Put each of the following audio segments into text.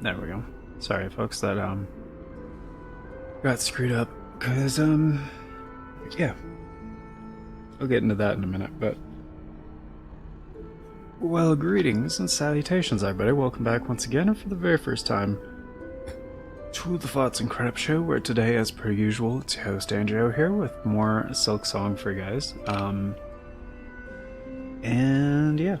There we go. Sorry, folks, that got screwed up. Cause yeah, I'll get into that in a minute. But well, greetings and salutations, everybody. Welcome back once again, and for the very first time, to the Thoughts and Crap Show. Where today, as per usual, it's your host Angelo here with more Silksong for you guys. And yeah.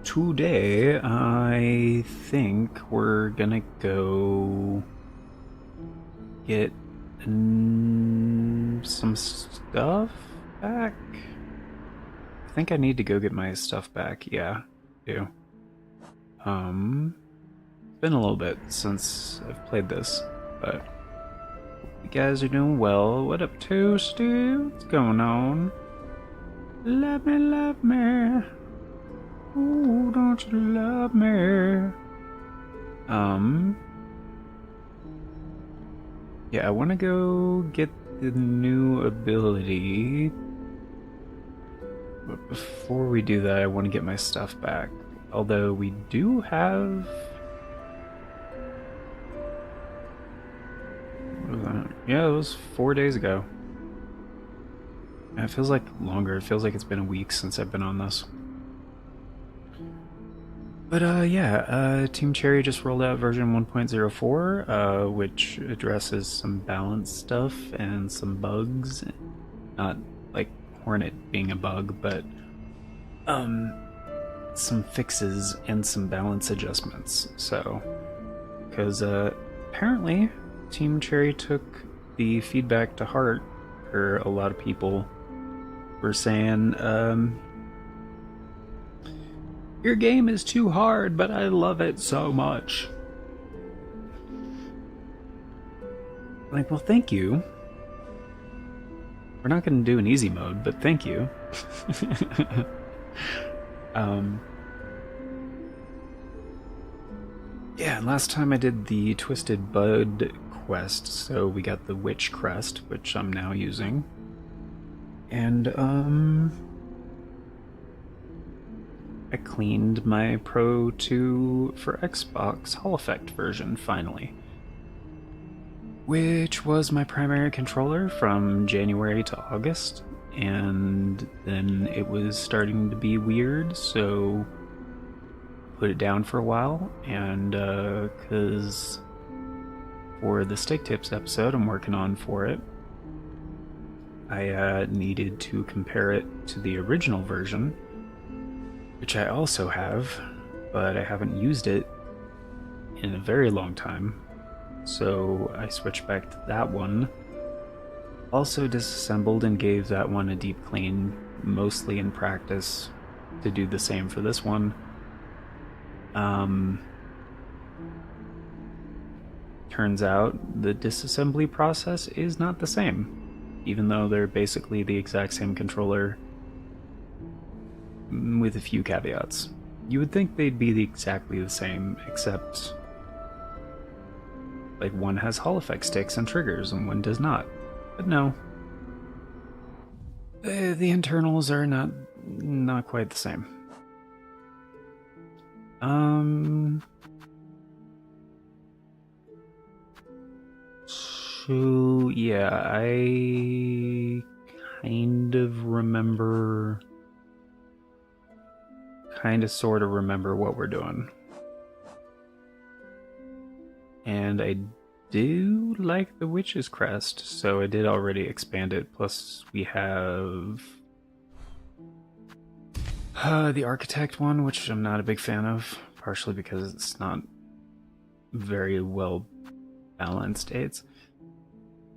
Today, I think we're gonna go get some stuff back. I think I need to go get my stuff back. Yeah, I do. It's been a little bit since I've played this, but you guys are doing well. What up, Toasty? What's going on? Love me, love me. Ooh, don't you love me? Yeah, I want to go get the new ability. But before we do that, I want to get my stuff back. Although we do have... What was that? Yeah, it was 4 days ago. And it feels like longer. It feels like it's been a week since I've been on this. But yeah, Team Cherry just rolled out version 1.04, which addresses some balance stuff and some bugs. Not like Hornet being a bug, but some fixes and some balance adjustments. So, because apparently Team Cherry took the feedback to heart, or a lot of people were saying, your game is too hard, but I love it so much. Like, well, thank you. We're not going to do an easy mode, but thank you. Yeah, last time I did the Twisted Bud quest, so we got the Witch Crest, which I'm now using. And, I cleaned my Pro 2 for Xbox Hall Effect version, finally. Which was my primary controller from January to August, and then it was starting to be weird, so put it down for a while, and because for the Stick Tips episode I'm working on for it, I needed to compare it to the original version, which I also have, but I haven't used it in a very long time, so I switched back to that one. Also disassembled and gave that one a deep clean, mostly in practice, to do the same for this one. Turns out the disassembly process is not the same, even though they're basically the exact same controller, with a few caveats. You would think they'd be exactly the same, except like one has Hall Effect sticks and triggers and one does not. But no. The internals are not quite the same. So yeah, I kind of remember, sort of remember what we're doing. And I do like the Witch's Crest, so I did already expand it. Plus we have the Architect one, which I'm not a big fan of, partially because it's not very well balanced.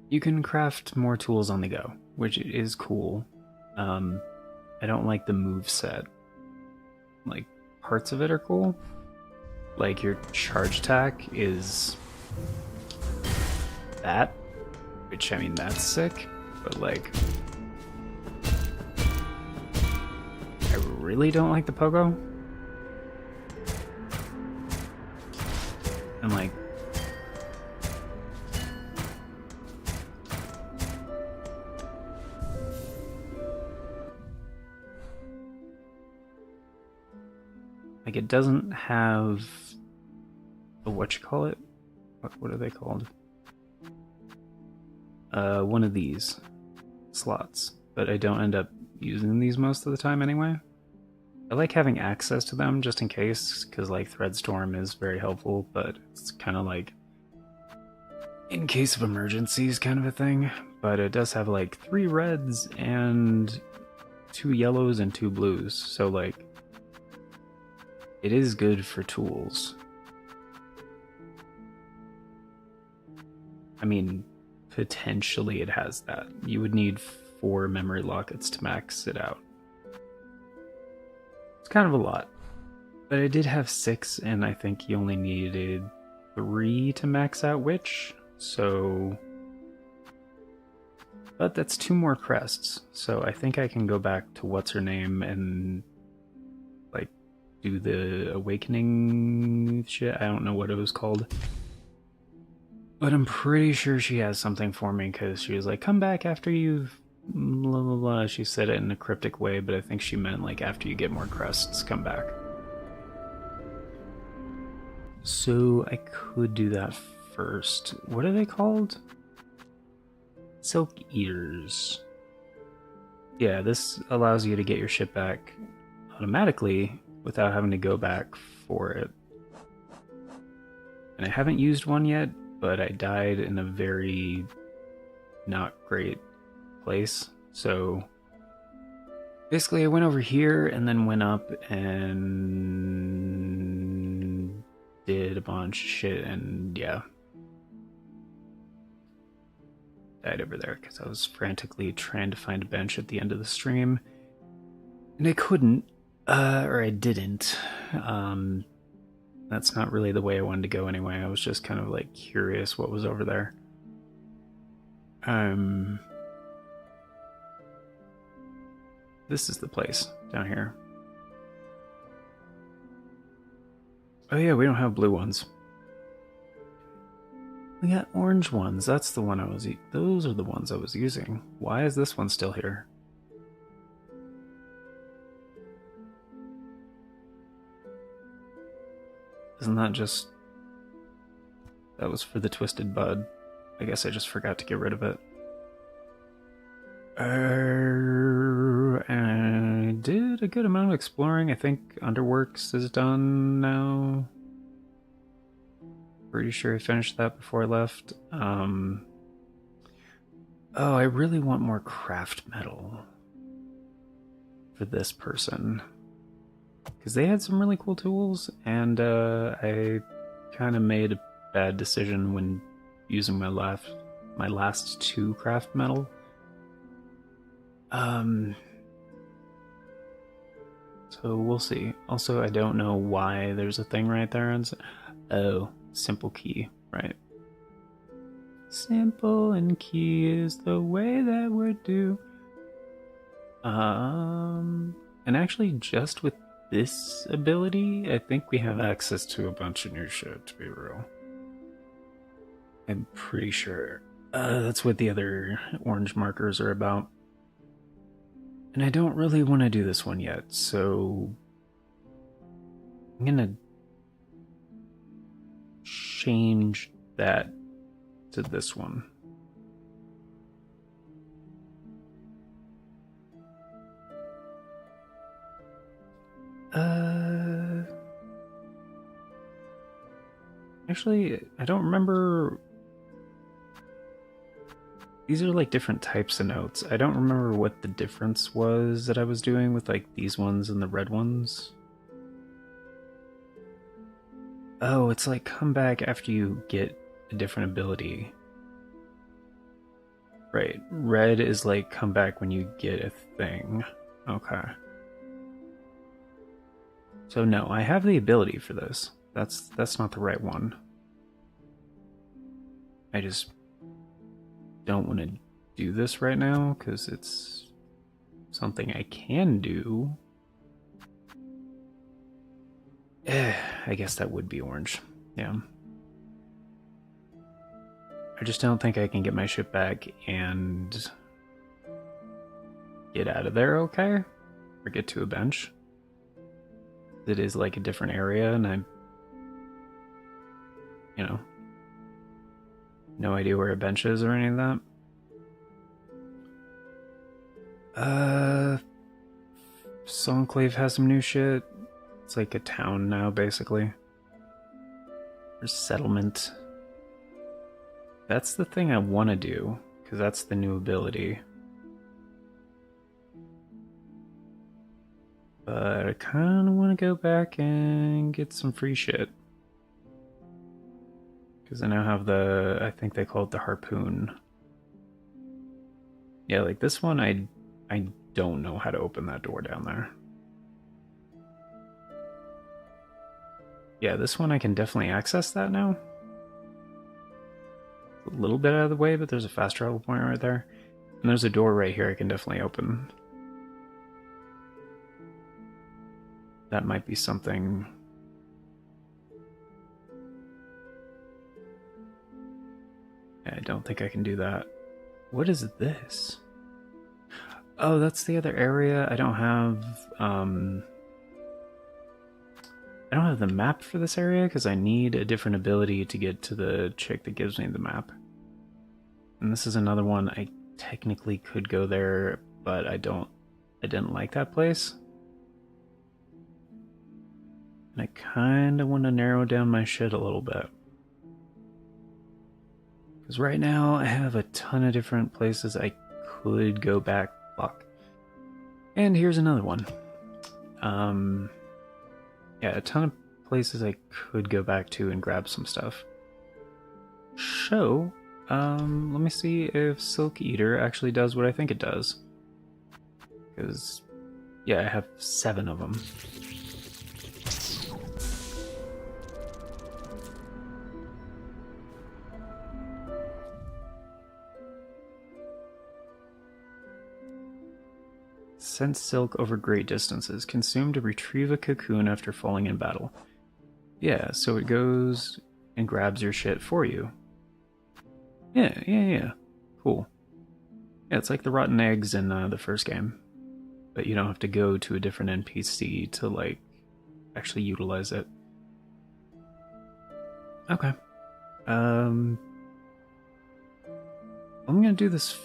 You can craft more tools on the go, which is cool. I don't like the move set. Like, parts of it are cool. Like, your charge attack is that, which, I mean, that's sick, but like, I really don't like the pogo. And like, it doesn't have whatchamacallit? What are they called? One of these slots, but I don't end up using these most of the time anyway. I like having access to them just in case, because like Threadstorm is very helpful, but it's kind of like in case of emergencies kind of a thing. But it does have like 3 reds and 2 yellows and 2 blues, so like it is good for tools. I mean, potentially it has that. You would need 4 memory lockets to max it out. It's kind of a lot. But I did have 6, and I think you only needed 3 to max out Witch, so... But that's 2 more crests, so I think I can go back to what's-her-name and, like, do the Awakening shit. I don't know what it was called. But I'm pretty sure she has something for me, because she was like, come back after you've... blah blah blah. She said it in a cryptic way, but I think she meant, like, after you get more crests, come back. So I could do that first. What are they called? Silk Eaters. Yeah, this allows you to get your ship back automatically without having to go back for it. And I haven't used one yet, but I died in a very not great place. So basically I went over here and then went up and did a bunch of shit, and yeah. Died over there because I was frantically trying to find a bench at the end of the stream. And I couldn't, or I didn't. That's not really the way I wanted to go anyway. I was just kind of like curious what was over there. This is the place down here. Oh yeah, we don't have blue ones. We got orange ones. That's the one I was... Those are the ones I was using. Why is this one still here? Isn't that just... That was for the Twisted Bud. I guess I just forgot to get rid of it. I did a good amount of exploring. I think Underworks is done now. Pretty sure I finished that before I left. Oh, I really want more craft metal for this person, because they had some really cool tools, and I kind of made a bad decision when using my last 2 craft metal. So we'll see. Also, I don't know why there's a thing right there. Oh, simple key, right? Simple and key is the way that we're due. And actually, just with this ability, I think we have access to a bunch of new shit, to be real. I'm pretty sure. That's what the other orange markers are about. And I don't really want to do this one yet, so I'm gonna change that to this one. Actually, I don't remember. These are like different types of notes. I don't remember what the difference was that I was doing with like these ones and the red ones. Oh, it's like come back after you get a different ability. Right. Red is like come back when you get a thing. Okay. So no, I have the ability for this. That's not the right one. I just don't want to do this right now because it's something I can do. I guess that would be orange. Yeah. I just don't think I can get my ship back and get out of there okay? Or get to a bench. It is like a different area, and you know, no idea where a bench is or any of that. Songclave has some new shit. It's like a town now, basically. Or settlement. That's the thing I want to do, because that's the new ability. But I kind of want to go back and get some free shit. Because I now have the, I think they call it the harpoon. Yeah, like this one, I don't know how to open that door down there. Yeah, this one I can definitely access that now. A little bit out of the way, but there's a fast travel point right there. And there's a door right here I can definitely open. That might be something. I don't think I can do that. What is this? Oh, that's the other area. I don't have the map for this area because I need a different ability to get to the chick that gives me the map. And this is another one. I technically could go there, but I didn't like that place. And I kind of want to narrow down my shit a little bit. Because right now I have a ton of different places I could go back. Fuck. And here's another one. Yeah, a ton of places I could go back to and grab some stuff. So, let me see if Silk Eater actually does what I think it does. Because, yeah, I have 7 of them. Sense silk over great distances. Consume to retrieve a cocoon after falling in battle. Yeah, so it goes and grabs your shit for you. Yeah. Cool. Yeah, it's like the rotten eggs in the first game. But you don't have to go to a different NPC to, like, actually utilize it. Okay. I'm gonna do this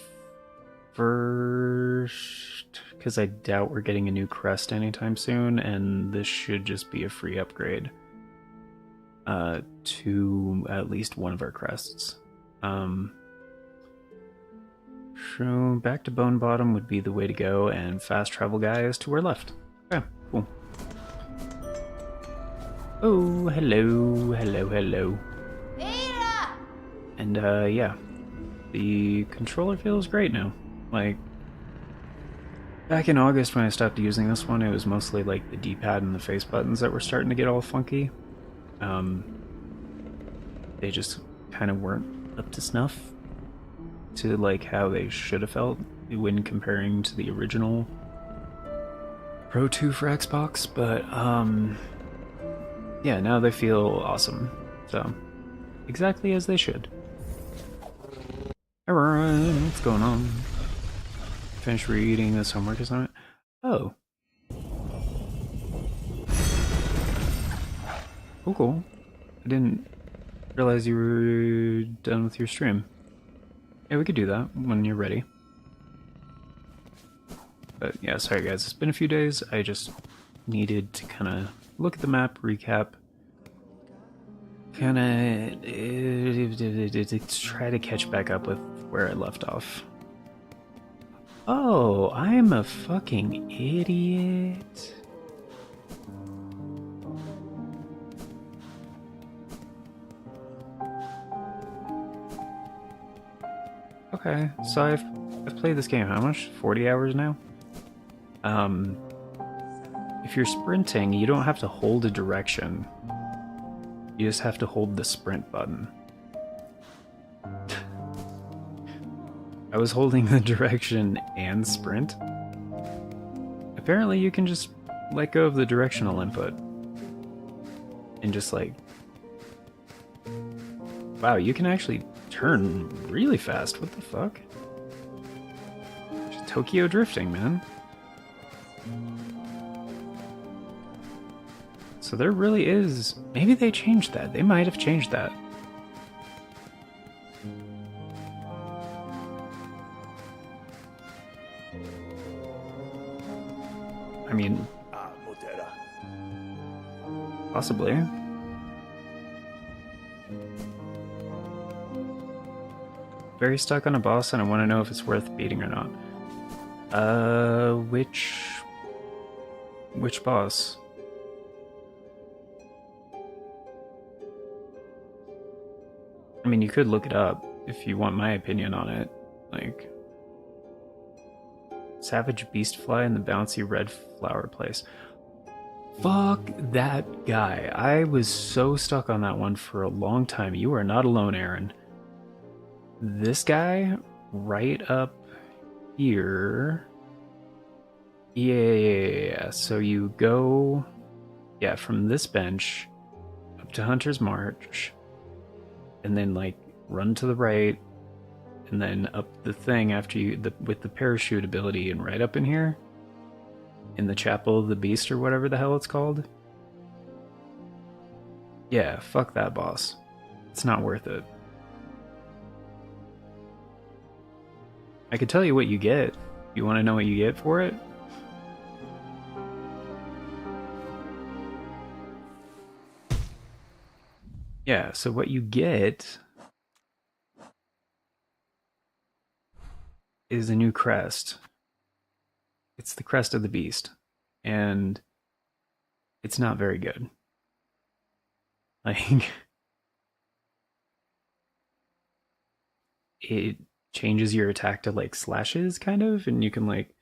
first, because I doubt we're getting a new crest anytime soon, and this should just be a free upgrade to at least one of our crests. So back to Bone Bottom would be the way to go, and fast travel guy is to our left. Okay, cool. Oh, hello. And yeah, the controller feels great now. Like, back in August when I stopped using this one, it was mostly like the D-pad and the face buttons that were starting to get all funky. They just kind of weren't up to snuff to like how they should have felt when comparing to the original Pro 2 for Xbox, but yeah, now they feel awesome. So, exactly as they should. Alright, what's going on? Finish reading this homework assignment. Oh. Cool. I didn't realize you were done with your stream. Yeah, we could do that when you're ready. But yeah, sorry guys, it's been a few days. I just needed to kind of look at the map, recap, kind of try to catch back up with where I left off. Oh, I'm a fucking idiot. Okay, so I've played this game how much? 40 hours now? If you're sprinting, you don't have to hold a direction. You just have to hold the sprint button. I was holding the direction and sprint. Apparently you can just let go of the directional input. And just like... Wow, you can actually turn really fast. What the fuck? Just Tokyo drifting, man. So there really is... Maybe they changed that. They might have changed that. I mean, possibly. Very stuck on a boss, and I want to know if it's worth beating or not. Which boss? I mean, you could look it up if you want my opinion on it. Like, Savage Beastfly in the bouncy red flower place. Fuck that guy. I was so stuck on that one for a long time. You are not alone, Aaron. This guy right up here. Yeah. So you go, yeah, from this bench up to Hunter's March, and then like run to the right, and then up the thing after you with the parachute ability, and right up in here in the Chapel of the Beast or whatever the hell it's called. Yeah, fuck that boss. It's not worth it. I could tell you what you get. You want to know what you get for it? Yeah, so what you get is a new crest. It's the crest of the beast, and it's not very good. Like, it changes your attack to like slashes, kind of, and you can like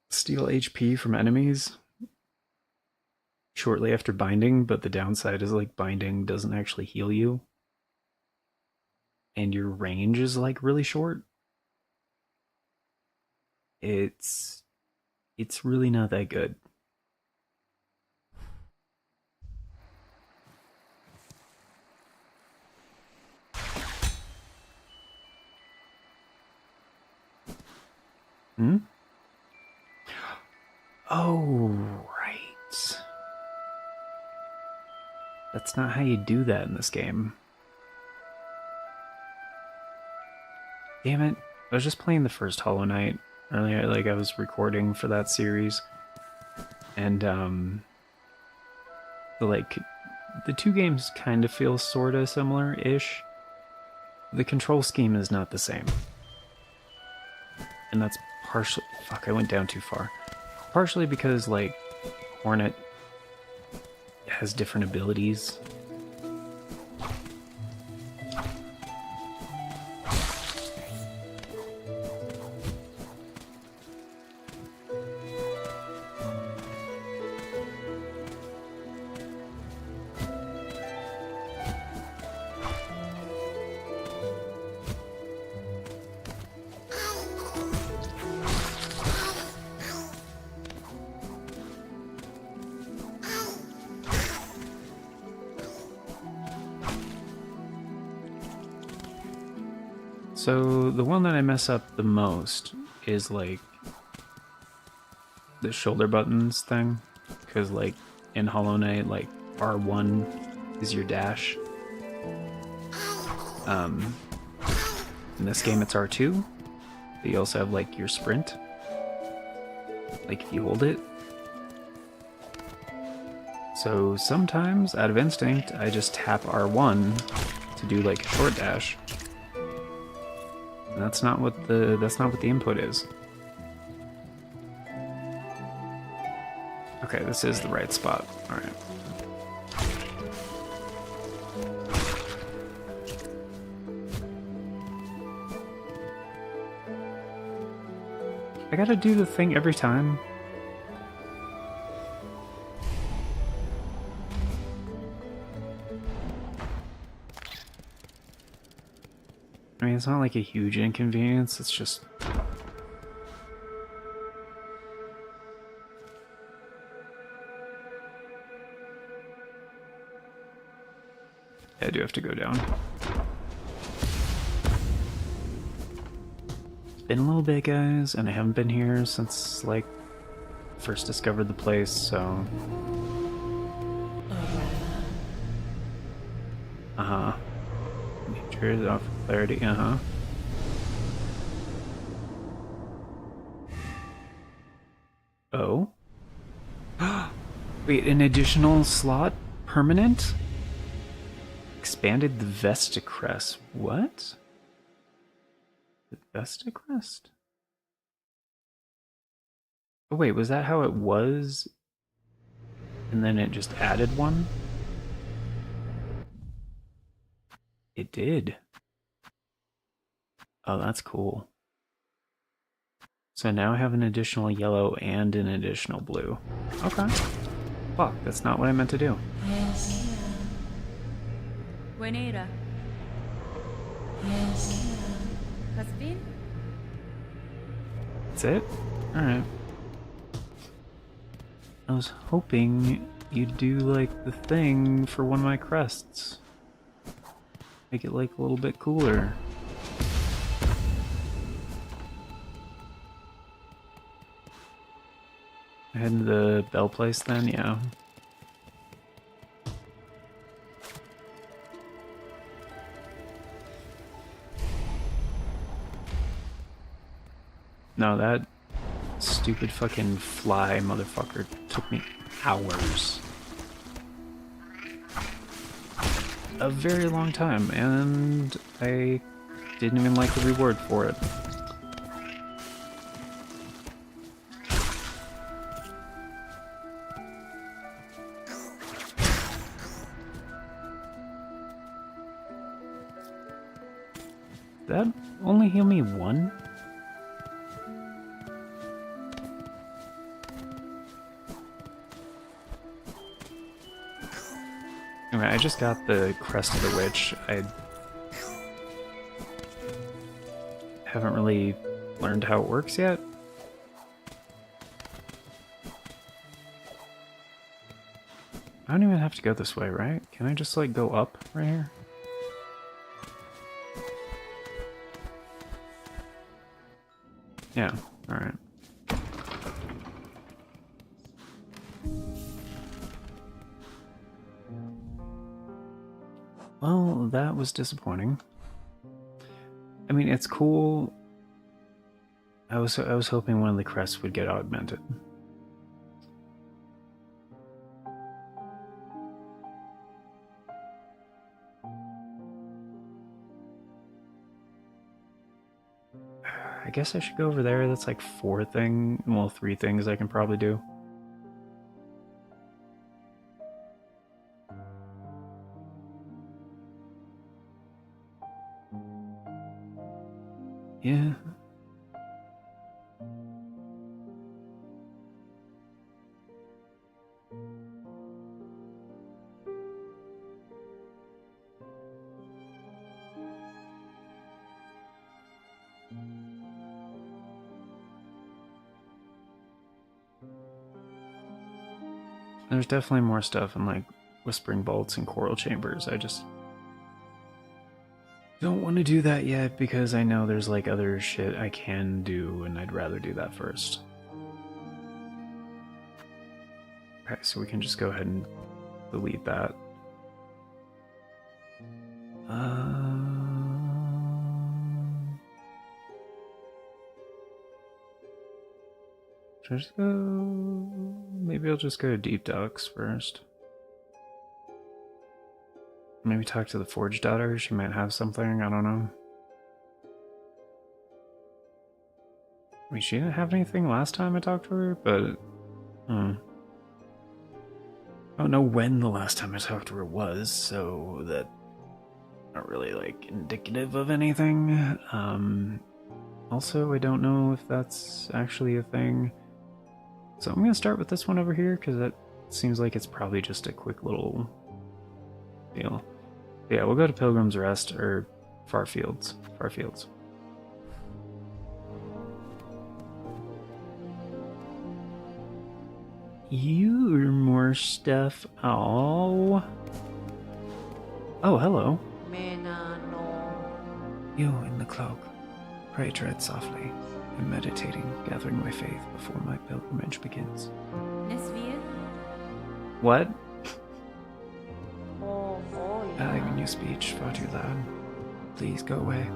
steal HP from enemies shortly after binding, but the downside is like binding doesn't actually heal you, and your range is like really short. It's really not that good. Hmm? Oh, right. That's not how you do that in this game. Damn it. I was just playing the first Hollow Knight earlier, like I was recording for that series. And the two games kind of feel sorta similar-ish. The control scheme is not the same. And that's partially... Fuck, I went down too far. Partially because, like, Hornet has different abilities. So the one that I mess up the most is like the shoulder buttons thing, because like in Hollow Knight, like R1 is your dash. In this game it's R2, but you also have like your sprint, like if you hold it. So sometimes out of instinct I just tap R1 to do like a short dash. And that's not what the input is. Okay, this is the right spot. All right. I gotta do the thing every time. I mean, it's not like a huge inconvenience, it's just... Yeah, I do have to go down. It's been a little bit, guys, and I haven't been here since, like, first discovered the place, so... Uh-huh. Nature off clarity, uh-huh. Oh? Wait, an additional slot? Permanent? Expanded the Vesticrest. What? The Vesticrest? Oh wait, was that how it was? And then it just added one? It did. Oh, that's cool. So now I have an additional yellow and an additional blue. Okay. Fuck, that's not what I meant to do. Buenera. Caspin? That's it? Alright. I was hoping you'd do, like, the thing for one of my crests. Make it, like, a little bit cooler. Head to the bell place then? Yeah. No, that stupid fucking fly motherfucker took me hours. A very long time, and I didn't even like the reward for it. That only heal me one? Anyway, I just got the Crest of the Witch. I haven't really learned how it works yet. I don't even have to go this way, right? Can I just, like, go up right here? Yeah, alright. Well, that was disappointing. I mean, it's cool. I was hoping one of the crests would get augmented. I guess I should go over there. That's like three things I can probably do. Yeah. There's definitely more stuff in like Whispering Bolts and Coral Chambers. I just don't want to do that yet because I know there's like other shit I can do and I'd rather do that first. Okay, so we can just go ahead and delete that. Should I just go... Maybe I'll just go to Deep Docks first. Maybe talk to the Forge Daughter. She might have something. I don't know. I mean, she didn't have anything last time I talked to her, but... I don't know when the last time I talked to her was, so that... not really, like, indicative of anything. Also, I don't know if that's actually a thing. So I'm gonna start with this one over here, because that seems like it's probably just a quick little deal. But yeah, we'll go to Pilgrim's Rest, or Farfields. Farfields. You're more stuff. Oh. Oh, hello. You in the cloak. Pray tread softly. I'm meditating, gathering my faith before my pilgrimage begins. What? Adding a new speech far too loud. Please go away.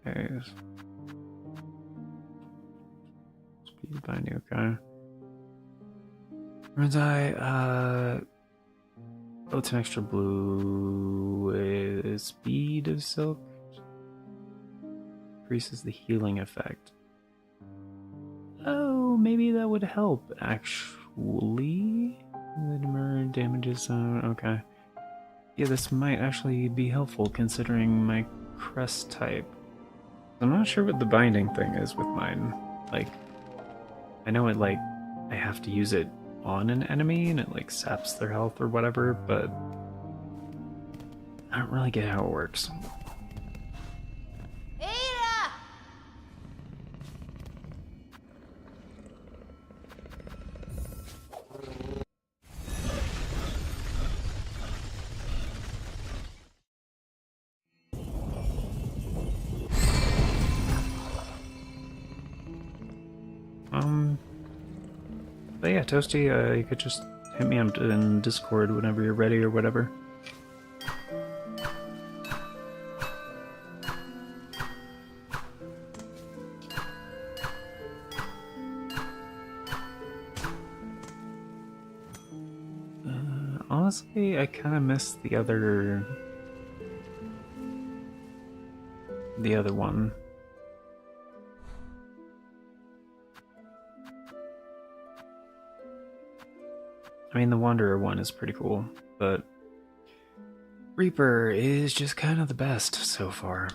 Okay. Speed binding, okay. Run's Eye, oh, it's an extra blue speed of silk. Increases the healing effect. Oh, maybe that would help, actually. The damages, okay. Yeah, this might actually be helpful considering my crest type. I'm not sure what the binding thing is with mine. Like, I know it, like, I have to use it on an enemy and it, like, saps their health or whatever, but I don't really get how it works. But yeah, Toasty, you could just hit me up in Discord whenever you're ready or whatever. Honestly, I kind of miss the other one. I mean, the Wanderer one is pretty cool, but Reaper is just kind of the best so far.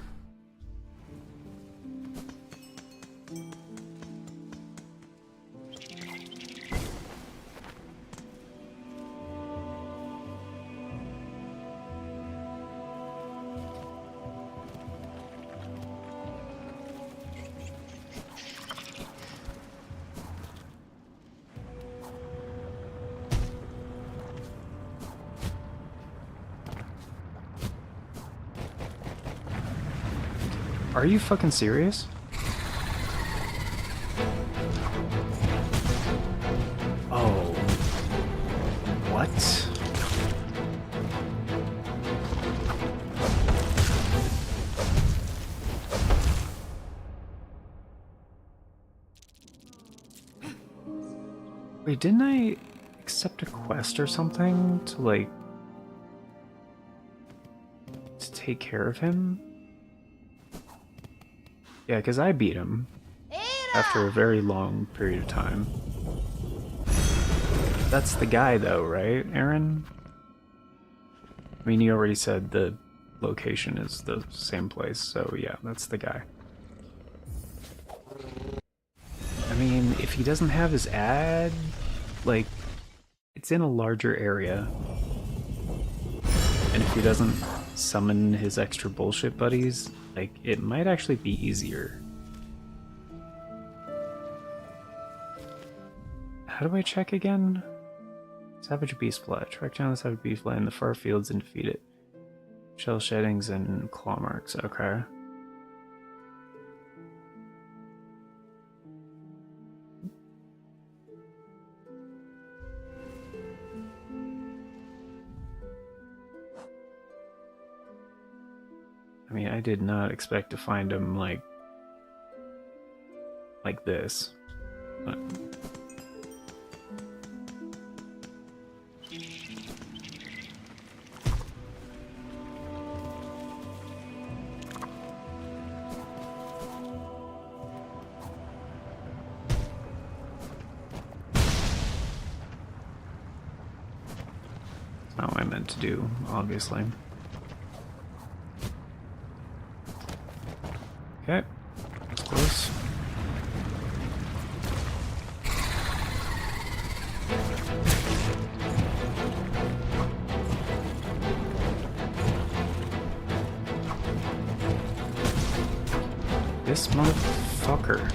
Are you fucking serious? Oh. What? Wait, didn't I accept a quest or something to, like, to take care of him? Yeah, because I beat him after a very long period of time. That's the guy, though, right, Aaron? I mean, you already said the location is the same place, so yeah, that's the guy. I mean, if he doesn't have his ad, like, it's in a larger area. And if he doesn't summon his extra bullshit buddies, like, it might actually be easier. How do I check again? Savage Beastfly. Track down the Savage Beastfly in the far fields and defeat it. Shell sheddings and claw marks. Okay. I mean, I did not expect to find him like this, but it's not what I meant to do, obviously. Okay, that's close. This motherfucker.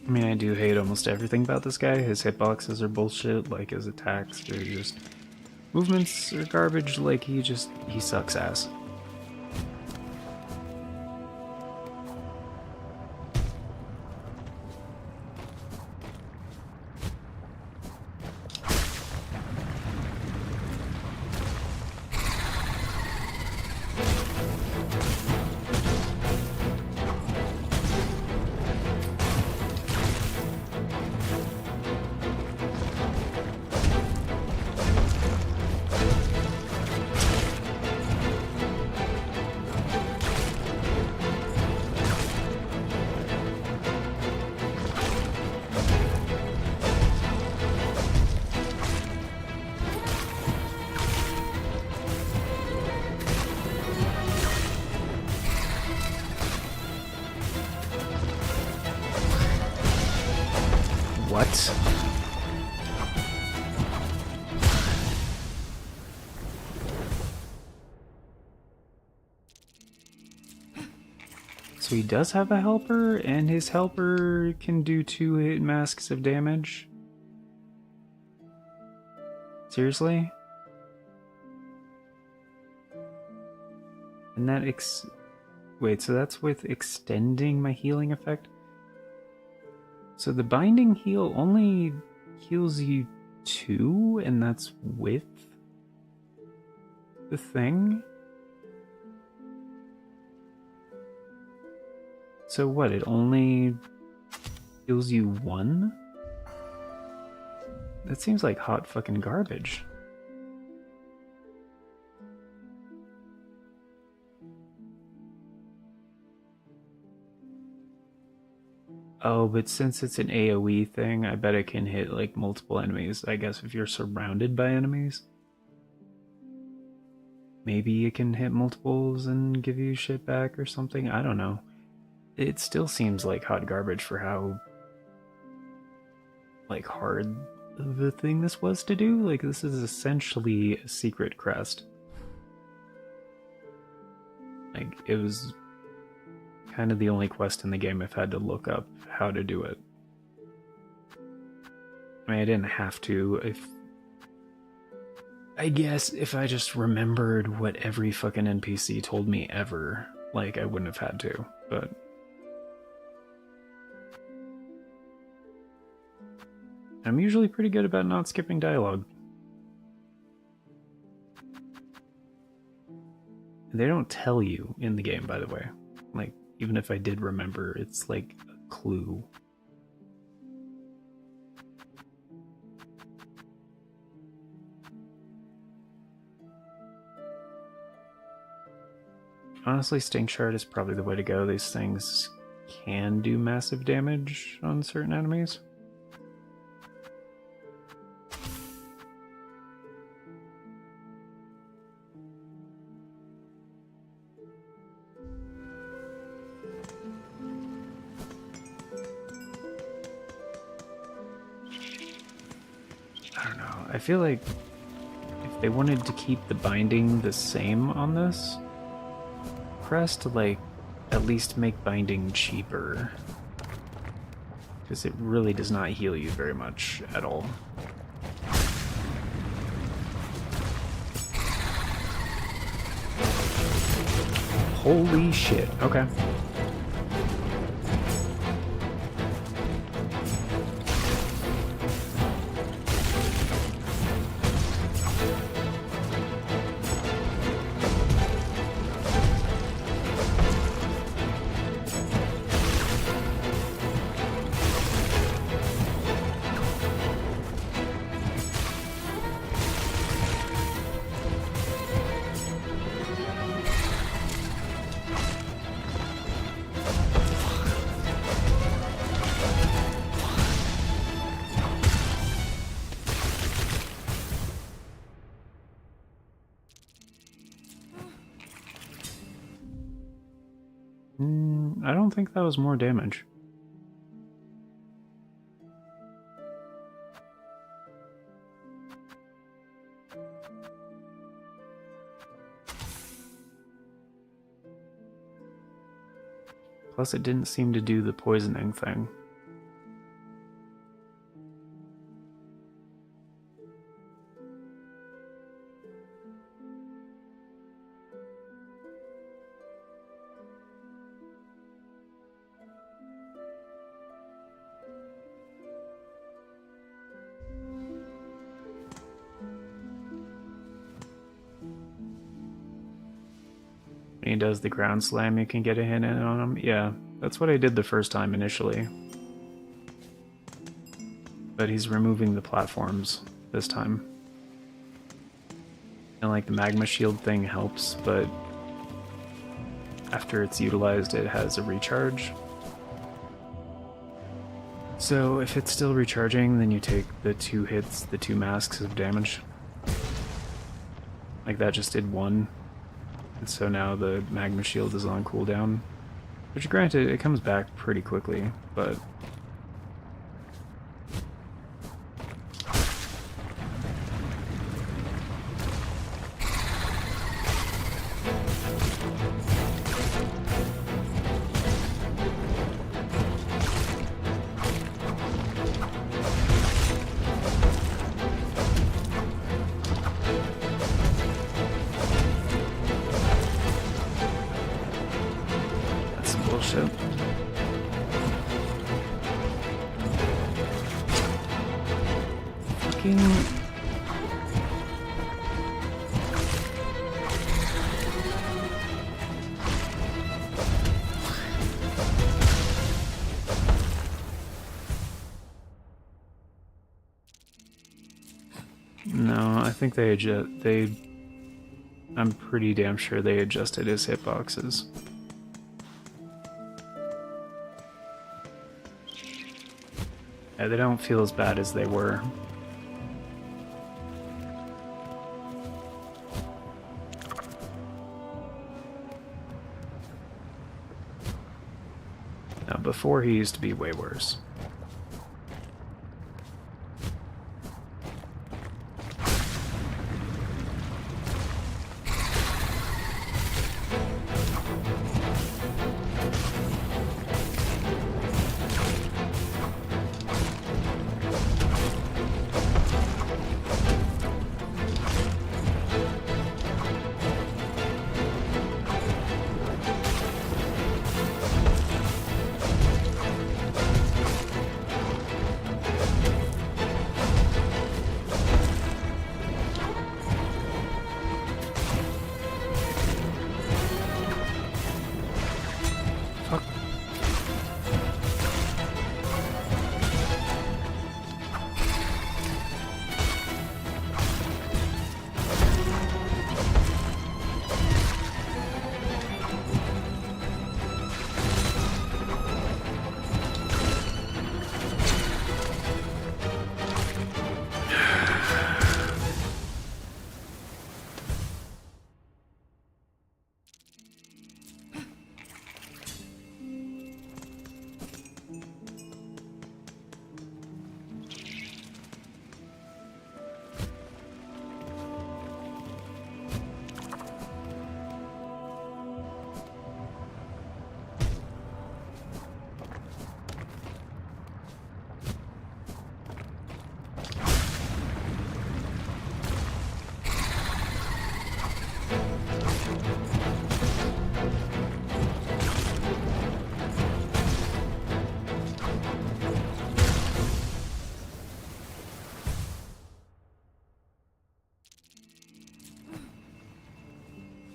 I mean, I do hate almost everything about this guy. His hitboxes are bullshit, like his attacks, they're just... Movements are garbage, like he sucks ass. What? So he does have a helper, and his helper can do 2 hit masks of damage? Seriously? And that wait, so that's with extending my healing effect? So the binding heal only heals you 2, and that's with the thing? So what, it only heals you 1? That seems like hot fucking garbage. Oh, but since it's an AoE thing, I bet it can hit like multiple enemies. I guess if you're surrounded by enemies, maybe it can hit multiples and give you shit back or something. I don't know. It still seems like hot garbage for how like hard the thing this was to do. Like, this is essentially a secret crest. Like, it was kind of the only quest in the game I've had to look up how to do it. I mean, I didn't have to. I guess if I just remembered what every fucking NPC told me ever, like, I wouldn't have had to, but... I'm usually pretty good about not skipping dialogue. They don't tell you in the game, by the way. Like, even if I did remember, it's like a clue. Honestly, Stink Shard is probably the way to go. These things can do massive damage on certain enemies. I don't know. I feel like if they wanted to keep the binding the same on this crest, like, at least make binding cheaper. Because it really does not heal you very much at all. Holy shit. Okay. I don't think that was more damage. Plus, it didn't seem to do the poisoning thing. When he does the ground slam, you can get a hit in on him. Yeah, that's what I did the first time initially. But he's removing the platforms this time. And like the magma shield thing helps, but after it's utilized, it has a recharge. So if it's still recharging, then you take the 2 hits, the 2 masks of damage. Like that just did 1. And so now the magma shield is on cooldown. Which granted, it comes back pretty quickly, but... bullshit. Fucking... No, I think I'm pretty damn sure they adjusted his hitboxes. Yeah, they don't feel as bad as they were. Now, before he used to be way worse. Fuck.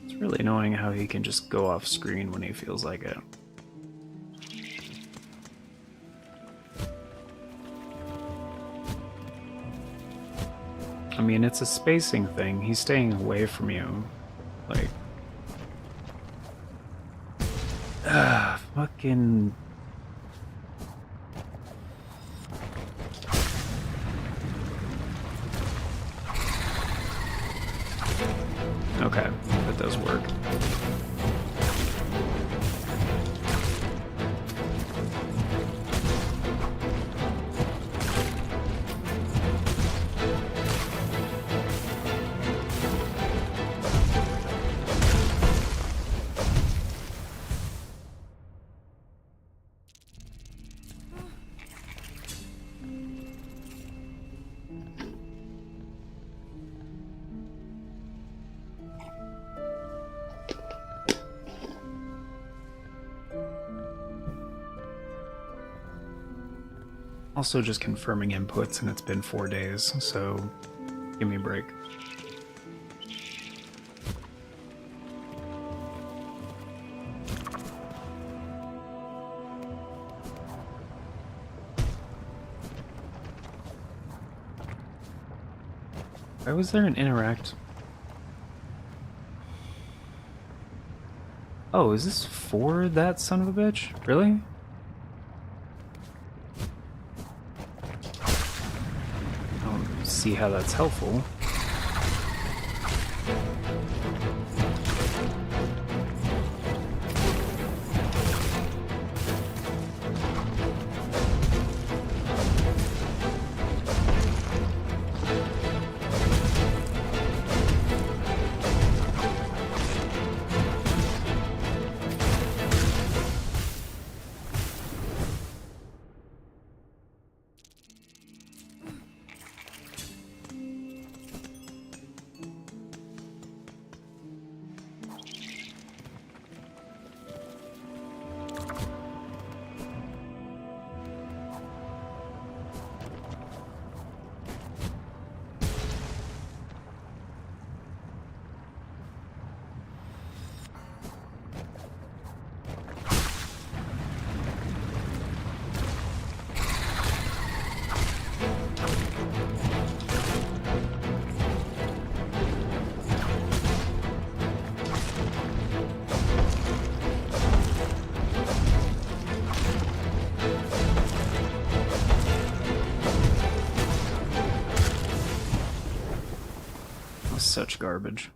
It's really annoying how he can just go off screen when he feels like it. I mean, it's a spacing thing. He's staying away from you. Like... fucking... Okay, that does work. Also just confirming inputs, and it's been 4 days, so give me a break. Why was there an interact? Oh, is this for that son of a bitch? Really? I don't see how that's helpful. Such garbage.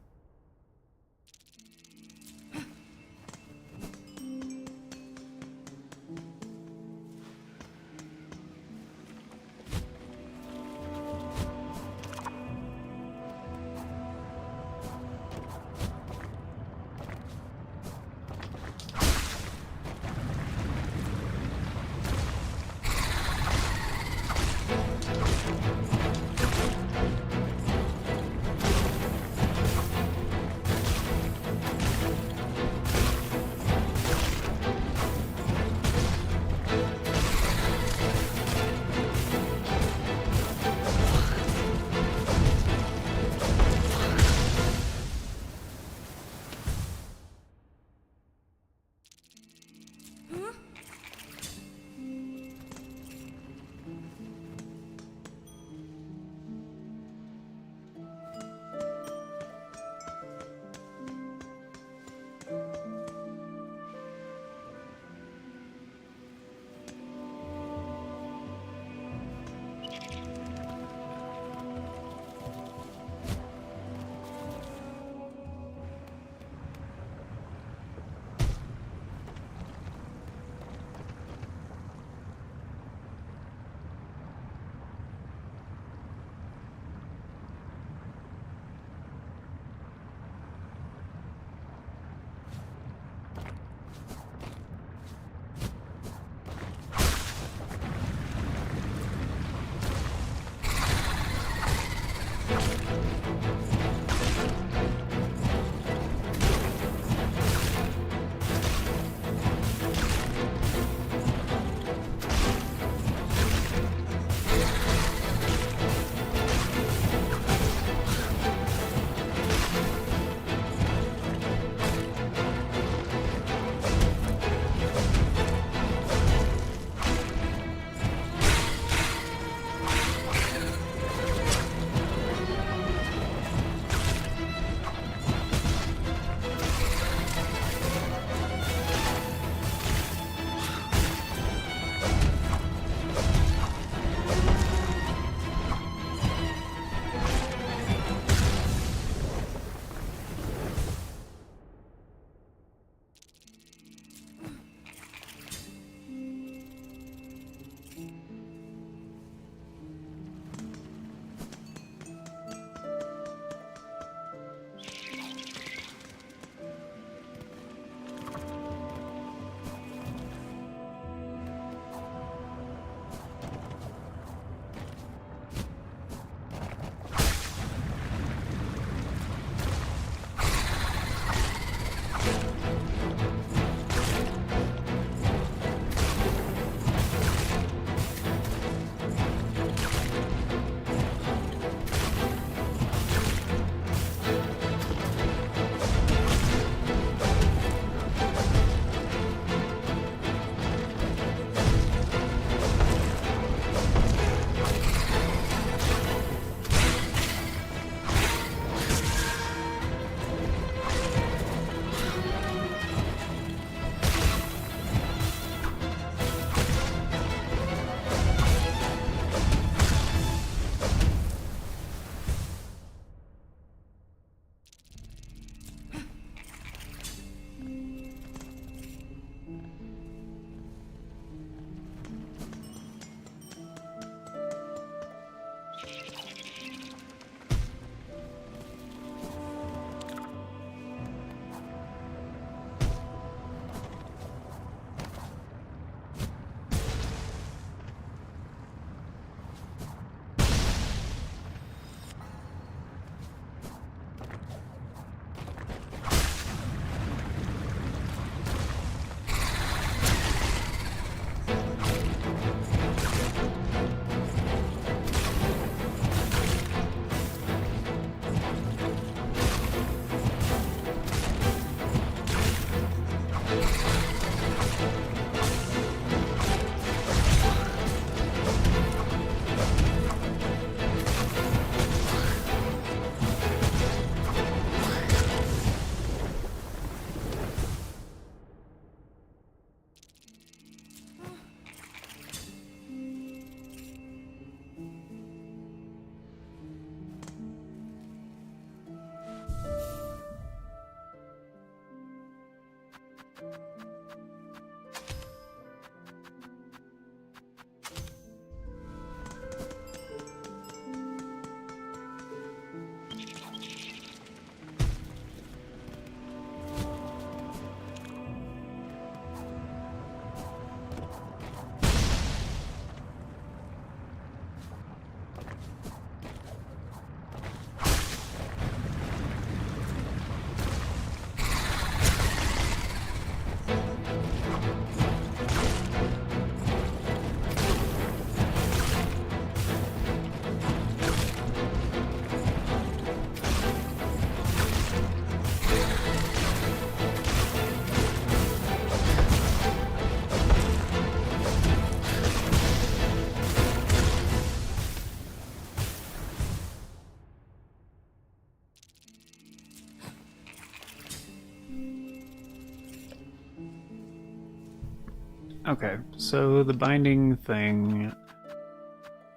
Okay, so the binding thing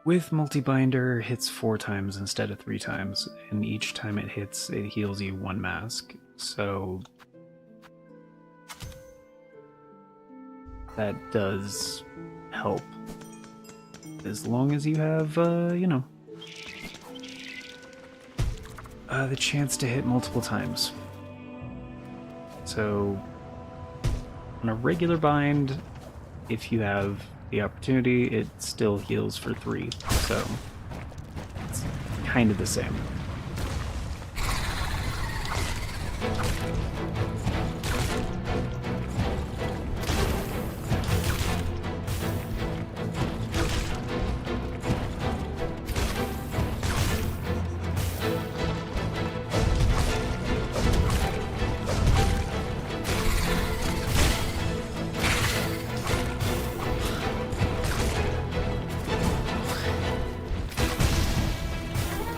with multi-binder hits 4 times instead of 3 times, and each time it hits, it heals you 1 mask. So that does help. As long as you have, the chance to hit multiple times. So on a regular bind, if you have the opportunity, it still heals for 3, so it's kind of the same.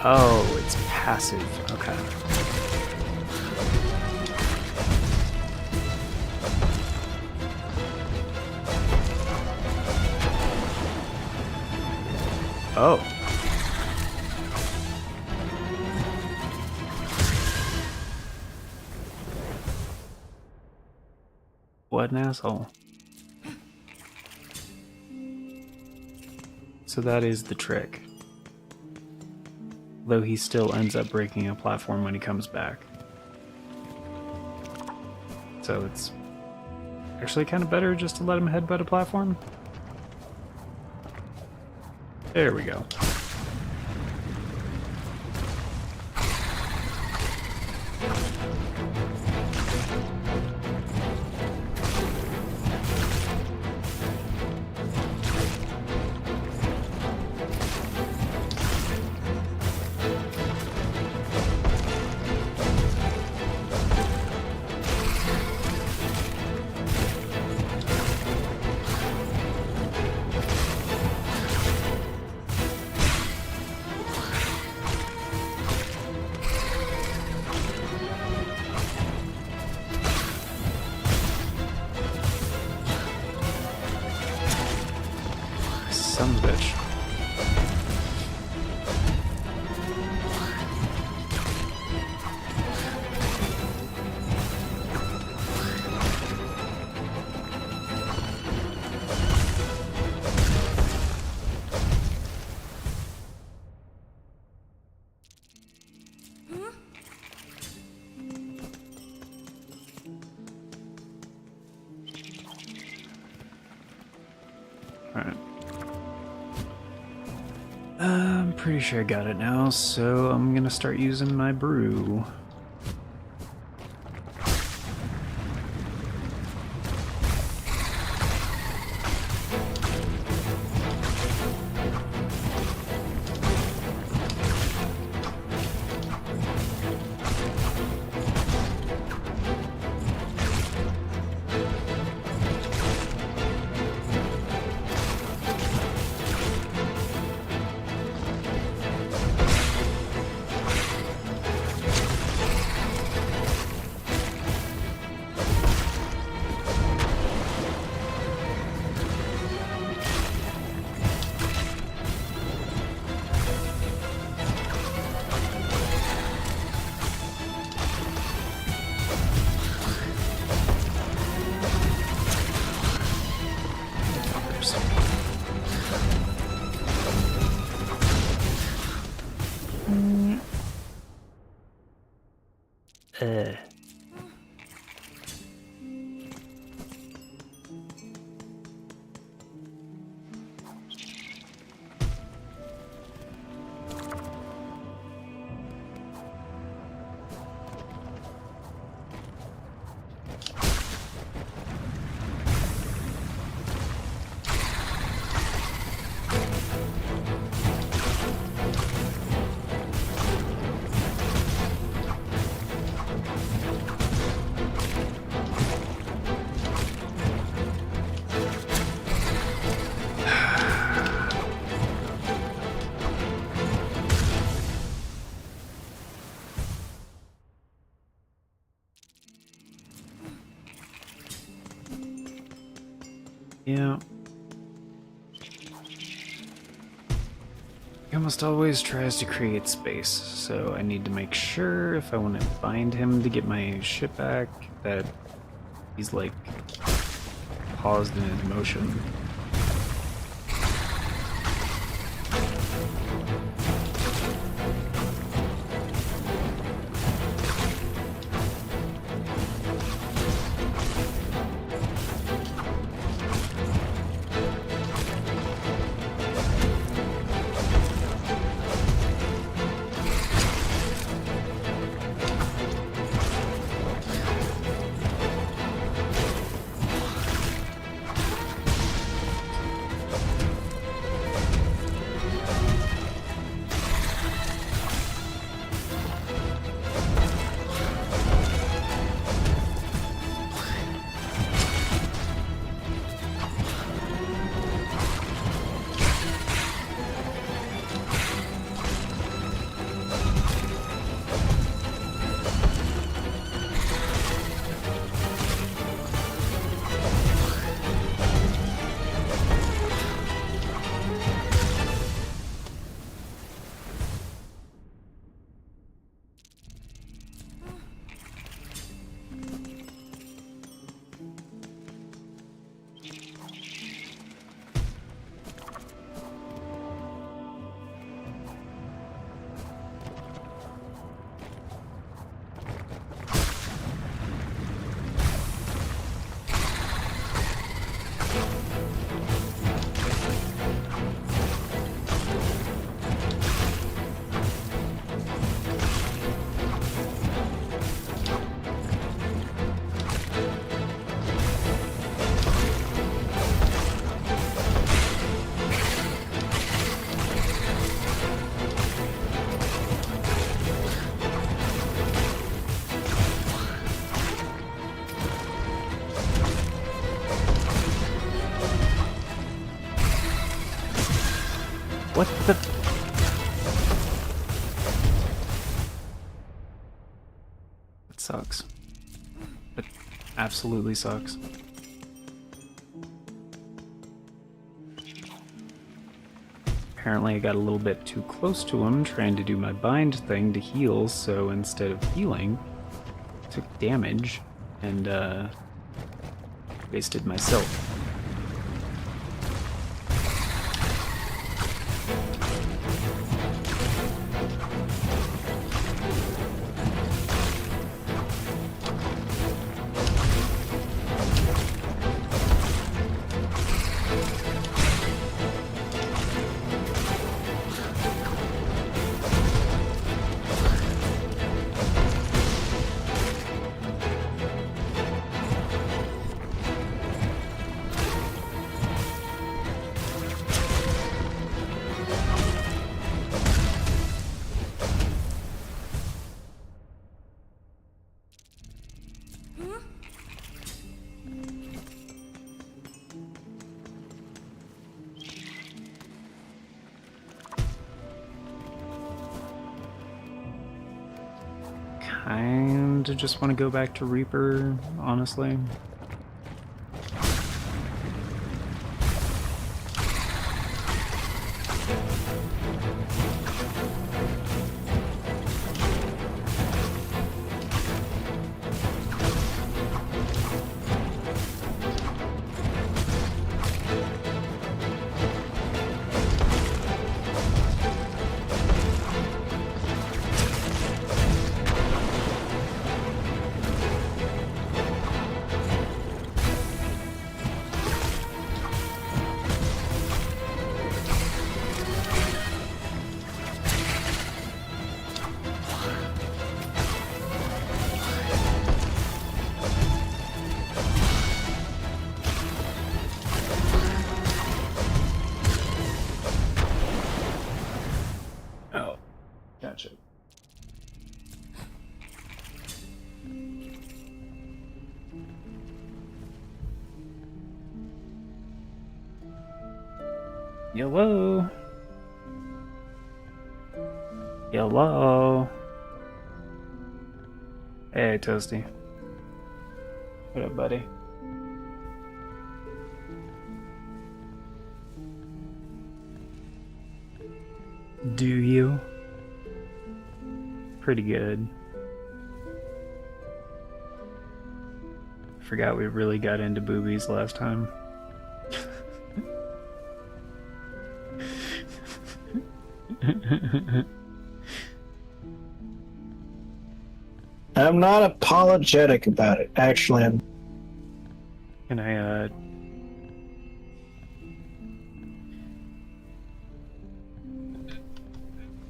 Oh, it's passive. Okay. Oh. What an asshole. So that is the trick. Though he still ends up breaking a platform when he comes back. So it's actually kind of better just to let him headbutt a platform. There we go. Son of a bitch. Alright. I'm pretty sure I got it now, so I'm gonna start using my brew. Uh. Yeah. He almost always tries to create space, so I need to make sure if I want to bind him to get my ship back that he's like paused in his motion. What the? It sucks. It absolutely sucks. Apparently I got a little bit too close to him trying to do my bind thing to heal, so instead of healing, I took damage and wasted myself. Kinda just want to go back to Reaper, honestly. Oh, gotcha. Hello? Hello? Hey, Toasty. What up, buddy? Do you? Pretty good. Forgot we really got into boobies last time. I'm not apologetic about it. Actually, I'm. Can I,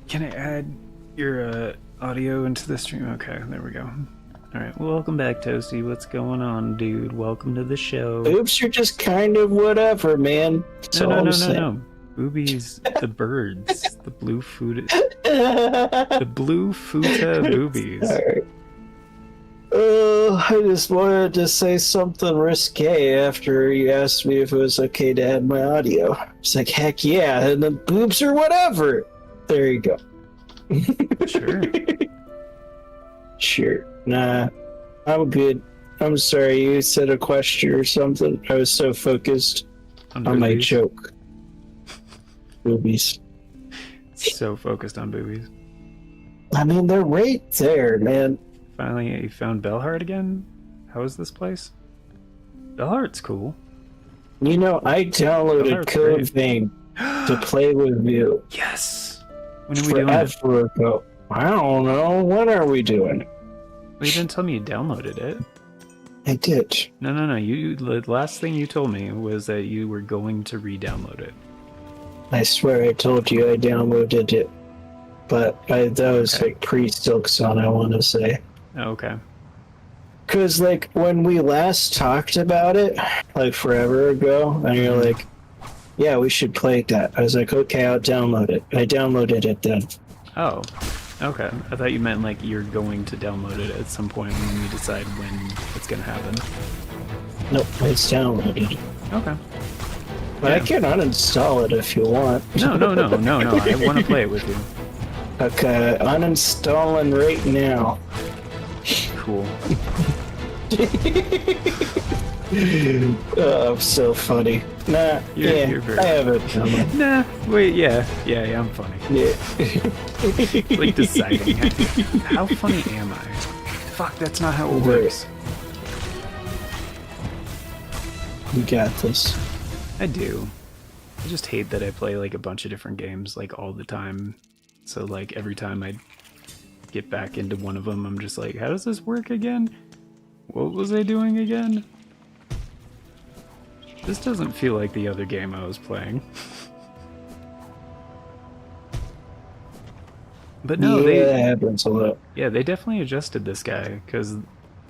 Can I add your, audio into the stream? Okay, there we go. Alright, well, welcome back, Toasty. What's going on, dude? Welcome to the show. Oops, you're just kind of whatever, man. That's all I'm saying. No. Boobies, the birds. The blue the blue futa boobies. Alright. I just wanted to say something risque after you asked me if it was okay to add my audio. It's like, heck yeah, and then boobs or whatever. There you go. Sure. Sure. Nah, I'm good. I'm sorry, you said a question or something. I was so focused on my joke. Boobies. So focused on boobies. I mean, they're right there, man. Finally, you found Bellheart again? How is this place? Bellheart's cool. You know, I downloaded Code Vein to play with you. Yes! When are we doing it? Forever ago. I don't know. What are we doing? Well, you didn't tell me you downloaded it. I did. No. The last thing you told me was that you were going to re-download it. I swear I told you I downloaded it. But that was like pre-Silksong, I want to say. Oh, okay. Because, like, when we last talked about it, like, forever ago, and you're like, yeah, we should play that. I was like, okay, I'll download it. I downloaded it then. Oh, okay. I thought you meant, like, you're going to download it at some point when we decide when it's going to happen. Nope, it's downloaded. Okay. But I can uninstall it if you want. No. I want to play it with you. Okay, uninstalling right now. Cool. Oh, so funny. Nah, You're very I have it coming. Nah, wait, yeah, I'm funny. Yeah. Like deciding how funny am I? Fuck, that's not how it works. You got this. I do. I just hate that I play like a bunch of different games like all the time. So like every time I get back into one of them, I'm just like, how does this work again? What was I doing again? This doesn't feel like the other game I was playing. But no, that happens a lot. Yeah, they definitely adjusted this guy because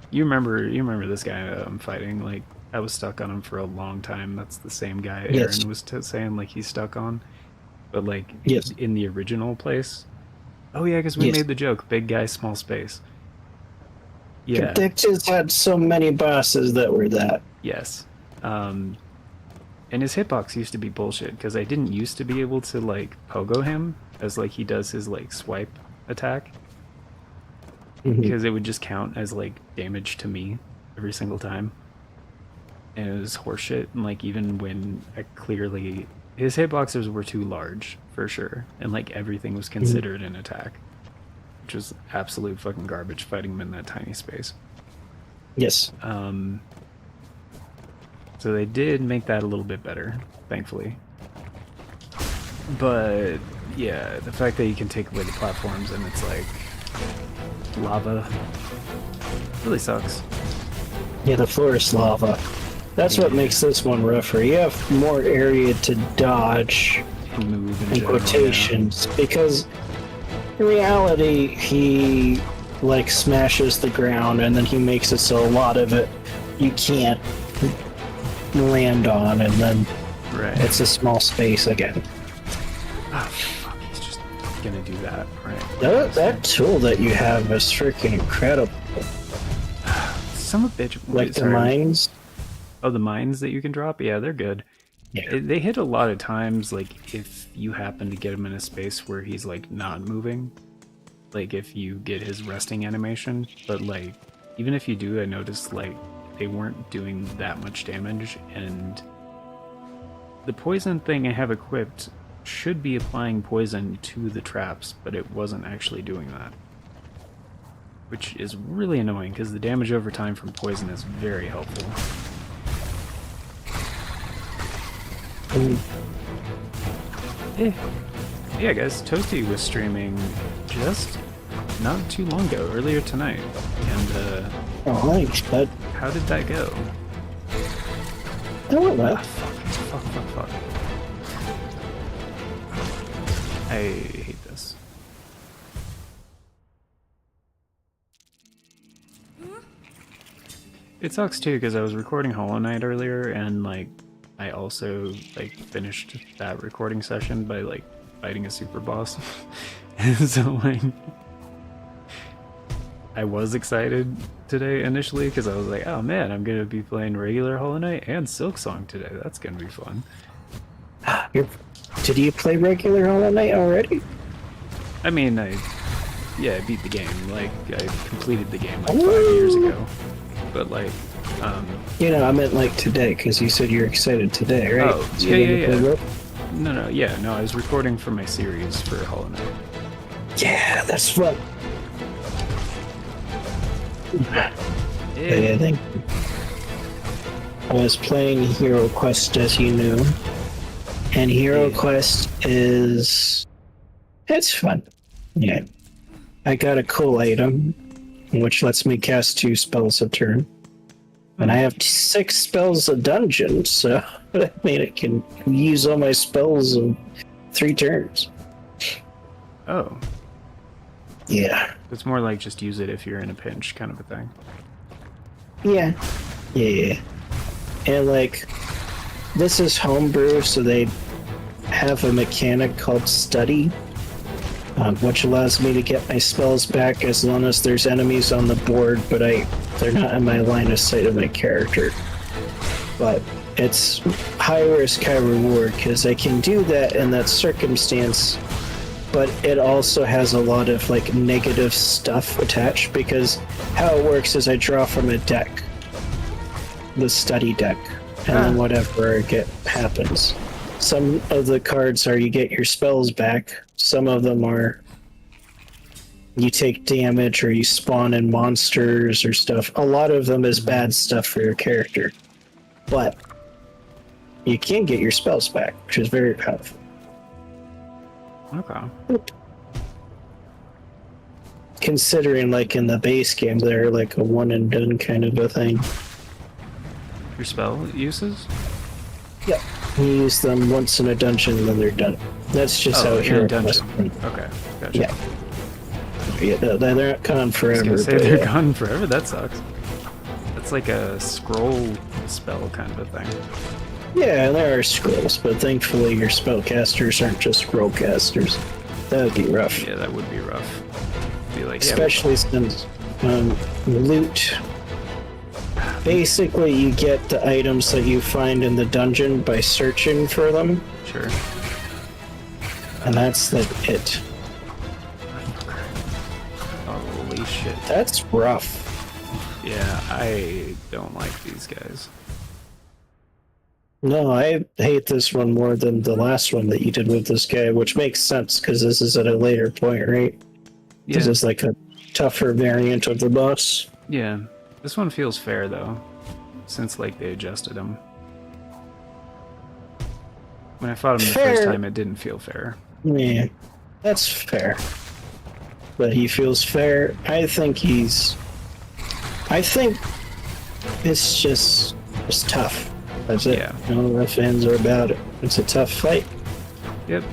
you remember this guy I'm fighting. Like I was stuck on him for a long time. That's the same guy Aaron was saying like he's stuck on. But like in the original place. Oh yeah, because we made the joke: big guy, small space. Yeah, They just had so many bosses that were that. Yes. And his hitbox used to be bullshit because I didn't used to be able to like pogo him as like he does his like swipe attack because it would just count as like damage to me every single time, and it was horseshit. And like even when I clearly his hitboxes were too large for sure, and like everything was considered an attack, which was absolute fucking garbage fighting him in that tiny space. Yes. So they did make that a little bit better, thankfully. But yeah, the fact that you can take away the platforms and it's like lava really sucks. Yeah, the floor is lava. That's what makes this one rougher. You have more area to dodge And move in quotations, because in reality he like smashes the ground and then he makes it so a lot of it you can't land on, and then it's a small space again. Oh fuck, he's just gonna do that, right? That tool that you have is freaking incredible. Some of bitch. Like the mines. Oh, the mines that you can drop? Yeah, they're good. Yeah. They hit a lot of times, like, if you happen to get him in a space where he's, like, not moving. Like, if you get his resting animation. But, like, even if you do, I noticed, like, they weren't doing that much damage. And the poison thing I have equipped should be applying poison to the traps, but it wasn't actually doing that. Which is really annoying, because the damage over time from poison is very helpful. Yeah, guys, Toasty was streaming just not too long ago, earlier tonight, and but how did that go? I went well. Fuck. I hate this. It sucks too, because I was recording Hollow Knight earlier, and like I also like finished that recording session by like fighting a super boss. And so like I was excited today initially, because I was like, oh man, I'm gonna be playing regular Hollow Knight and Silksong today. That's gonna be fun. Did you play regular Hollow Knight already? I mean, I beat the game. Like, I completed the game like 5 years ago. But like, I meant like today, because you said you're excited today, right? Oh, So yeah. No, I was recording for my series for Hollow Knight. Yeah, that's fun. Yeah. I think I was playing Hero Quest, as you knew, and Hero Quest it's fun. Yeah, I got a cool item, which lets me cast 2 spells a turn, and I have 6 spells a dungeon, so I mean I can use all my spells in 3 turns. Oh. Yeah. It's more like just use it if you're in a pinch kind of a thing. Yeah. And like, this is homebrew, so they have a mechanic called study, which allows me to get my spells back as long as there's enemies on the board, but they're not in my line of sight of my character. But it's high risk, high reward, because I can do that in that circumstance, but it also has a lot of like negative stuff attached, because how it works is I draw from a deck, the study deck, and then whatever happens. Some of the cards are you get your spells back, some of them are you take damage or you spawn in monsters or stuff. A lot of them is bad stuff for your character, but you can get your spells back, which is very powerful. Okay. Considering like in the base game they're like a one and done kind of a thing. Your spell uses? Yep. You use them once in a dungeon, then they're done. That's just how in a Hero dungeon. Quest. Okay, gotcha. Yeah, they're not gone forever. I was gonna but say they're gone forever. That sucks. That's like a scroll spell kind of a thing. Yeah, there are scrolls, but thankfully your spellcasters aren't just scrollcasters. That would be rough. Yeah, that would be rough. Be like, especially since loot. Basically, you get the items that you find in the dungeon by searching for them. Sure. And that's it. Holy shit. That's rough. Yeah, I don't like these guys. No, I hate this one more than the last one that you did with this guy, which makes sense because this is at a later point, right? Yeah. This is like a tougher variant of the boss. Yeah. This one feels fair, though, since, like, they adjusted him. When I fought him the first time, it didn't feel fair. Yeah, that's fair. But he feels fair. I think it's tough. That's it. Yeah. You know, the fans are about it. It's a tough fight. Yep.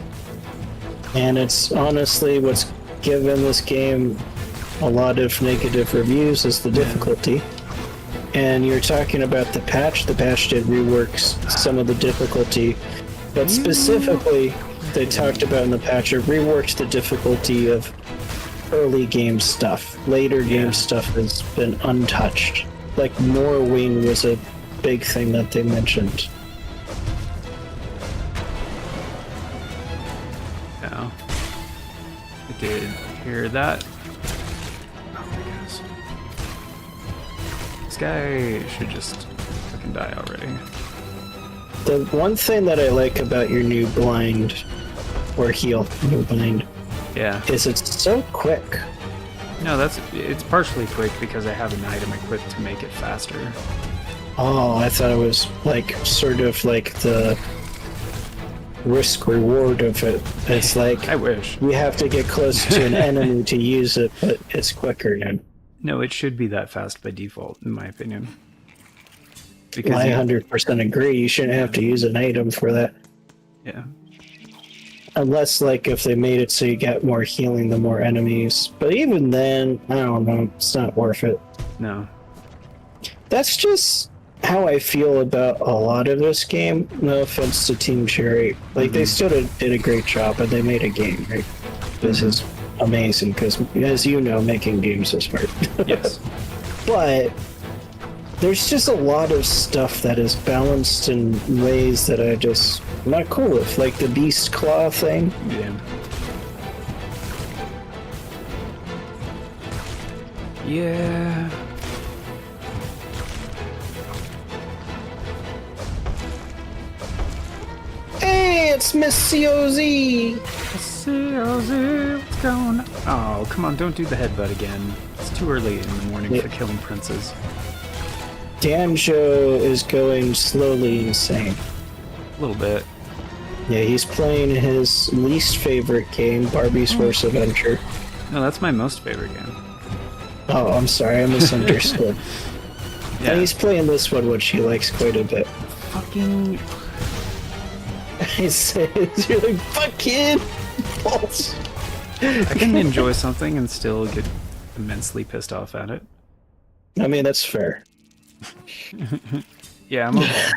And it's honestly what's given this game a lot of negative reviews is the difficulty. And you're talking about the patch. The patch did rework some of the difficulty. But specifically, they talked about in the patch, it reworked the difficulty of early game stuff. Later game stuff has been untouched. Like Morrowind was a big thing that they mentioned. Yeah. I did hear that. Oh my goodness. This guy should just fucking die already. The one thing that I like about your new blind or heal, no bind, Yeah. is it's so quick. No, it's partially quick because I have an item equipped to make it faster. Oh, I thought it was like sort of like the risk reward of it. It's like I wish. you have to get close to an enemy to use it, but it's quicker now. No, it should be that fast by default, in my opinion. Because I 100% agree. You shouldn't have to use an item for that. Yeah. Unless, like, if they made it so you get more healing the more enemies. But even then, I don't know. It's not worth it. No. That's just how I feel about a lot of this game. No offense to Team Cherry. Like, they still did a great job, but they made a game, right? This is amazing, because, as you know, making games is hard. Yes. But there's just a lot of stuff that is balanced in ways that I just not cool with, like the beast claw thing. Yeah. Yeah. Hey, it's Miss COZ! COZ, what's going on? Oh, come on, don't do the headbutt again. It's too early in the morning for killing princes. Danjo is going slowly insane. A little bit. Yeah, he's playing his least favorite game, Barbie's Worst Adventure. No, that's my most favorite game. Oh, I'm sorry, I misunderstood. Yeah. And he's playing this one, which he likes quite a bit. Fucking... He says, you're like, fucking balls. I can enjoy something and still get immensely pissed off at it. I mean, that's fair. Yeah, I'm okay.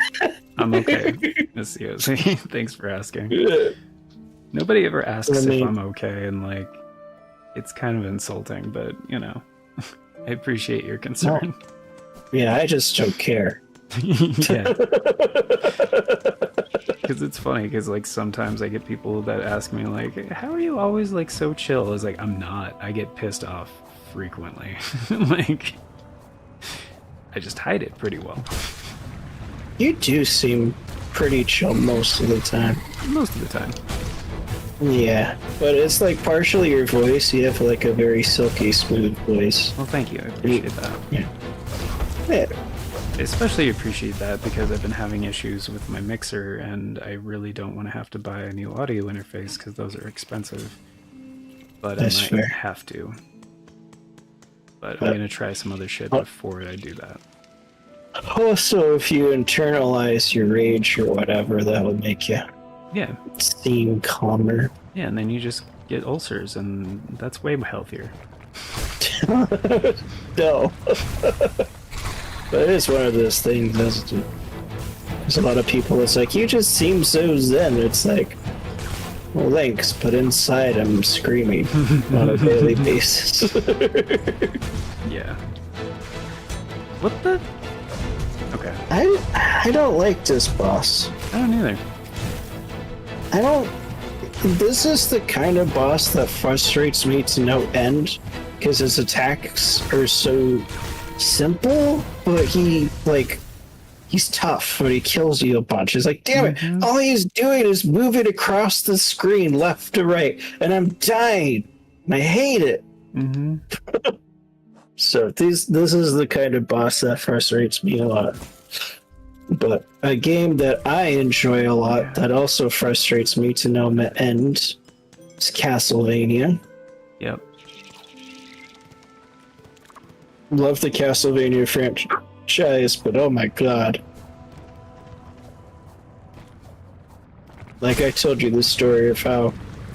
I'm okay, Miss COC. Thanks for asking. Nobody ever asks if I'm okay, and like, it's kind of insulting, but you know, I appreciate your concern. Well, yeah, I just don't care. Yeah. Because it's funny, because like sometimes I get people that ask me like, how are you always like so chill? It's like, I'm not. I get pissed off frequently. Like, I just hide it pretty well. You do seem pretty chill most of the time. Most of the time. Yeah, but it's like partially your voice. You have like a very silky, smooth voice. Well, thank you. I appreciate that. Yeah. Yeah. Especially appreciate that because I've been having issues with my mixer and I really don't want to have to buy a new audio interface because those are expensive. But That's I might fair. have to. But I'm going to try some other shit before I do that. Also, if you internalize your rage or whatever, that would make you Yeah. seem calmer. Yeah, and then you just get ulcers and that's way healthier. No. But it is one of those things, isn't it? There's a lot of people that's like, you just seem so zen. It's like, well, thanks, but inside I'm screaming on a daily basis. Yeah. What the? Okay. I don't like this boss. I don't either. I don't... This is the kind of boss that frustrates me to no end, because his attacks are so simple, but he's tough, but he kills you a bunch. It's like, damn it, all he's doing is moving across the screen left to right, and I'm dying, and I hate it. Mm-hmm. So this is the kind of boss that frustrates me a lot. But a game that I enjoy a lot that also frustrates me to no end is Castlevania. Yep. Love the Castlevania franchise, but oh my god. Like I told you the story of how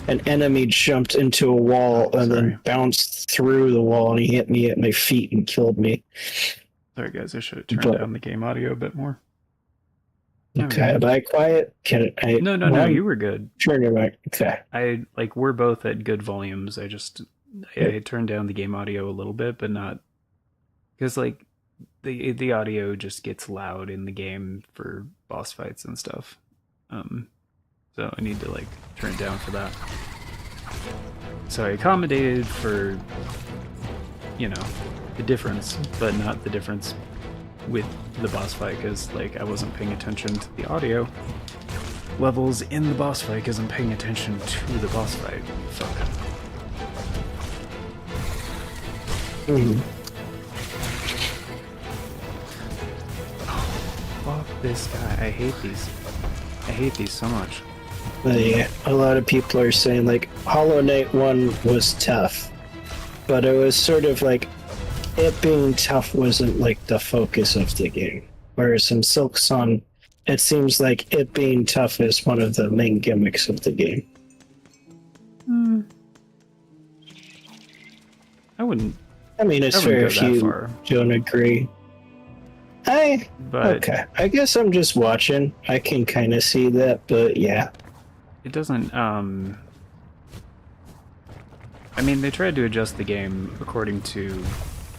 an enemy jumped into a wall and then bounced through the wall and he hit me at my feet and killed me. Sorry guys, I should have turned down the game audio a bit more. Okay, am I quiet? Can I? No, you were good. Turn your mic. Okay. We're both at good volumes. I turned down the game audio a little bit, but not because like the audio just gets loud in the game for boss fights and stuff. So I need to like turn it down for that. So I accommodated for, you know, the difference, but not the difference with the boss fight because like I wasn't paying attention to the audio. levels in the boss fight because I'm paying attention to the boss fight. Fuck. Mhm. Fuck this guy. I hate these. I hate these so much. But yeah, a lot of people are saying like Hollow Knight 1 was tough, but it was sort of like it being tough wasn't like the focus of the game. Whereas in Silksong, it seems like it being tough is one of the main gimmicks of the game. I wouldn't. I mean, it's I wouldn't fair go if that you far. don't agree. But Okay, I guess I'm just watching. I can kind of see that, but yeah. it doesn't. I mean, they tried to adjust the game according to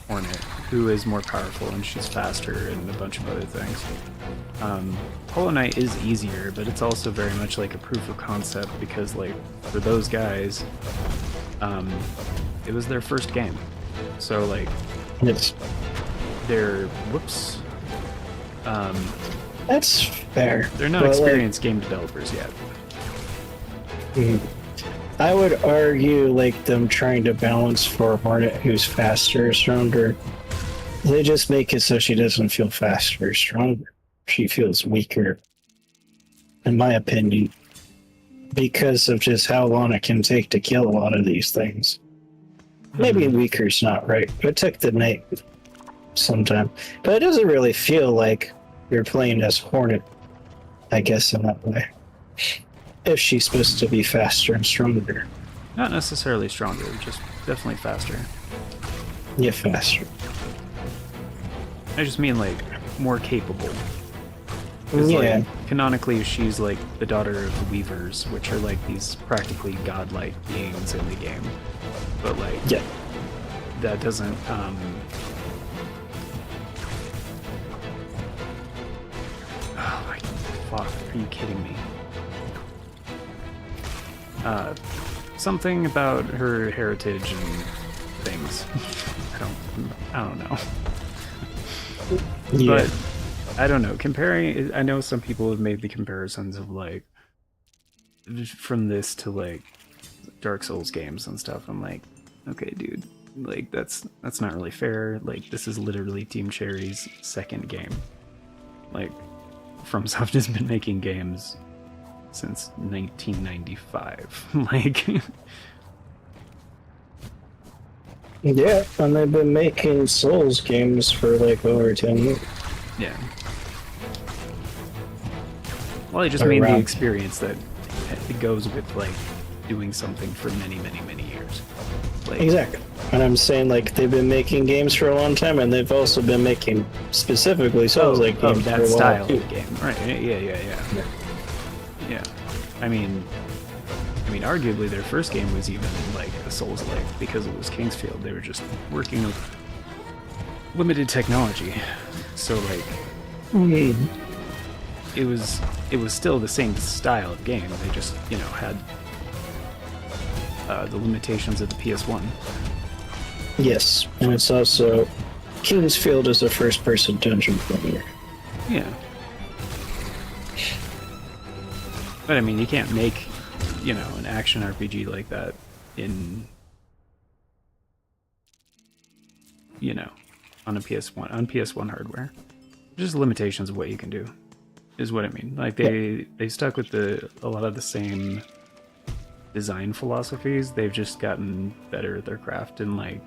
Hornet, who is more powerful and she's faster and a bunch of other things. Hollow Knight is easier, but it's also very much like a proof of concept because, like, for those guys, it was their first game. So, like, It's, they're whoops. that's fair. They're not but, like, experienced game developers yet. I would argue like them trying to balance for Hornet who's faster or stronger. They just make it so she doesn't feel faster or stronger. She feels weaker, in my opinion, because of just how long it can take to kill a lot of these things. Maybe weaker's not right. It took the night sometime. But it doesn't really feel like you're playing as Hornet, I guess, in that way. If she's supposed to be faster and stronger. Not necessarily stronger, just definitely faster. Yeah, faster. I just mean, like, more capable. 'Cause, Yeah. like, canonically, she's like the daughter of the Weavers, which are like these practically godlike beings in the game. But like, Yeah. that doesn't. Oh my fuck! Are you kidding me? Something about her heritage and things. I don't know. Yeah. But I don't know. Comparing, I know some people have made the comparisons of like from this to like Dark Souls games and stuff. I'm like, okay, dude, like that's not really fair. Like this is literally Team Cherry's second game. Like FromSoft has been making games since 1995. Like Yeah, and they've been making Souls games for like over 10 years. yeah. Well, I just mean the Around. experience that it goes with like doing something for many, many, many years. Like, Exactly. And I'm saying like they've been making games for a long time, and they've also been making specifically Souls-like games for a that while style too. of game, right? Yeah. I mean, arguably their first game was even like a Souls-like because it was Kingsfield. They were just working with limited technology, so like it was still the same style of game. They just had the limitations of the PS1. Yes, and it's also Kingsfield is a first-person dungeon crawler. Yeah. But I mean, you can't make, an action RPG like that in, on a PS1 hardware. Just limitations of what you can do, is what I mean. Like they stuck with a lot of the same design philosophies. They've just gotten better at their craft, and like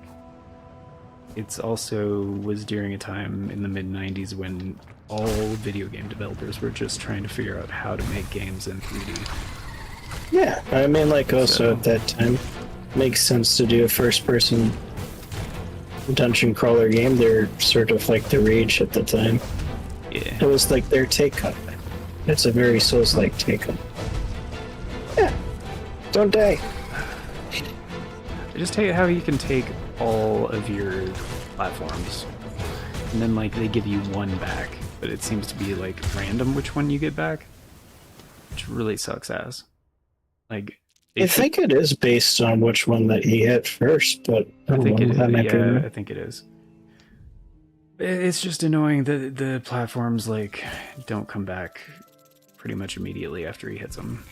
it's also was during a time in the mid-90s when all video game developers were just trying to figure out how to make games in 3D. Yeah, I mean, like also So- at that time, makes sense to do a first-person dungeon crawler game. They're sort of like the rage at the time. It Yeah. was like their take on it. It's a very Souls-like take on it. Yeah, don't die. I just hate how you can take all of your platforms and then like they give you one back, but it seems to be like random which one you get back, which really sucks ass. Like I think it is based on which one that he hit first, but I don't know. That might be yeah, wrong. I think it is. It's just annoying that the platforms like don't come back pretty much immediately after he hits them.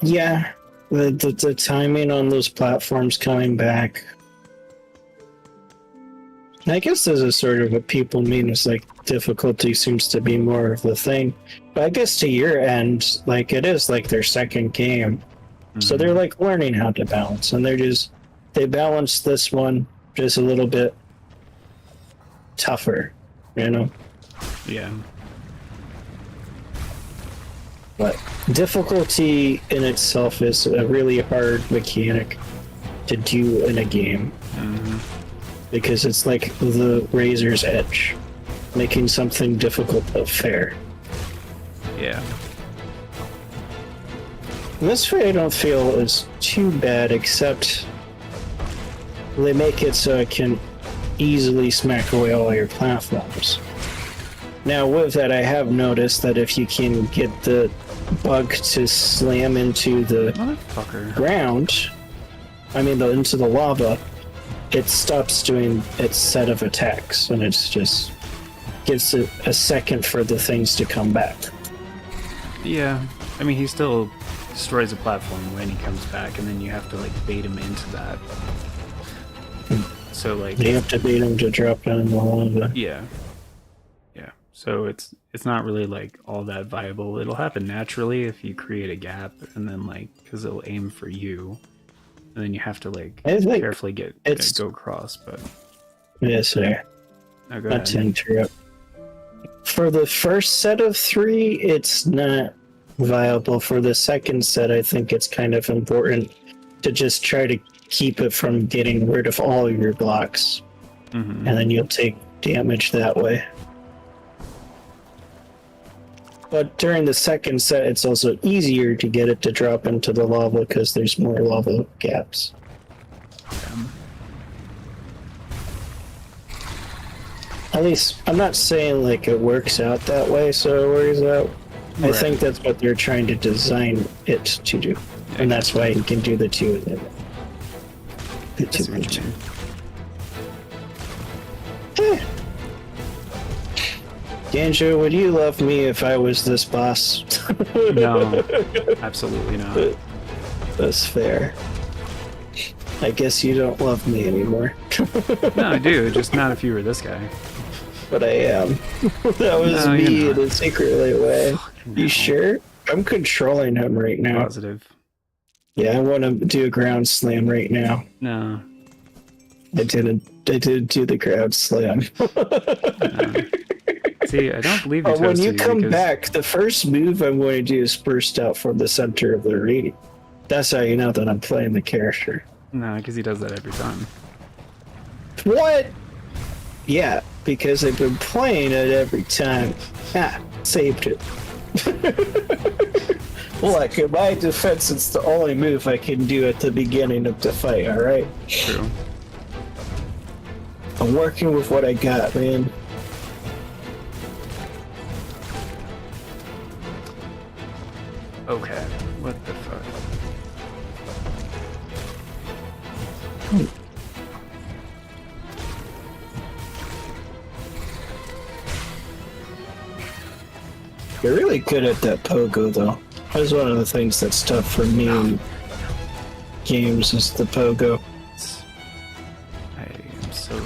Yeah, the timing on those platforms coming back. I guess there's a sort of what people mean is like difficulty seems to be more of the thing. But I guess to your end, like it is like their second game. So they're like learning how to balance, and they balance this one just a little bit tougher, you know? Yeah. But difficulty in itself is a really hard mechanic to do in a game. Because it's like the razor's edge, making something difficult but fair. Yeah. This way I don't feel is too bad, except they make it so it can easily smack away all your platforms. Now with that, I have noticed that if you can get the bug to slam into the ground, into the lava, it stops doing its set of attacks, and it's just gives it a second for the things to come back. Yeah, I mean, he still destroys a platform when he comes back, and then you have to like bait him into that. So like you have to bait him to drop down in the lava. Yeah. So it's not really like all that viable. It'll happen naturally if you create a gap, and then like because it'll aim for you, and then you have to like carefully go across. But yes, sir. No, go not ahead. to interrupt. For the first set of 3, it's not viable. For the second set, I think it's kind of important to just try to keep it from getting rid of all your blocks, and then you'll take damage that way. But during the second set, it's also easier to get it to drop into the lava because there's more lava gaps. At least, I'm not saying like it works out that way, so it works out. I think that's what they're trying to design it to do. And that's why you can do the 2 of them. The 2 of them. Ganjo, would you love me if I was this boss? No, absolutely not. That's fair. I guess you don't love me anymore. No, I do, just not if you were this guy. But I am. That was me in a secretly way. No. You sure? I'm controlling him right now. Positive. Yeah, I want to do a ground slam right now. No. I didn't do the ground slam. No. See, I don't believe you. When you come back, the first move I'm going to do is burst out from the center of the arena. That's how you know that I'm playing the character. No, because he does that every time. What? Yeah, because I've been playing it every time. Saved it. Look, in my defense, it's the only move I can do at the beginning of the fight, alright? True. I'm working with what I got, man. Okay, what the fuck? You're really good at that pogo, though. That's one of the things that's tough for me in games is the pogo. I am so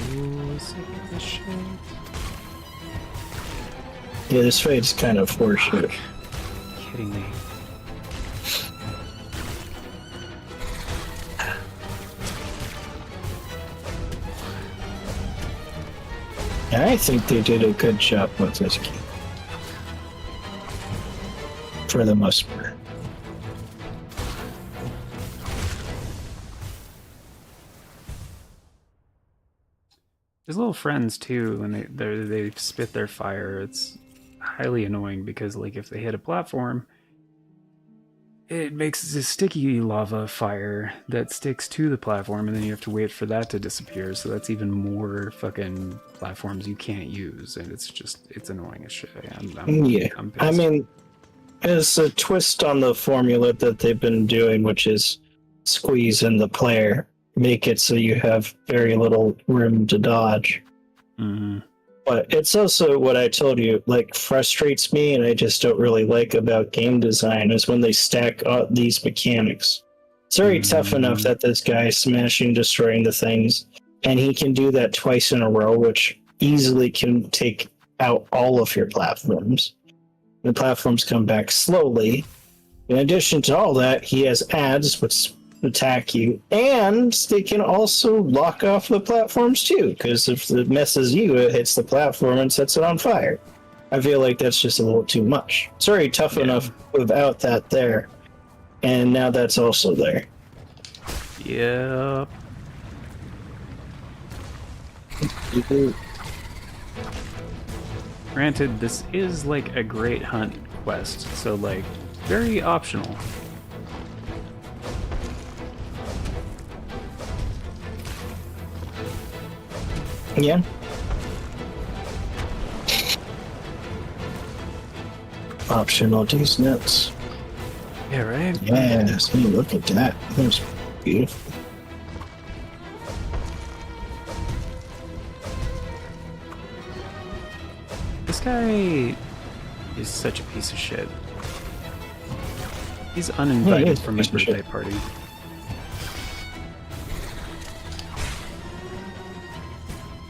sick of this shit. Yeah, this fight's kind of horseshit. Kidding me. I think they did a good job with this game. For the most part. There's little friends too when they spit their fire. It's highly annoying because like if they hit a platform, it makes this sticky lava fire that sticks to the platform, and then you have to wait for that to disappear. So that's even more fucking platforms you can't use, and it's annoying as shit. I'm pissed. I mean, it's a twist on the formula that they've been doing, which is squeeze in the player, make it so you have very little room to dodge. Mm-hmm. But it's also what I told you, like, frustrates me, and I just don't really like about game design is when they stack these mechanics. It's already tough enough that this guy is smashing, destroying the things, and he can do that twice in a row, which easily can take out all of your platforms. The platforms come back slowly. In addition to all that, he has ads which attack you, and they can also lock off the platforms too, because if it messes you, it hits the platform and sets it on fire. I feel like that's just a little too much. It's already tough enough without that there, and now that's also there. Yep. Granted, this is like a great hunt quest, so like very optional. Yeah. Optional these nuts. Yeah, right? Yes, hey, look at that. That's beautiful. This guy is such a piece of shit. He's uninvited Yeah, he is from a his piece of birthday shit. party.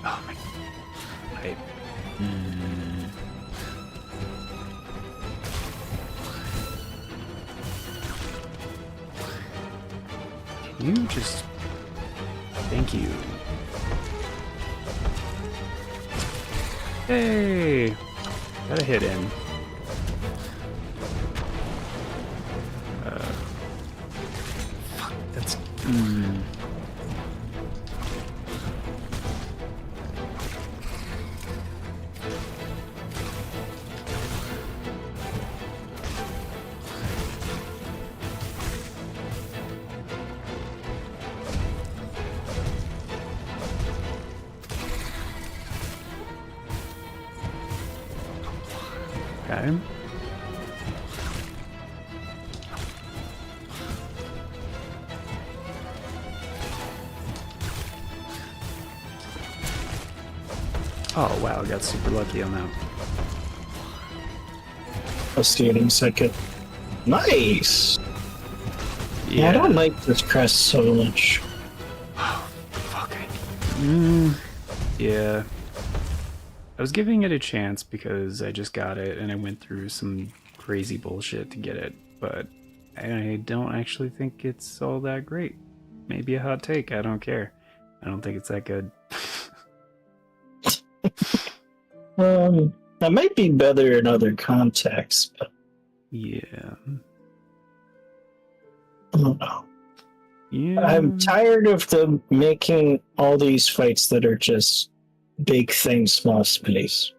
Oh my... I... Can you just... Thank you. Hey! Got a hit in. Fuck, that's... Okay. Oh wow, I got super lucky on that. I'll see it in a second. Nice! Yeah, I don't like this crest so much. Fuck. Yeah. I was giving it a chance because I just got it and I went through some crazy bullshit to get it, but I don't actually think it's all that great. Maybe a hot take, I don't care. I don't think it's that good. That might be better in other contexts, but Yeah. I don't know. Yeah. I'm tired of them making all these fights that are just big thing, small space.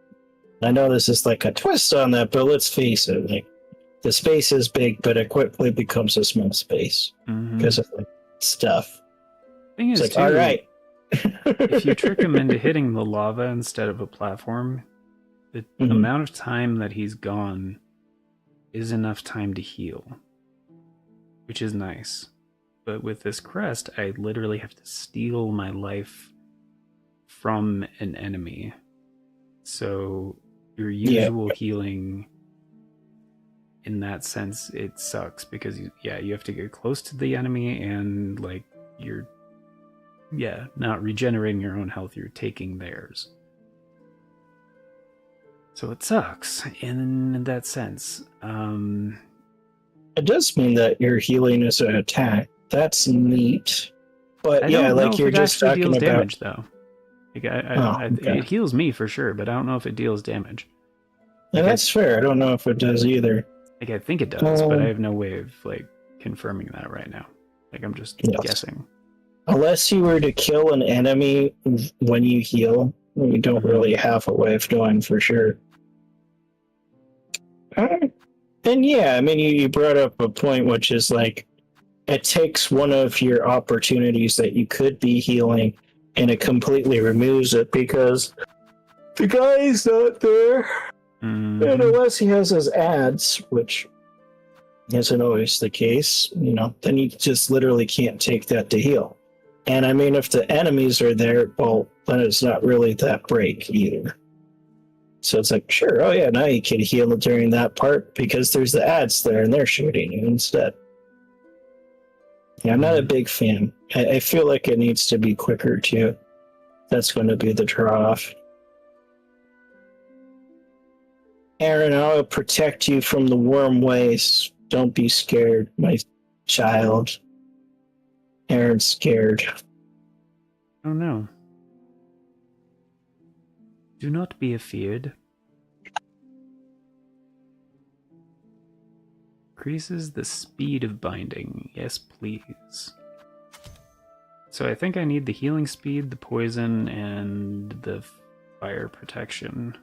I know this is like a twist on that, but let's face it, like the space is big, but it quickly becomes a small space because of like stuff. Thing It's is, like, too, all right. if you trick him into hitting the lava instead of a platform, the amount of time that he's gone is enough time to heal, which is nice. But with this crest, I literally have to steal my life from an enemy. So your usual healing, in that sense, it sucks because you have to get close to the enemy and like you're not regenerating your own health, you're taking theirs. So it sucks in that sense. It does mean that your healing is an attack. That's neat. But yeah, like you're just talking deals about damage though. Like it heals me for sure, but I don't know if it deals damage. Yeah, that's fair. I don't know if it does either. Like I think it does, but I have no way of like confirming that right now. Like I'm just guessing. Unless you were to kill an enemy when you heal, you don't really have a way of knowing for sure. And yeah, I mean, you brought up a point, which is like, it takes one of your opportunities that you could be healing, and it completely removes it because the guy's not there. And unless he has his ads, which isn't always the case, then you just literally can't take that to heal. And I mean, if the enemies are there, well, then it's not really that break either. So it's like, sure, oh yeah, now you can heal during that part because there's the ads there and they're shooting you instead. Yeah, I'm not a big fan. I feel like it needs to be quicker too. That's going to be the draw off. Aaron, I'll protect you from the worm ways. Don't be scared, my child. Aaron's scared. Oh no. Do not be afeared. Increases the speed of binding. Yes, please. So I think I need the healing speed, the poison, and the fire protection.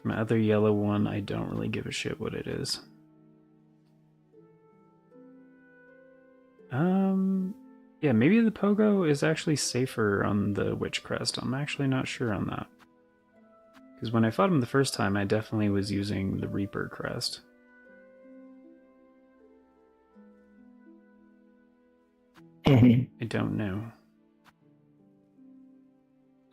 From my other yellow one, I don't really give a shit what it is. Yeah, maybe the Pogo is actually safer on the Witch Crest. I'm actually not sure on that. Because when I fought him the first time, I definitely was using the Reaper Crest. I don't know.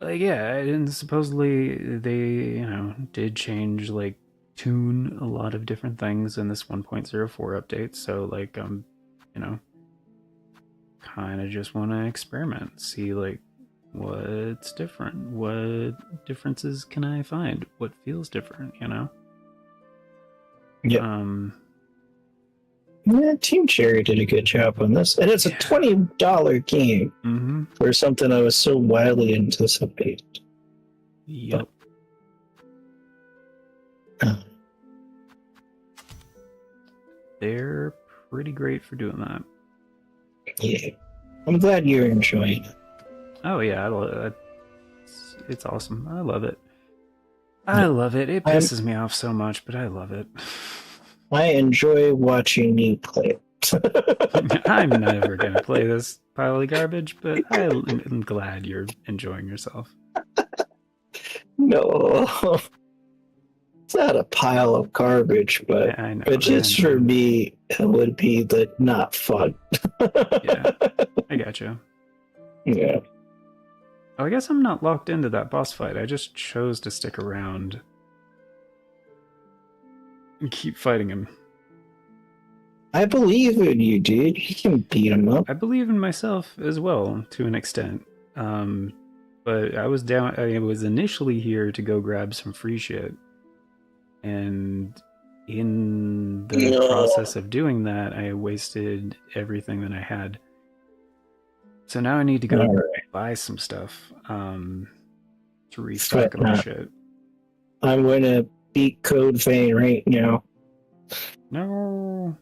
Like, yeah, and supposedly they, did change, like, tune a lot of different things in this 1.04 update. So, like, kind of just want to experiment, see, like, what's different, what differences can I find, what feels different, Yeah. Yeah, Team Cherry did a good job on this, and it's a $20 game for something I was so wildly anticipated. Yep. They're pretty great for doing that. Yeah, I'm glad you're enjoying it. Oh yeah, it's awesome. I love it. I love it. It pisses me off so much, but I love it. I enjoy watching you play. I'm never going to play this pile of garbage, but I'm glad you're enjoying yourself. No. It's not a pile of garbage, but, I know, but just for me, it would be the not fun. Yeah, I gotcha. Yeah. Oh, I guess I'm not locked into that boss fight. I just chose to stick around and keep fighting him. I believe in you, dude. You can beat him up. I believe in myself as well, to an extent. But I was initially here to go grab some free shit. And in the process of doing that, I wasted everything that I had. So now I need to go buy some stuff to restock my shit. I'm gonna beat Code Vein right now. No.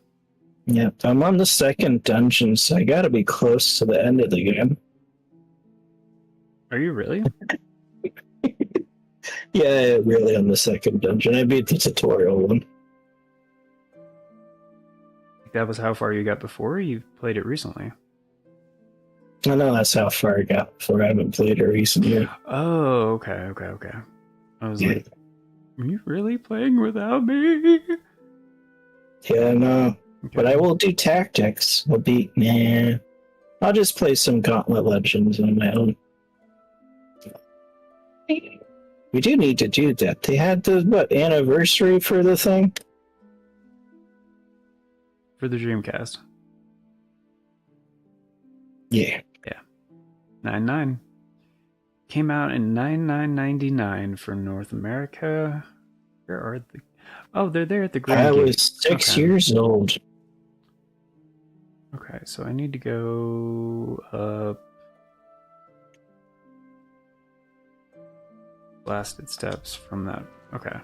Yep, I'm on the second dungeon, so I gotta be close to the end of the game. Are you really? Yeah, really on the second dungeon. I beat the tutorial one. That was how far you got before? You played it recently. I know that's how far I got before. I haven't played it recently. Oh, okay. I was like, are you really playing without me? Yeah, no. Okay. But I will do tactics. I'll just play some Gauntlet Legends on my own. We do need to do that. They had the, anniversary for the thing? For the Dreamcast. Yeah. 9.9. Came out in 9.99 for North America. Where are the... Oh, they're there at the Grand I Gate. was 6 years old. Okay, so I need to go up... Blasted steps from that. Okay.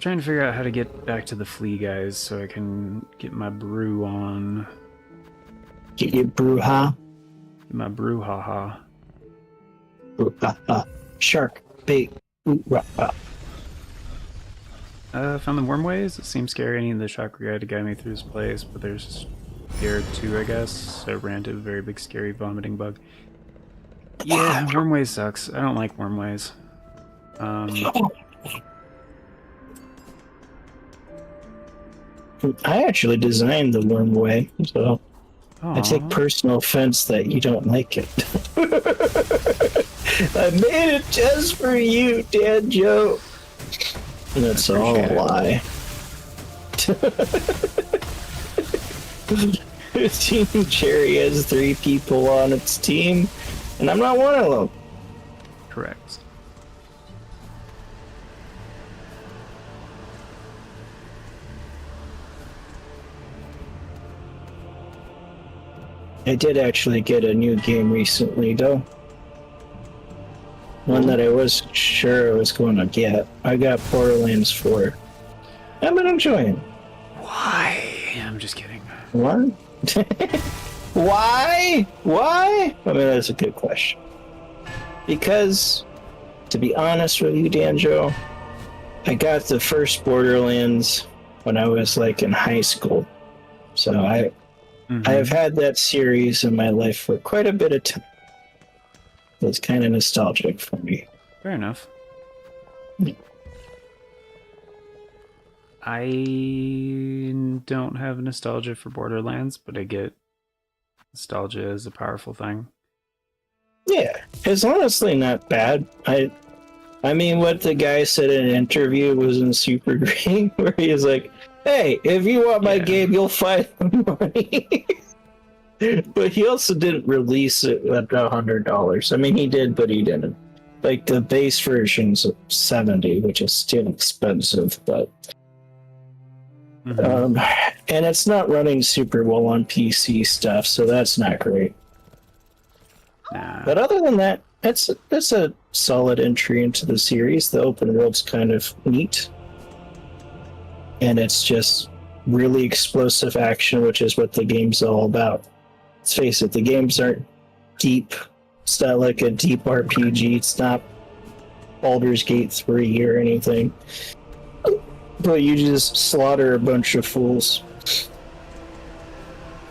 Trying to figure out how to get back to the flea guys so I can get my brew on. Get your brouhaha? Get my brouhaha. Brouhaha. Shark bait. Found the wormways. It seems scary. I need the chakra guy to guide me through this place, but there's scared too, I guess. I ran into a very big, scary vomiting bug. Yeah, wormways sucks. I don't like wormways. I actually designed the wormway, so... I take Aw. personal offense that you don't like it. I made it just for you, Dan Joe. And it's all a lie. Team Cherry has 3 people on its team, and I'm not one of them. Correct. I did actually get a new game recently, though. One that I wasn't sure I was going to get. I got Borderlands 4. I've been enjoying it. Why? I'm just kidding. What? Why? Why? I mean, that's a good question. Because, to be honest with you, Danjo, I got the first Borderlands when I was like in high school. So I have had that series in my life for quite a bit of time. So it's kind of nostalgic for me. Fair enough. Yeah. I don't have nostalgia for Borderlands, but I get nostalgia is a powerful thing. Yeah, it's honestly not bad. I mean, what the guy said in an interview wasn't super great, where he was like, "Hey, if you want my game, you'll find the money." But he also didn't release it at $100. I mean, he did, but he didn't. Like, the base version's $70, which is still expensive, but... and it's not running super well on PC stuff, so that's not great. Nah. But other than that, it's a solid entry into the series. The open world's kind of neat. And it's just really explosive action, which is what the game's all about. Let's face it, the games aren't deep. It's not like a deep RPG. It's not Baldur's Gate 3 or anything. But you just slaughter a bunch of fools.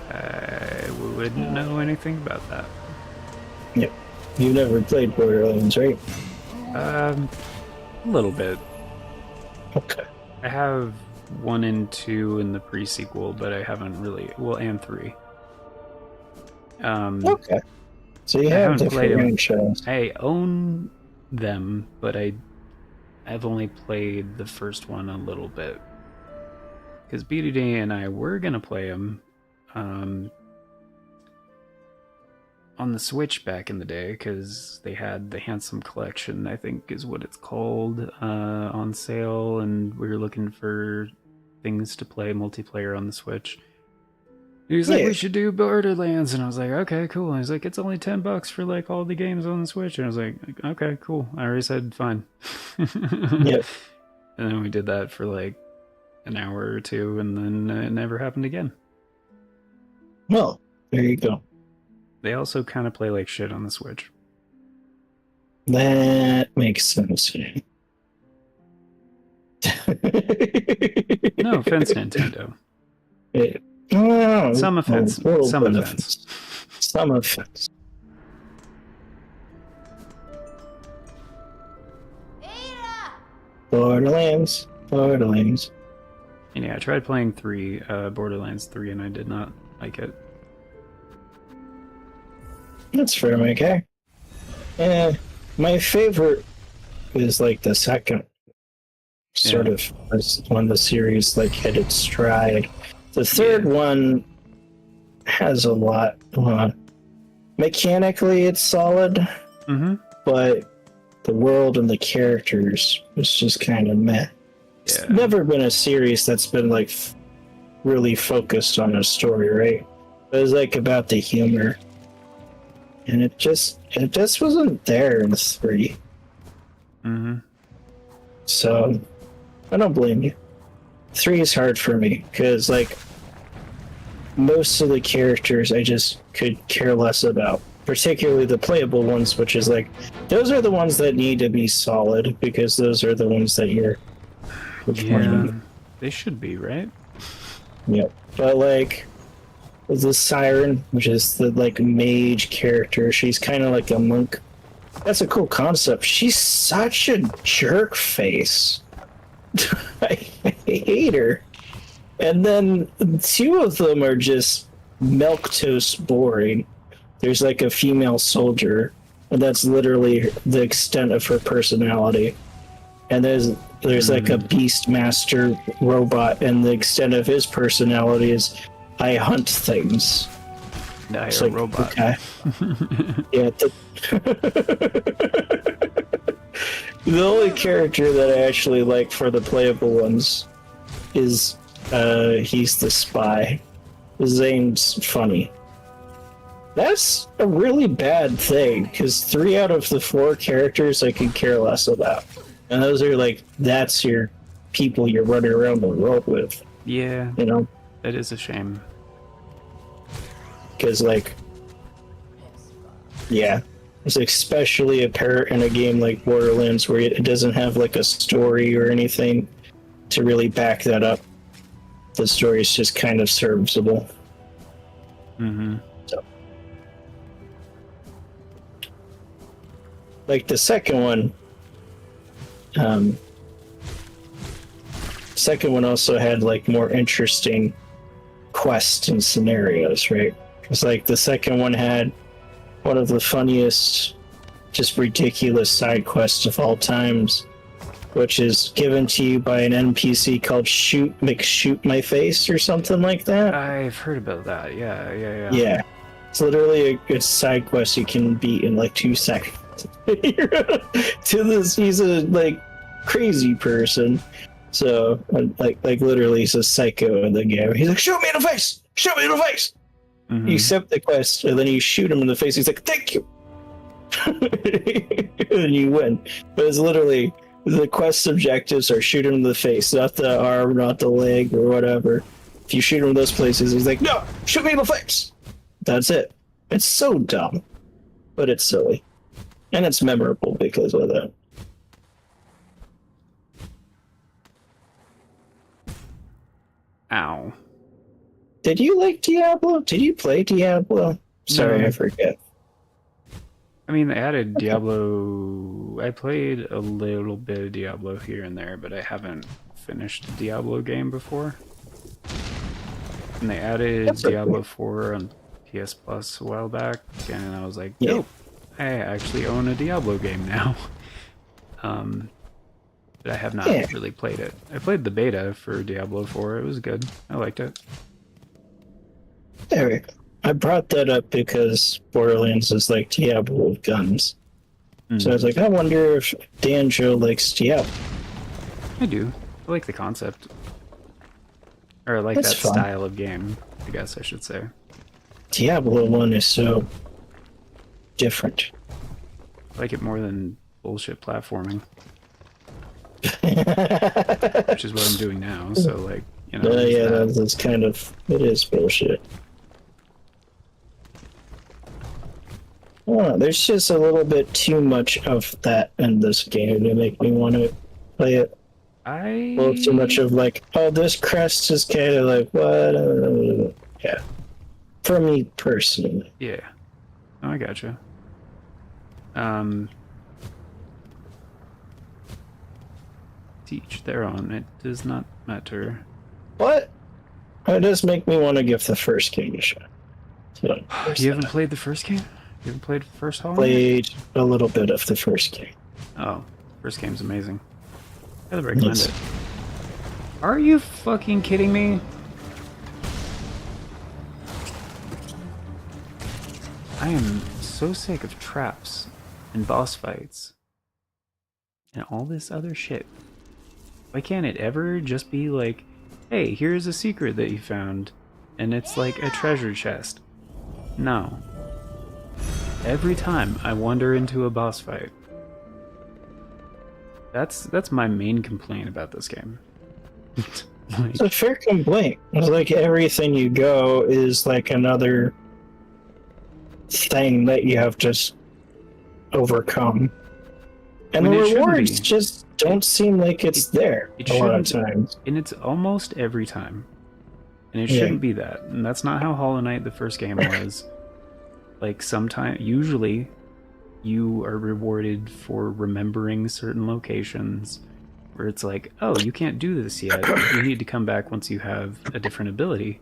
I wouldn't know anything about that. Yep. You've never played Borderlands, right? A little bit. Okay. I have 1 and 2 in the pre-sequel, but I haven't really... Well, and 3. Okay. So you I have haven't played different them. shows. I own them, but I've only played the first one a little bit. Because BDD and I were going to play them on the Switch back in the day, because they had the Handsome Collection, I think is what it's called, on sale, and we were looking for things to play multiplayer on the Switch. He was like, we should do Borderlands, and I was like, okay, cool. And he's like, it's only $10 for like all the games on the Switch, and I was like, okay, cool. I already said fine. Yep. And then we did that for like an hour or two, and then it never happened again. Well, there you go. They also kind of play like shit on the Switch. That makes sense. No offense, Nintendo. Some offense. Some offense. Some offense. Borderlands. Borderlands. And yeah, I tried playing Borderlands 3, and I did not like it. That's fair, my guy. Yeah, my favorite is like the second sort of when the series like hit its stride. The third one has a lot. Mechanically, it's solid, but the world and the characters was just kind of meh. It's never been a series that's been like really focused on a story, right? It was like about the humor. And it just wasn't there in 3. So, I don't blame you. 3 is hard for me, because, like, most of the characters I just could care less about. Particularly the playable ones, which is, like, those are the ones that need to be solid, because those are the ones that you're... They should be, right? Yep. But, like... the Siren, which is the like mage character, she's kind of like a monk. That's a cool concept. She's such a jerk face. I hate her. And then 2 of them are just milquetoast boring. There's like a female soldier, and that's literally the extent of her personality. And there's like a Beastmaster robot, and the extent of his personality is, I hunt things. Now It's you're a like, robot. okay. Yeah. The only character that I actually like for the playable ones is he's the spy. His name's Funny. That's a really bad thing, because 3 out of the 4 characters I could care less about. And those are like, that's your people you're running around the world with. Yeah, You know? that is a shame. Because, like, yeah. It's especially apparent in a game like Borderlands, where it doesn't have like a story or anything to really back that up. The story is just kind of serviceable. Mm-hmm. So, like the second one, also had like more interesting quests and scenarios, right? It's like the second one had one of the funniest, just ridiculous side quests of all times, which is given to you by an NPC called Shoot My Face or something like that. I've heard about that. Yeah. Yeah. It's literally a side quest you can beat in like 2 seconds. To this, he's a like crazy person. So like literally he's a psycho in the game. He's like, shoot me in the face! Shoot me in the face! Mm-hmm. You accept the quest, and then you shoot him in the face. He's like, "Thank you," and you win. But it's literally the quest objectives are shoot him in the face, not the arm, not the leg, or whatever. If you shoot him in those places, he's like, "No, shoot me in the face." That's it. It's so dumb, but it's silly, and it's memorable because of that. Ow. Did you like Diablo? Did you play Diablo? Sorry, No. I forget. I mean, they added Diablo. I played a little bit of Diablo here and there, but I haven't finished a Diablo game before. And they added That's Diablo okay. 4 on PS Plus a while back, and I was like, Yeah. nope, I actually own a Diablo game now. But I have not really played it. I played the beta for Diablo 4. It was good. I liked it. There we go. I brought that up because Borderlands is like Diablo with guns. So I was like, I wonder if Danjo likes Diablo. I do. I like the concept. Or I like That's that fun. style of game, I guess I should say. Diablo 1 is so different. I like it more than bullshit platforming, which is what I'm doing now, so like, you know. there's Yeah, that. that's kind of, it is bullshit. I don't know, there's just a little bit too much of that in this game to make me want to play it. A little too much of like, oh, this crest is kind of like, what? Yeah. For me personally. Yeah. Oh, I gotcha. Teach their own. It does not matter. What? It does make me want to give the first game a shot. So, You haven't played the first game? You haven't played first Hollow Knight? played a little bit of the first game. Oh, first game's amazing. I highly recommend Yes. it. Are you fucking kidding me? I am so sick of traps and boss fights and all this other shit. Why can't it ever just be like, hey, here's a secret that you found, and it's like a treasure chest? No. Every time I wander into a boss fight. That's my main complaint about this game. Like, It's a fair complaint. It's like everything you go is like another thing that you have to overcome. And When the it shouldn't rewards be. just don't seem like it's there it a lot of shouldn't be. times. And it's almost every time. And it Yeah. shouldn't be that. And that's not how Hollow Knight the first game was. Like usually you are rewarded for remembering certain locations where it's like, oh, you can't do this yet. You need to come back once you have a different ability.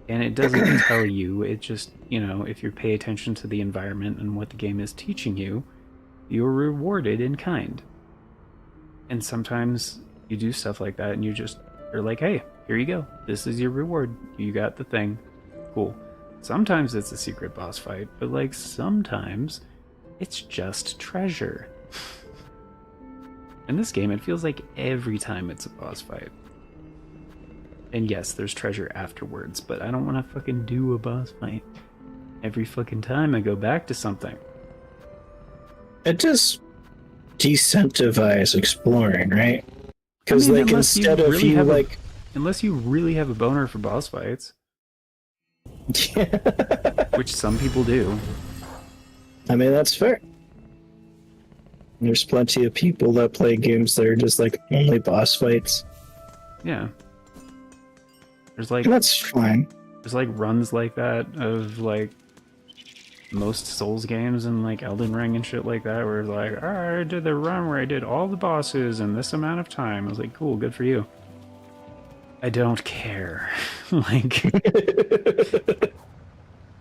And it doesn't tell you, it just, if you pay attention to the environment and what the game is teaching you, you're rewarded in kind. And sometimes you do stuff like that and you're like, hey, here you go. This is your reward. You got the thing. Cool. Sometimes it's a secret boss fight, but like sometimes it's just treasure. In this game, it feels like every time it's a boss fight. And yes, there's treasure afterwards, but I don't want to fucking do a boss fight every fucking time I go back to something. It just decentivizes exploring, right? Because like instead of you like, unless you really have a boner for boss fights, which some people do. I mean, that's fair. There's plenty of people that play games that are just like only boss fights. Yeah. There's like, and that's fine. There's like runs like that of like most Souls games and like Elden Ring and shit like that, where it's like, I did the run where I did all the bosses in this amount of time. I was like, cool, good for you. I don't care. Like,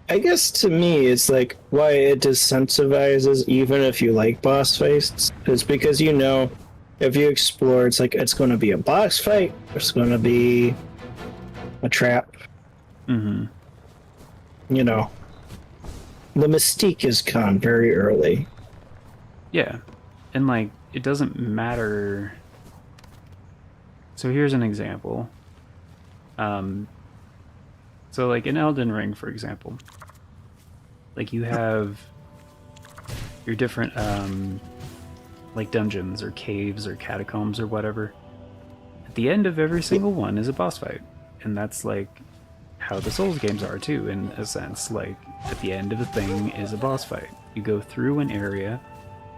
I guess to me, it's like why it decentivizes even if you like boss fights. It's because if you explore, it's like it's going to be a boss fight. It's going to be a trap. Mm-hmm. The mystique is gone very early. Yeah, and like it doesn't matter. So here's an example. So like in Elden Ring, for example, like you have your different like dungeons or caves or catacombs or whatever. At the end of every single one is a boss fight, and that's like how the Souls games are too, in a sense. Like at the end of a thing is a boss fight. You go through an area,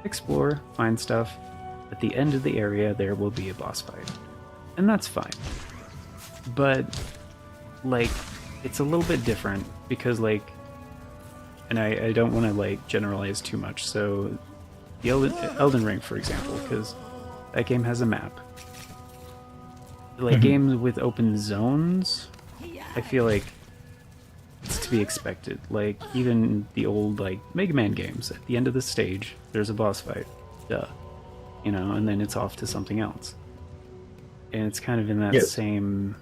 explore, find stuff. At the end of the area there will be a boss fight, and that's fine. But like it's a little bit different because like, and I don't want to like generalize too much. So the Elden Ring, for example, because that game has a map. Like games with open zones, I feel like it's to be expected. Like even the old like Mega Man games, at the end of the stage there's a boss fight, duh, and then it's off to something else. And it's kind of in that same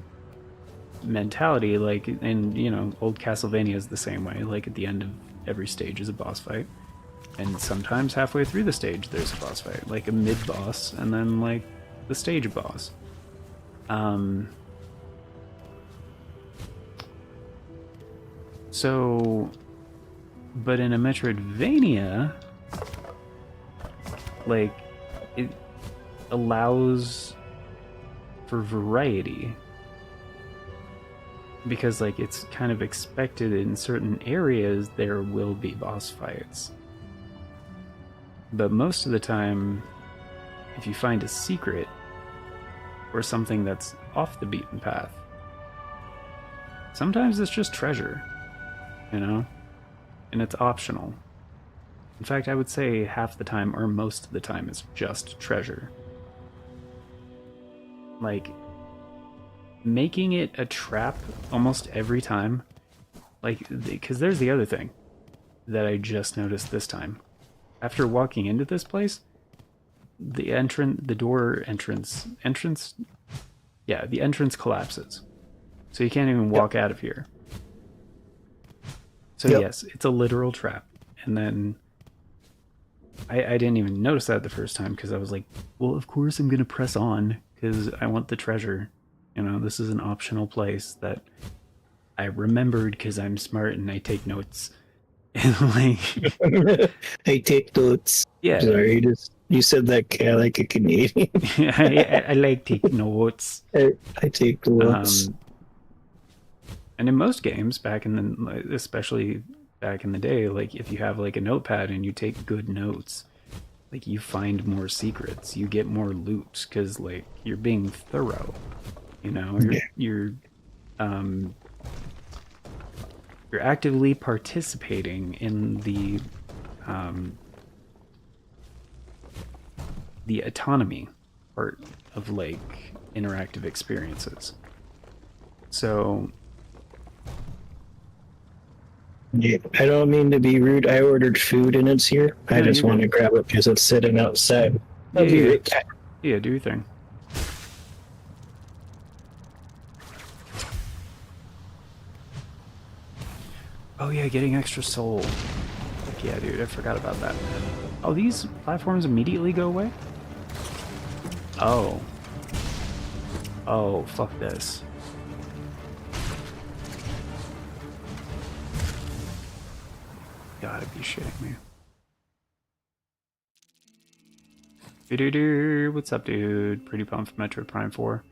mentality, like in old Castlevania is the same way. Like at the end of every stage is a boss fight, and sometimes halfway through the stage there's a boss fight, like a mid boss, and then like the stage boss. So, but in a Metroidvania, like it allows for variety. Because like it's kind of expected in certain areas there will be boss fights. But most of the time, if you find a secret or something that's off the beaten path, sometimes it's just treasure, and it's optional. In fact, I would say half the time or most of the time it's just treasure. Like making it a trap almost every time, like, because there's the other thing that I just noticed this time. After walking into this place, the entrance collapses, so you can't even walk out of here. So yes, it's a literal trap. And then I didn't even notice that the first time, because I was like, well, of course I'm gonna press on because I want the treasure. This is an optional place that I remembered because I'm smart and I take notes. And like, I take notes. Yeah. Sorry, you said that like a Canadian. I like take notes. I take notes. And in most games, especially back in the day, like if you have like a notepad and you take good notes, like you find more secrets, you get more loot because like you're being thorough. You're actively participating in the autonomy part of like interactive experiences. So Yeah, I don't mean to be rude. I ordered food and it's here. I No, just you're want to good. grab it because it's sitting outside. Yeah, I'll be yeah, right back. yeah. Do your thing. Oh yeah, getting extra soul. Heck yeah, dude. I forgot about that. Oh, these platforms immediately go away? Oh. Oh, fuck this. Gotta be shitting me. Doo-doo-doo. What's up, dude? Pretty pumped for Metroid Prime 4.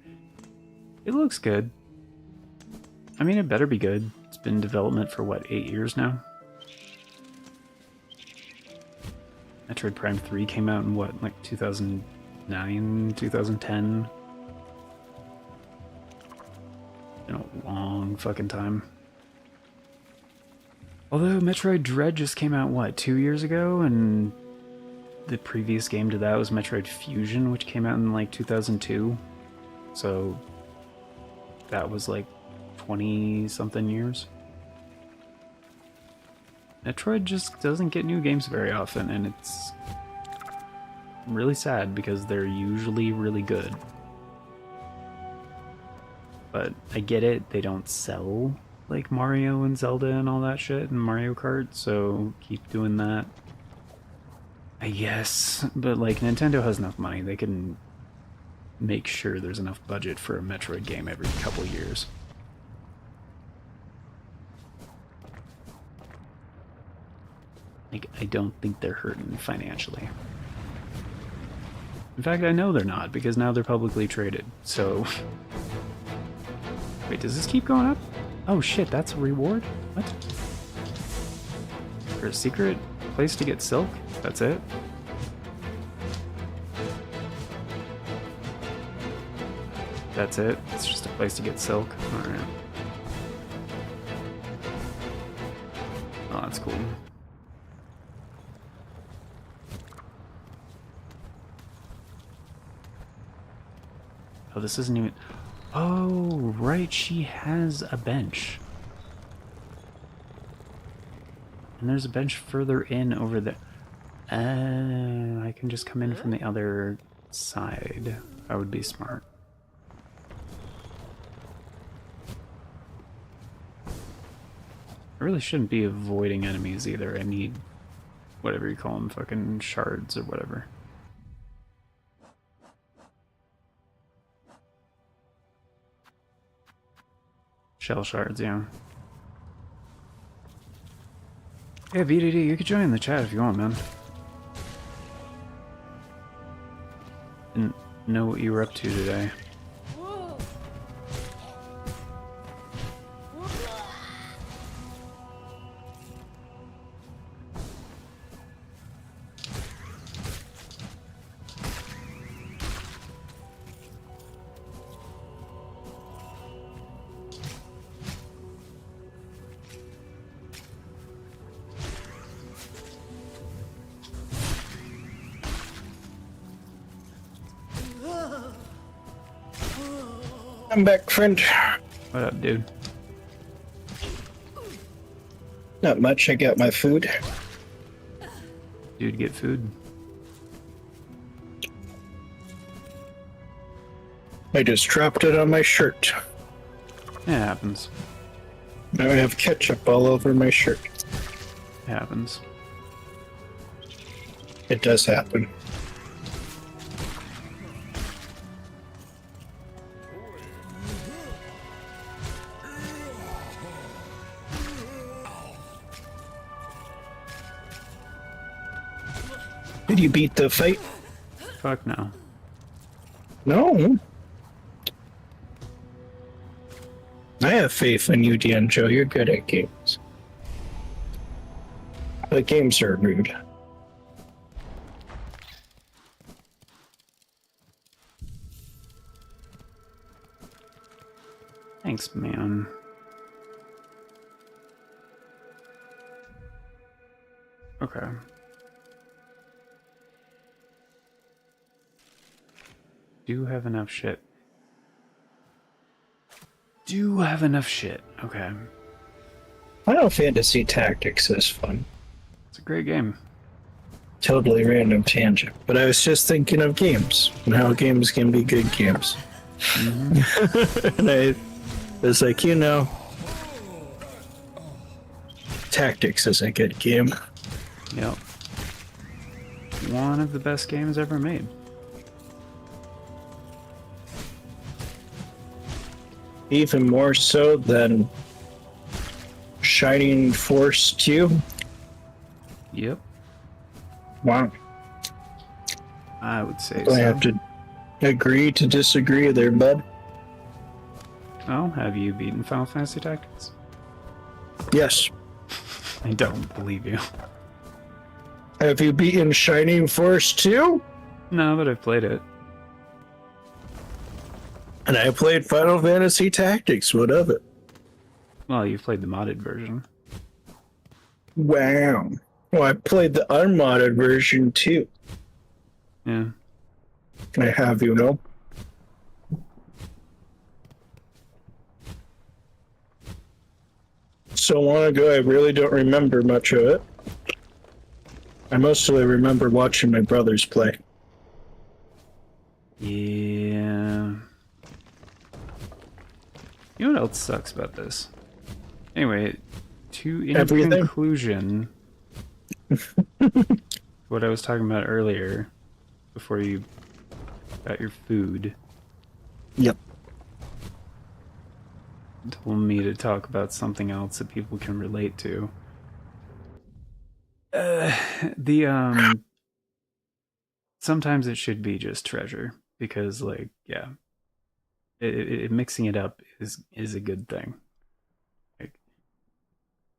It looks good. I mean, it better be good. It's been in development for, what, 8 years now? Metroid Prime 3 came out in, what, like 2009, 2010? Been a long fucking time. Although Metroid Dread just came out, what, 2 years ago? And the previous game to that was Metroid Fusion, which came out in like 2002. So that was like 20 something years. Metroid just doesn't get new games very often, and it's really sad because they're usually really good. But I get it, they don't sell like Mario and Zelda and all that shit and Mario Kart, so keep doing that. I guess, but like Nintendo has enough money, they can make sure there's enough budget for a Metroid game every couple years. Like, I don't think they're hurting financially. In fact, I know they're not, because now they're publicly traded, so... Wait, does this keep going up? Oh shit, that's a reward? What? For a secret place to get silk? That's it? That's it? It's just a place to get silk? Alright. Oh, that's cool. Oh, this isn't even... Oh, right, she has a bench. And there's a bench further in over there. I can just come in from the other side. That would be smart. I really shouldn't be avoiding enemies either. I need whatever you call them, fucking shards or whatever. Shell shards, yeah. Yeah, VDD, you could join the chat if you want, man. Didn't know what you were up to today. I'm back, friend. What up, dude? Not much. I got my food. Dude, get food. I just dropped it on my shirt. It happens. Now I have ketchup all over my shirt. It happens. It does happen. Did you beat the fight? Fuck no. No. I have faith in you, D'Angelo. You're good at games. But games are rude. Thanks, man. Okay. Do have enough shit. Do have enough shit. Okay. Final Fantasy Tactics is fun. It's a great game. Totally random tangent, but I was just thinking of games and how games can be good games. And I was like, Tactics is a good game. Yep. One of the best games ever made. Even more so than Shining Force 2. Yep. Wow. I would say I so. have to agree to disagree there, bud. Oh, have you beaten Final Fantasy Tactics? Yes. I don't believe you. Have you beaten Shining Force 2? No, but I've played it. And I played Final Fantasy Tactics. What of it? Well, you've played the modded version. Wow. Well, I played the unmodded version too. Yeah. Can I have you know? So long ago, I really don't remember much of it. I mostly remember watching my brothers play. Yeah. You know what else sucks about this? Anyway, in Everything? conclusion, what I was talking about earlier, before you got your food, Yep. told me to talk about something else that people can relate to. Sometimes it should be just treasure, because, like, yeah, mixing it up is a good thing. Like,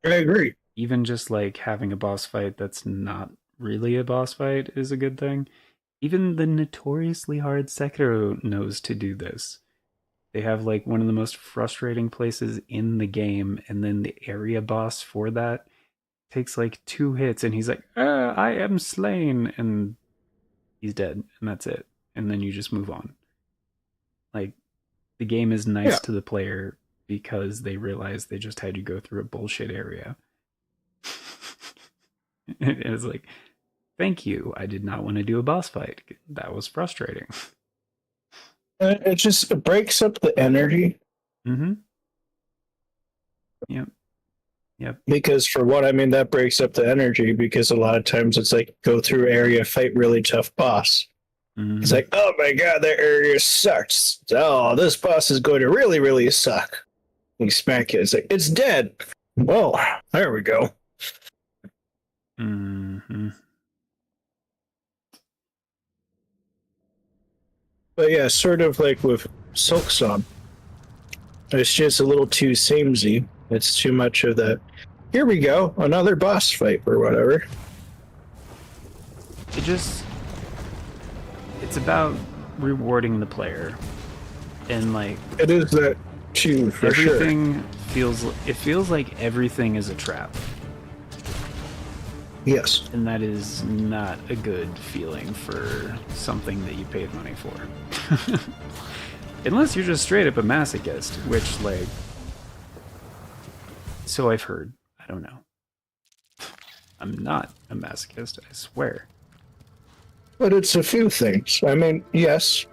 I agree. even just like having a boss fight that's not really a boss fight is a good thing. Even the notoriously hard Sekiro knows to do this. They have like one of the most frustrating places in the game, and then the area boss for that takes like 2 hits, and he's like, I am slain, and he's dead, and that's it. And then you just move on. Like, the game is nice to the player because they realize they just had you go through a bullshit area. It was like, thank you, I did not want to do a boss fight. That was frustrating. It just breaks up the energy. Mm-hmm. Yep. Yep. Because for what I mean, that breaks up the energy, because a lot of times it's like go through area, fight really tough boss. Mm-hmm. It's like, oh my god, that area sucks. Oh, this boss is going to really, really suck. You smack it. It's like, it's dead. Well, there we go. Mm-hmm. But yeah, sort of like with Silksong. It's just a little too samey. It's too much of the, here we go, another boss fight or whatever. It's about rewarding the player. And like, It is that too, for sure. everything feels like everything is a trap. Yes. And that is not a good feeling for something that you paid money for. Unless you're just straight up a masochist, which, like, so I've heard. I don't know. I'm not a masochist, I swear. But it's a few things. I mean, yes.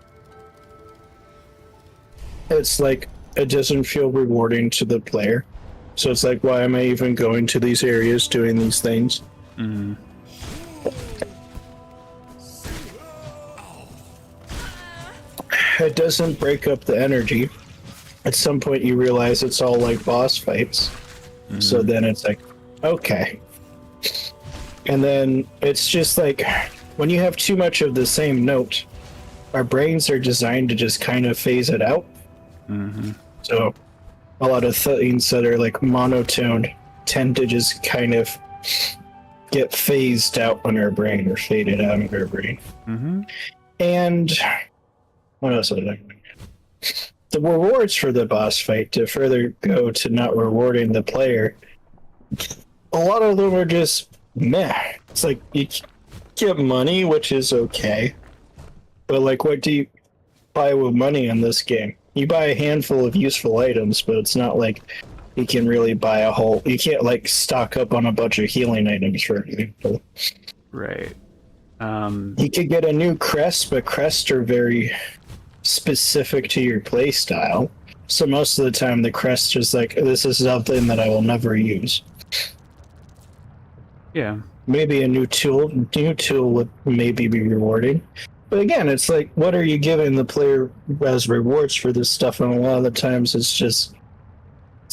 It's like, it doesn't feel rewarding to the player. So it's like, why am I even going to these areas doing these things? Mm. It doesn't break up the energy. At some point you realize it's all like boss fights. So then it's like, okay. And then it's just like, when you have too much of the same note, our brains are designed to just kind of phase it out. Mm-hmm. So a lot of things that are like monotone tend to just kind of get phased out on our brain, or faded out of our brain. Mm-hmm. And what else was I thinking? The rewards for the boss fight, to further go to not rewarding the player, a lot of them are just meh. It's like, you get money, which is okay, but like, what do you buy with money in this game? You buy a handful of useful items, but it's not like you can really buy a whole. You can't like stock up on a bunch of healing items, for example. Right. You could get a new crest, but crests are very specific to your playstyle. So most of the time, the crest is like, this is something that I will never use. Yeah. Maybe a new tool would maybe be rewarding. But again, it's like, what are you giving the player as rewards for this stuff? And a lot of the times, it's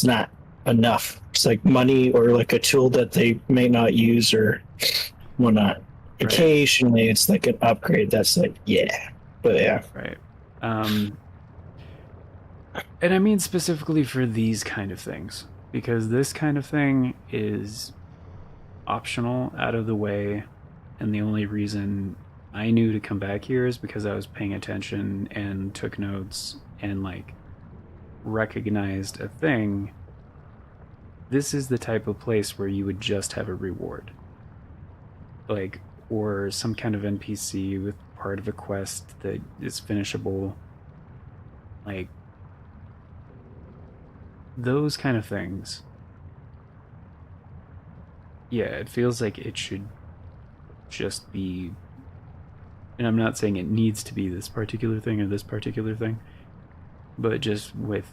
not enough. It's like money or like a tool that they may not use or whatnot. Right. Occasionally, it's like an upgrade that's like, yeah. But yeah. Right. And I mean specifically for these kind of things, because this kind of thing is optional, out of the way, and the only reason I knew to come back here is because I was paying attention and took notes and like recognized a thing. This is the type of place where you would just have a reward, like, or some kind of NPC with part of a quest that is finishable, like those kind of things. Yeah, it feels like it should just be, and I'm not saying it needs to be this particular thing or this particular thing, but just with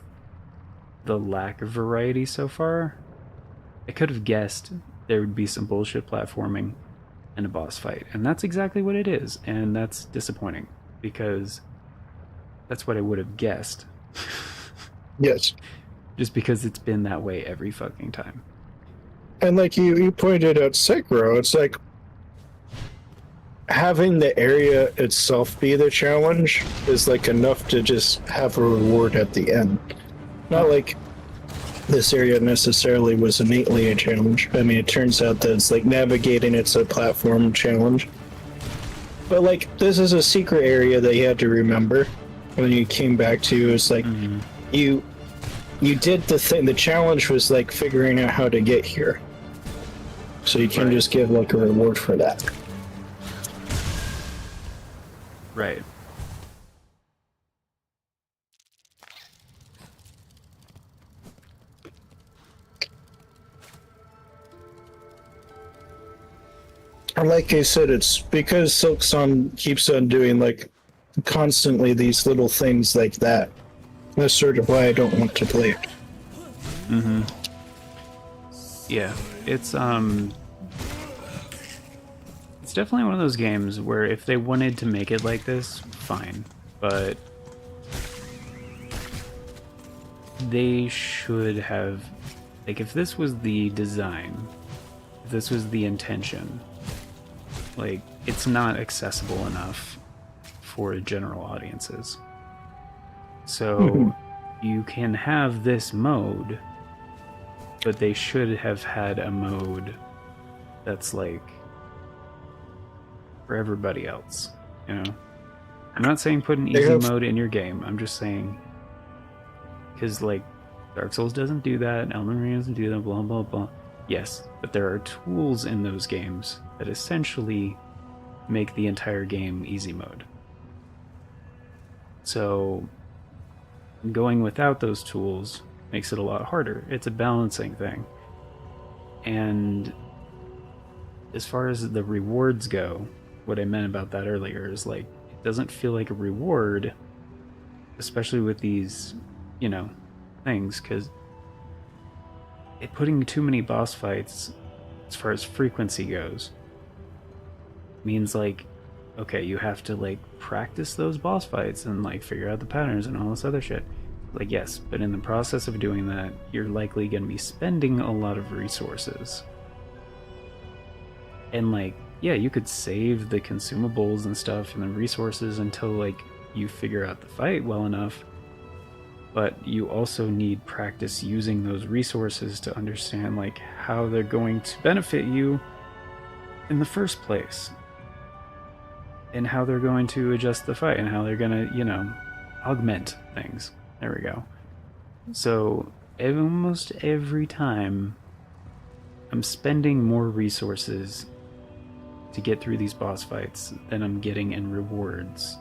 the lack of variety so far, I could have guessed there would be some bullshit platforming and a boss fight, and that's exactly what it is, and that's disappointing because that's what I would have guessed. Yes. Just because it's been that way every fucking time. And like you pointed out Sekiro, it's like having the area itself be the challenge is like enough to just have a reward at the end. Not like this area necessarily was innately a challenge. I mean, it turns out that it's like navigating, it's a platform challenge. But like, this is a secret area that you had to remember when you came back to. It's like, you did the thing. The challenge was like figuring out how to get here. So you can just give like a reward for that. Right. And like I said, it's because Silksong keeps on doing like constantly these little things like that. That's sort of why I don't want to play it. Mm-hmm. Yeah, it's definitely one of those games where if they wanted to make it like this, fine, but they should have, like, if this was the design, if this was the intention, like, it's not accessible enough for general audiences. So you can have this mode, but they should have had a mode that's like for everybody else, you know? I'm not saying put an easy mode in your game. I'm just saying, because like Dark Souls doesn't do that, Elden Ring doesn't do that, blah blah blah. Yes, but there are tools in those games that essentially make the entire game easy mode. So going without those tools makes it a lot harder. It's a balancing thing. And as far as the rewards go, what I meant about that earlier is like, it doesn't feel like a reward, especially with these, you know, things, because putting too many boss fights, as far as frequency goes, means like, okay, you have to like practice those boss fights and like figure out the patterns and all this other shit. Like, yes, but in the process of doing that, you're likely going to be spending a lot of resources. And like, yeah, you could save the consumables and stuff and the resources until like you figure out the fight well enough, but you also need practice using those resources to understand like how they're going to benefit you in the first place, and how they're going to adjust the fight, and how they're going to, you know, augment things. There we go. So almost every time I'm spending more resources to get through these boss fights than I'm getting in rewards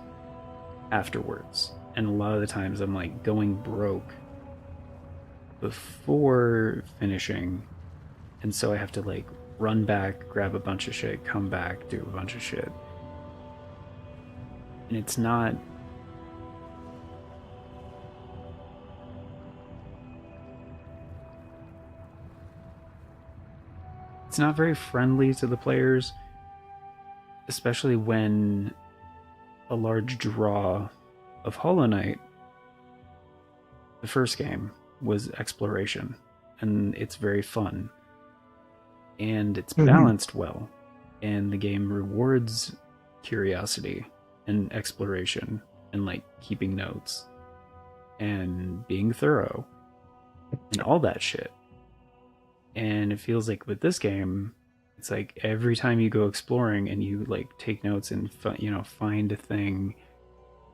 afterwards. And a lot of the times I'm like going broke before finishing, and so I have to like run back, grab a bunch of shit, come back, do a bunch of shit. And it's not very friendly to the players, especially when a large draw of Hollow Knight, the first game, was exploration, and it's very fun, and it's balanced well, and the game rewards curiosity and exploration and like keeping notes and being thorough and all that shit. And it feels like with this game, it's like every time you go exploring and you like take notes and find a thing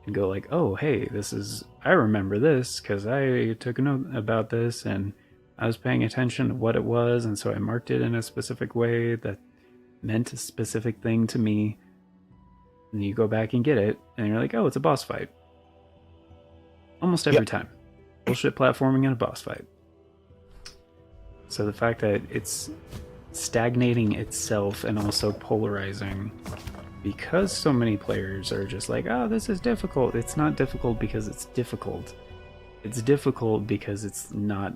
and go like, oh hey, I remember this because I took a note about this and I was paying attention to what it was, and so I marked it in a specific way that meant a specific thing to me. And you go back and get it and you're like, oh, it's a boss fight. Almost every time. Bullshit platforming and a boss fight. So the fact that it's stagnating itself and also polarizing because so many players are just like, oh, this is difficult. It's not difficult because it's difficult. It's difficult because it's not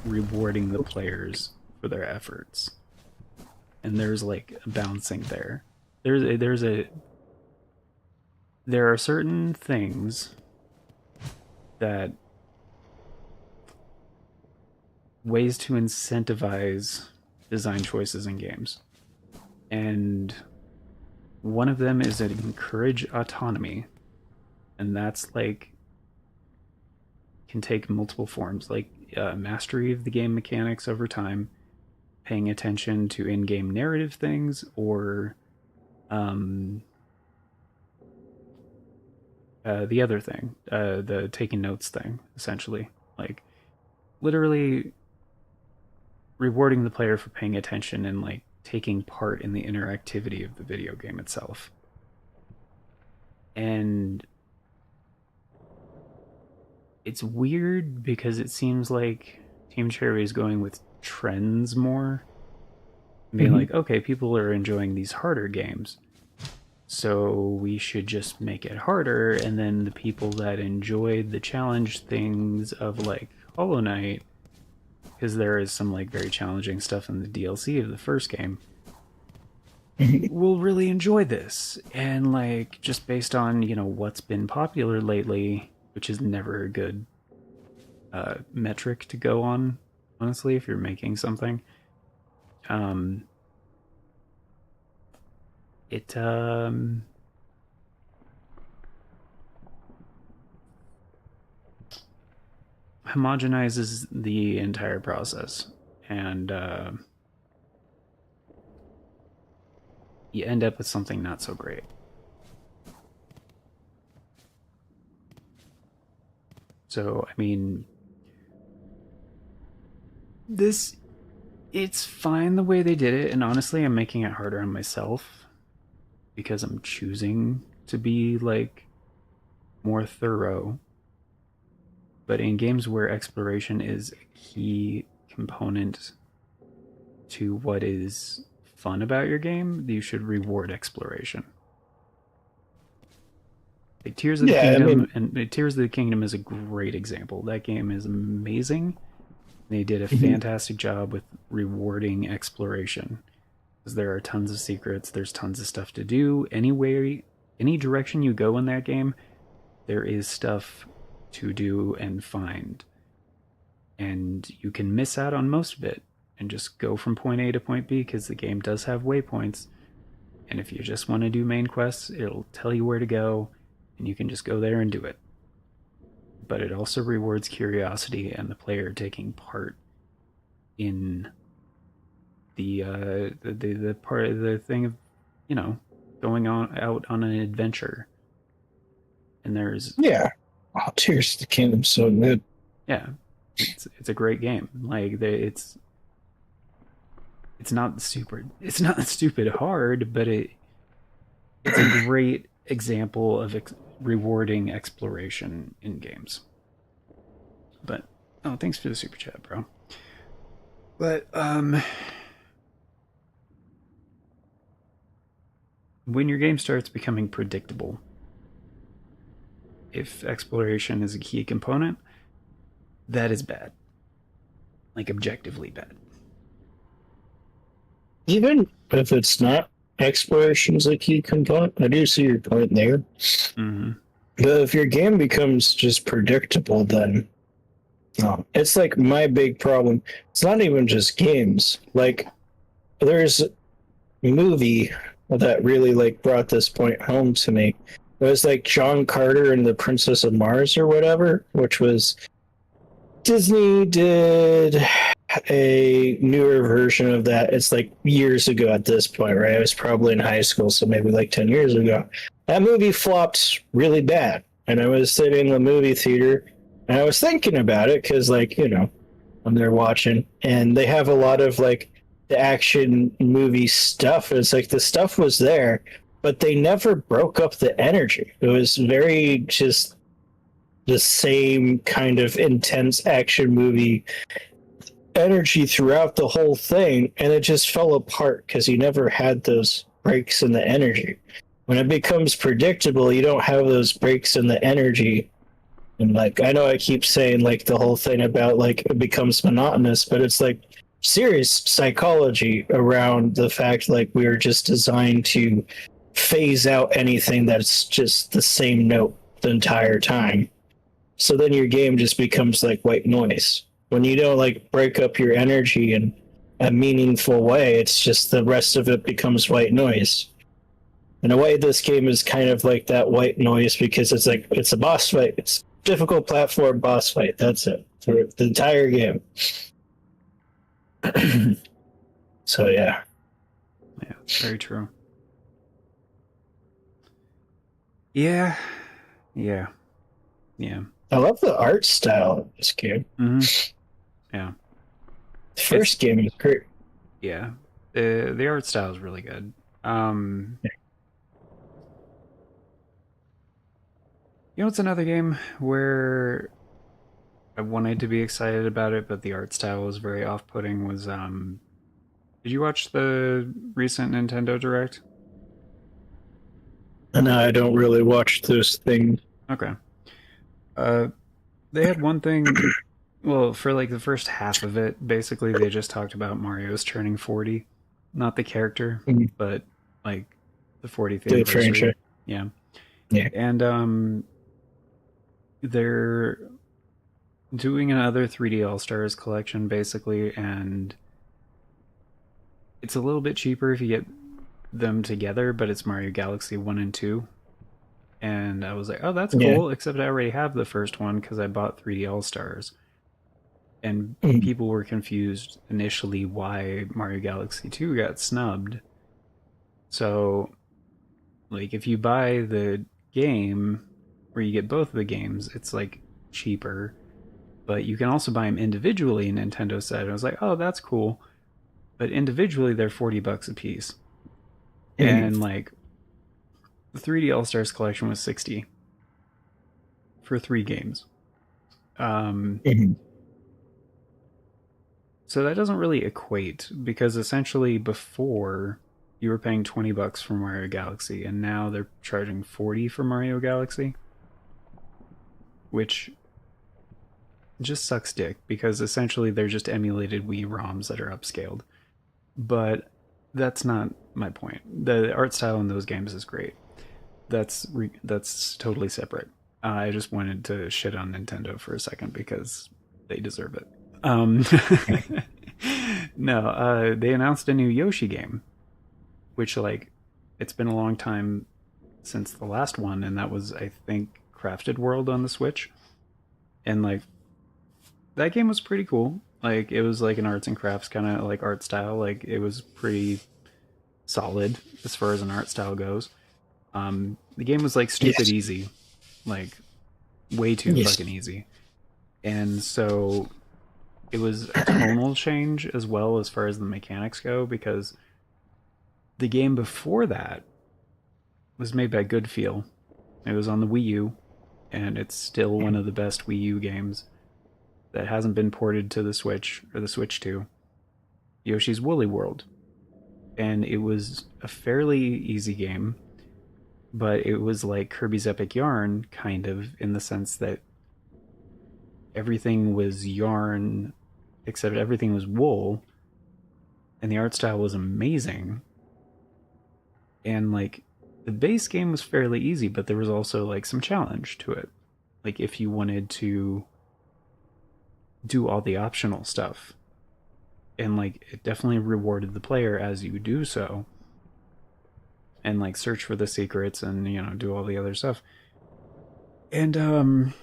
rewarding the players for their efforts. And there's like a balancing there. There are certain things that ways to incentivize design choices in games. And one of them is to encourage autonomy. And that's like, can take multiple forms, like mastery of the game mechanics over time, paying attention to in-game narrative things, or the other thing, the taking notes thing, essentially. Like, literally rewarding the player for paying attention and like taking part in the interactivity of the video game itself. And it's weird because it seems like Team Cherry is going with trends more, being like, okay, people are enjoying these harder games, so we should just make it harder. And then the people that enjoyed the challenge things of like Hollow Knight, because there is some like very challenging stuff in the DLC of the first game, will really enjoy this. And like, just based on, what's been popular lately, which is never a good metric to go on, honestly, if you're making something. It homogenizes the entire process, and you end up with something not so great. So, I mean, it's fine the way they did it, and honestly, I'm making it harder on myself because I'm choosing to be like more thorough. But in games where exploration is a key component to what is fun about your game, you should reward exploration. Like Tears of the Kingdom, and Tears of the Kingdom is a great example. That game is amazing. They did a fantastic job with rewarding exploration, because there are tons of secrets, there's tons of stuff to do. Anyway, any direction you go in that game, there is stuff to do and find. And you can miss out on most of it and just go from point A to point B, because the game does have waypoints. And if you just want to do main quests, it'll tell you where to go, and you can just go there and do it. But it also rewards curiosity and the player taking part in the part of the thing of, going out on an adventure. And there's Tears of the Kingdom's so good. Yeah, it's a great game. Like it's not stupid hard, but it's a great example of rewarding exploration in games. But Oh, thanks for the super chat, bro. But when your game starts becoming predictable, if exploration is a key component, that is bad. Like objectively bad. Even if it's not, exploration's a key component. I do see your point there. Mm-hmm. But if your game becomes just predictable, then no. It's like my big problem. It's not even just games. Like there's a movie that really like brought this point home to me. It was like John Carter and the Princess of Mars or whatever, which was Disney did a newer version of that. It's like years ago at this point, right? I was probably in high school, so maybe like 10 years ago. That movie flopped really bad. And I was sitting in the movie theater and I was thinking about it because, like, you know, when they're watching and they have a lot of like the action movie stuff. It's like the stuff was there, but they never broke up the energy. It was very just the same kind of intense action movie energy throughout the whole thing, and it just fell apart because you never had those breaks in the energy. When it becomes predictable, you don't have those breaks in the energy. And like, I know I keep saying like the whole thing about like it becomes monotonous, but it's like serious psychology around the fact like we are just designed to phase out anything that's just the same note the entire time. So then your game just becomes like white noise. When you don't like break up your energy in a meaningful way, it's just the rest of it becomes white noise. In a way, this game is kind of like that white noise because it's like it's a boss fight. It's a difficult platform boss fight. That's it for the entire game. So yeah. Yeah, very true. Yeah. I love the art style of this game. Mm-hmm. Yeah. The first game is great. Yeah. The art style is really good. You know, it's another game where I wanted to be excited about it, but the art style was very off-putting. Was did you watch the recent Nintendo Direct? And I don't really watch those things. Okay. They had one thing. Well, for like the first half of it, basically they just talked about Mario's turning 40, not the character, but like the 40th anniversary. Yeah. And they're doing another 3D All Stars collection basically, and it's a little bit cheaper if you get them together, but it's Mario Galaxy 1 and 2. And I was like, oh, that's cool, except I already have the first one because I bought 3D All Stars. And people were confused initially why Mario Galaxy 2 got snubbed. So, like, if you buy the game, or you get both of the games, it's, like, cheaper. But you can also buy them individually, Nintendo said. I was like, oh, that's cool. But individually, they're $40 a piece. And, like, the 3D All Stars collection was $60 for 3 games. So that doesn't really equate, because essentially before you were paying $20 for Mario Galaxy, and now they're charging $40 for Mario Galaxy, which just sucks dick, because essentially they're just emulated Wii ROMs that are upscaled. But that's not my point. The art style in those games is great. That's totally separate. I just wanted to shit on Nintendo for a second because they deserve it. No, they announced a new Yoshi game, which, like, it's been a long time since the last one, and that was, I think, Crafted World on the Switch. And, like, that game was pretty cool. Like, it was like an arts and crafts kind of like art style. Like, it was pretty solid as far as an art style goes. The game was like stupid easy, like way too fucking easy. And so it was a tonal change as well as far as the mechanics go, because the game before that was made by Good Feel. It was on the Wii U, and it's still one of the best Wii U games that hasn't been ported to the Switch or the Switch 2, Yoshi's Woolly World. And it was a fairly easy game, but it was like Kirby's Epic Yarn, kind of, in the sense that everything was yarn, except everything was wool, and the art style was amazing. And like the base game was fairly easy, but there was also like some challenge to it. Like if you wanted to do all the optional stuff. And like it definitely rewarded the player as you do so. And like search for the secrets and, you know, do all the other stuff. And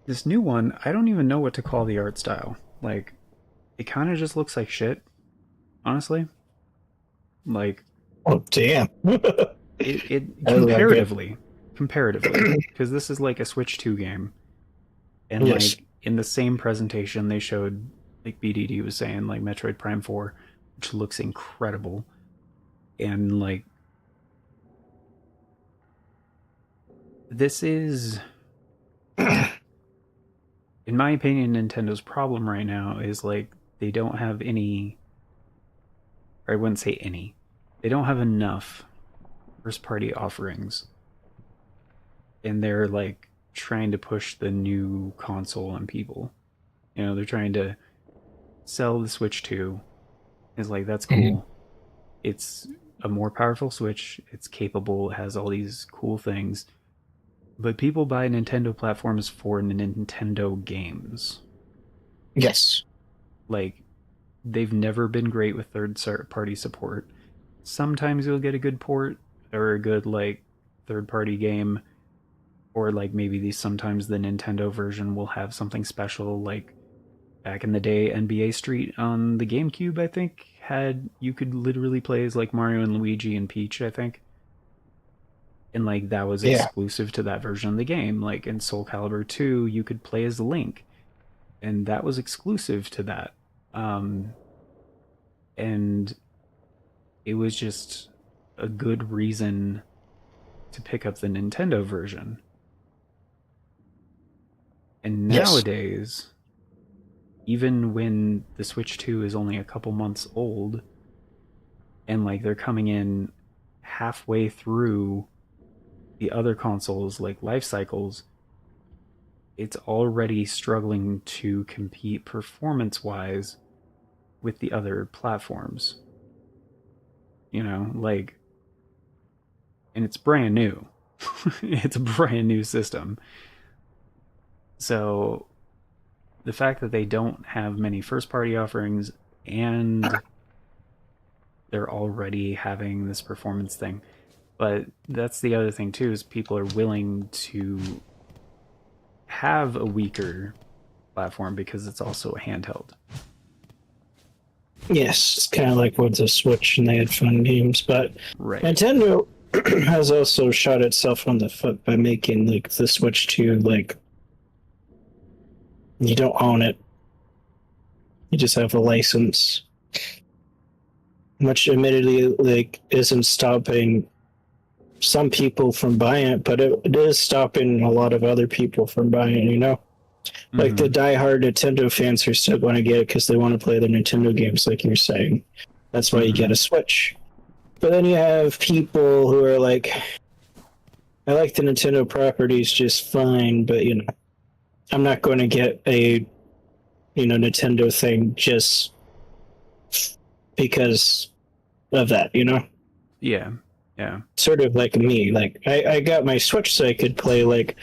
this new one, I don't even know what to call the art style. Like, it kind of just looks like shit, honestly. Like, oh damn. it comparatively, because this is like a Switch 2 game, and yes. like in the same presentation they showed, like BDD was saying, like Metroid Prime 4, which looks incredible, and like this is, in my opinion, Nintendo's problem right now is like they don't have any, or I wouldn't say any, they don't have enough first party offerings. And they're like trying to push the new console on people. You know, they're trying to sell the Switch 2. It's like, that's cool. Mm-hmm. It's a more powerful Switch. It's capable. It has all these cool things. But people buy Nintendo platforms for Nintendo games. Yes. Like, they've never been great with third-party support. Sometimes you'll get a good port or a good, like, third-party game. Or, like, maybe sometimes the Nintendo version will have something special. Like, back in the day, NBA Street on the GameCube, I think, you could literally play as, like, Mario and Luigi and Peach, I think. And, like, that was exclusive to that version of the game. Like, in Soul Calibur 2, you could play as Link. And that was exclusive to that. And it was just a good reason to pick up the Nintendo version. And nowadays, even when the Switch 2 is only a couple months old, and like they're coming in halfway through the other consoles' like life cycles, it's already struggling to compete performance-wise with the other platforms. You know, like, and it's brand new. It's a brand new system. So the fact that they don't have many first-party offerings and they're already having this performance thing. But that's the other thing too, is people are willing to have a weaker platform because it's also a handheld. Yes, it's kind of like with the Switch, and they had fun games, but right. Nintendo has also shot itself on the foot by making like the Switch 2 like you don't own it. You just have a license. Which admittedly like isn't stopping some people from buying it, but it is stopping a lot of other people from buying it, you know? Mm-hmm. Like the diehard Nintendo fans are still going to get it because they want to play the Nintendo games, like you're saying. That's why you get a Switch. But then you have people who are like, I like the Nintendo properties just fine, but you know, I'm not going to get a, you know, Nintendo thing just because of that, you know? Yeah, yeah. Sort of like me. Like, I got my Switch so I could play, like,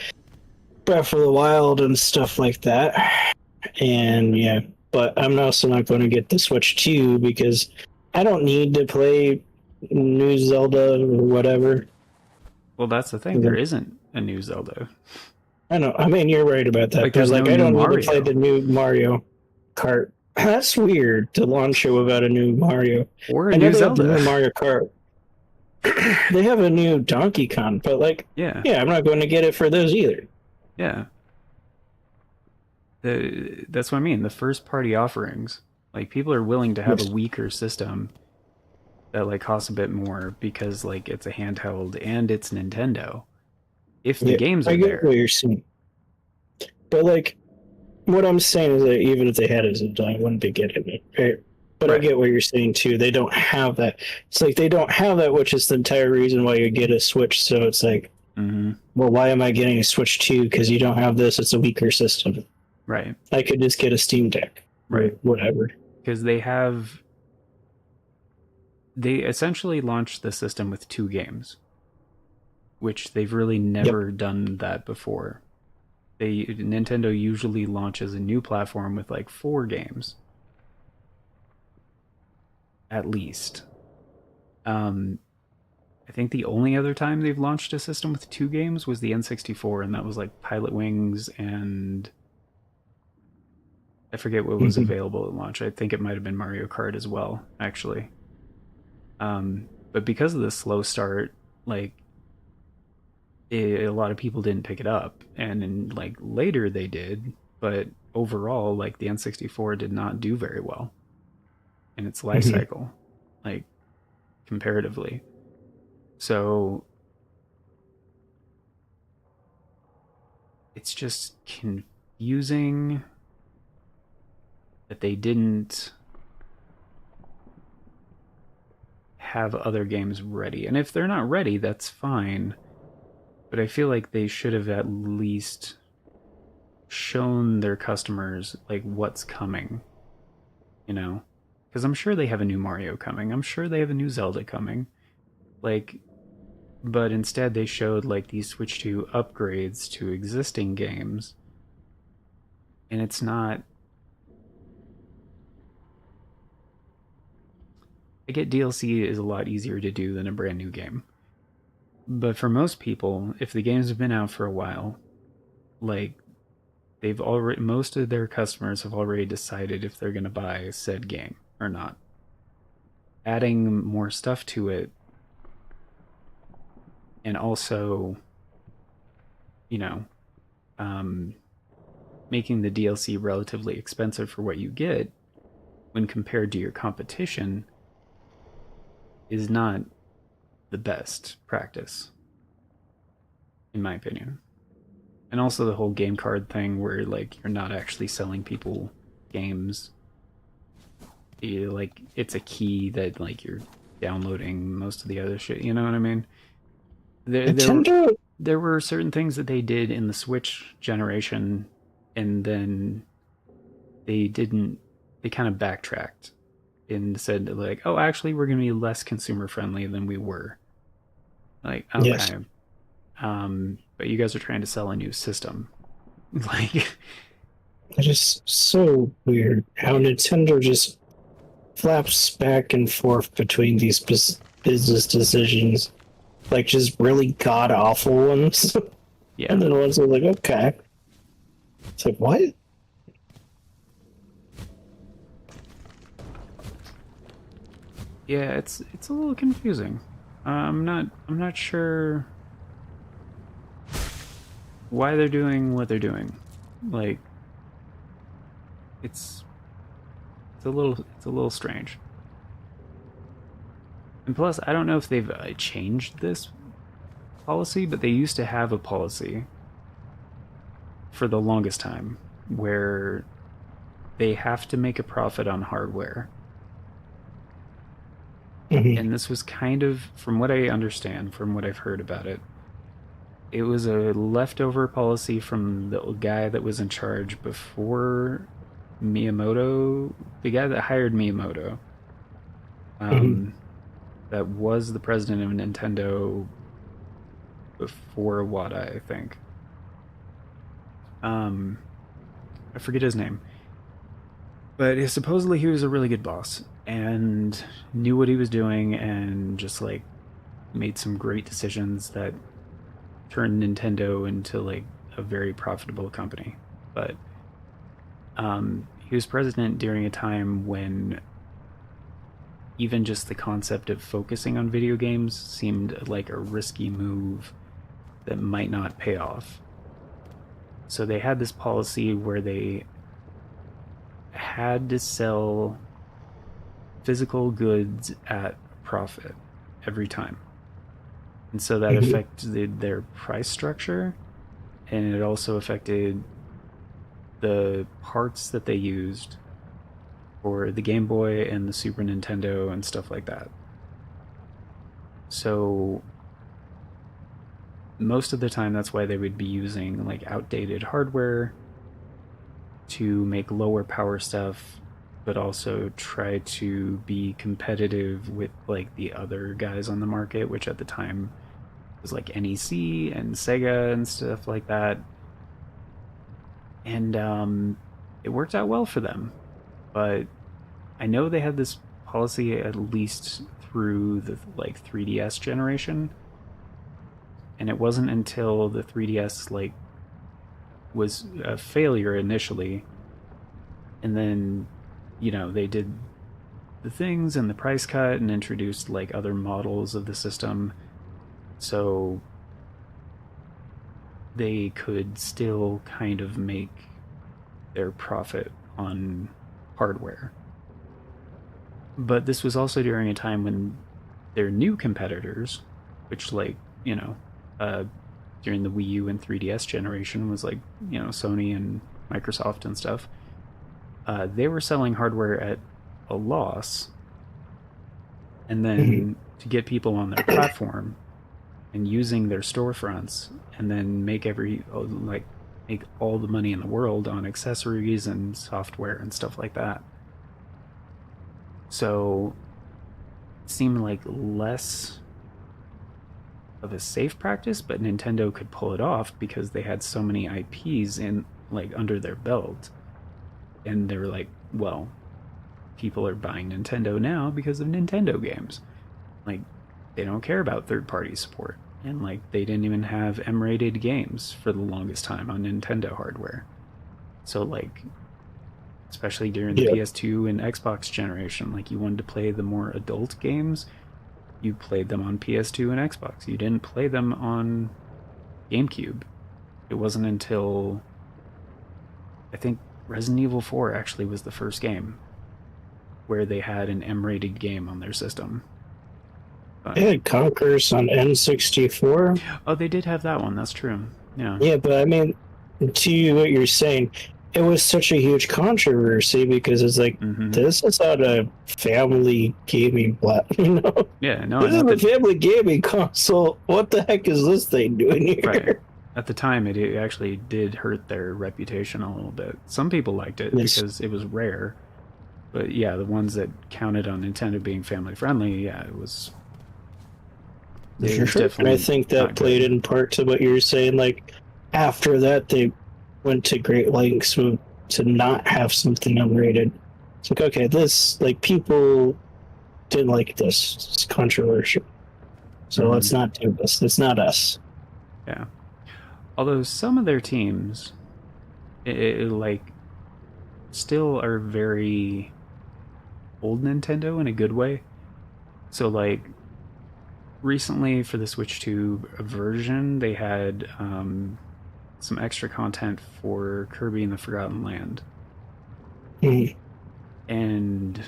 Breath of the Wild and stuff like that. And, yeah, but I'm also not going to get the Switch 2 because I don't need to play new Zelda or whatever. Well, that's the thing. There isn't a new Zelda. I know. I mean, you're right about that. Like, there's no I don't Mario. need to play the new Mario Kart. That's weird to launch it without a new Mario. Or a new Zelda. The new Mario Kart. They have a new Donkey Kong, but like, yeah, I'm not going to get it for those either. Yeah. That's what I mean. The first party offerings, like people are willing to have a weaker system that like costs a bit more because like it's a handheld and it's Nintendo. If the games are there. I get what you're saying. But like, what I'm saying is that even if they had it, I wouldn't be getting it. Right? But I get what you're saying too. They don't have that. It's like they don't have that, which is the entire reason why you get a Switch. So it's like, well, why am I getting a Switch 2? Because you don't have this. It's a weaker system. Right. I could just get a Steam Deck. Right. Whatever. Because they essentially launched the system with 2 games, which they've really never done that before. Nintendo usually launches a new platform with like 4 games. At least. I think the only other time they've launched a system with 2 games was the N64, and that was like Pilot Wings and I forget what was available at launch. I think it might have been Mario Kart as well, actually. But because of the slow start, like a lot of people didn't pick it up, and then like later they did, but overall, like the N64 did not do very well in its life cycle, like comparatively. So it's just confusing that they didn't have other games ready. And if they're not ready, that's fine. But I feel like they should have at least shown their customers like what's coming, you know? Because I'm sure they have a new Mario coming. I'm sure they have a new Zelda coming. Like, but instead they showed like these Switch 2 upgrades to existing games. And it's not... I get DLC is a lot easier to do than a brand new game. But for most people, if the games have been out for a while, like most of their customers have already decided if they're going to buy said game or not. Adding more stuff to it, and also, you know, making the DLC relatively expensive for what you get when compared to your competition is not the best practice, in my opinion. And also the whole game card thing where like you're not actually selling people games. Like it's a key that like you're downloading most of the other shit, you know what I mean? There were certain things that they did in the Switch generation, and then they kind of backtracked and said like, oh, actually we're going to be less consumer friendly than we were. Like, okay. Yes. But you guys are trying to sell a new system. Like, it's just so weird how Nintendo just flaps back and forth between these business decisions, like just really god awful ones. Yeah. And then ones are like, okay. It's like, what? Yeah, it's a little confusing. I'm not sure why they're doing what they're doing. Like, it's a little strange. And plus, I don't know if they've changed this policy, but they used to have a policy for the longest time where they have to make a profit on hardware. And this was kind of, from what I understand, from what I've heard about it, it was a leftover policy from the guy that was in charge before Miyamoto, the guy that hired Miyamoto, that was the president of Nintendo before Wada, I think. I forget his name. But supposedly he was a really good boss and knew what he was doing and just like made some great decisions that turned Nintendo into like a very profitable company. But he was president during a time when even just the concept of focusing on video games seemed like a risky move that might not pay off. So they had this policy where they had to sell physical goods at profit every time. And so that affected their price structure, and it also affected the parts that they used for the Game Boy and the Super Nintendo and stuff like that. So most of the time, that's why they would be using like outdated hardware to make lower power stuff, but also try to be competitive with like the other guys on the market, which at the time was like NEC and Sega and stuff like that. And it worked out well for them. But I know they had this policy at least through the like 3DS generation. And it wasn't until the 3DS like was a failure initially, and then, you know, they did the things and the price cut and introduced like other models of the system, so they could still kind of make their profit on hardware. But this was also during a time when their new competitors, which, like, you know, during the Wii U and 3DS generation was like, you know, Sony and Microsoft and stuff, they were selling hardware at a loss, and then to get people on their platform and using their storefronts, and then make all the money in the world on accessories and software and stuff like that. So it seemed like less of a safe practice, but Nintendo could pull it off because they had so many IPs in like under their belt, and they were like, well, people are buying Nintendo now because of Nintendo games. Like, they don't care about third-party support, and like they didn't even have M-rated games for the longest time on Nintendo hardware. So like, especially during the PS2 and Xbox generation, like you wanted to play the more adult games, you played them on PS2 and Xbox. You didn't play them on GameCube. It wasn't until, I think, Resident Evil 4 actually was the first game where they had an M-rated game on their system. They had Conker's on N64. Oh, they did have that one. That's true. Yeah. Yeah, but I mean, to what you're saying, it was such a huge controversy because it's like, this is not a family gaming platform, you know? Yeah, no. This is a family gaming console. What the heck is this thing doing here? Right. At the time, it actually did hurt their reputation a little bit. Some people liked it because it was rare. But yeah, the ones that counted on Nintendo being family friendly, yeah, it was. Sure. And I think that played in part to what you were saying. Like, after that, they went to great lengths to not have something unrated. It's like, okay, this, like, people didn't like this. It's controversial. So let's not do this. It's not us. Yeah. Although some of their teams, like, still are very old Nintendo in a good way. So, like, recently for the Switch 2 version, they had some extra content for Kirby and the Forgotten Land. And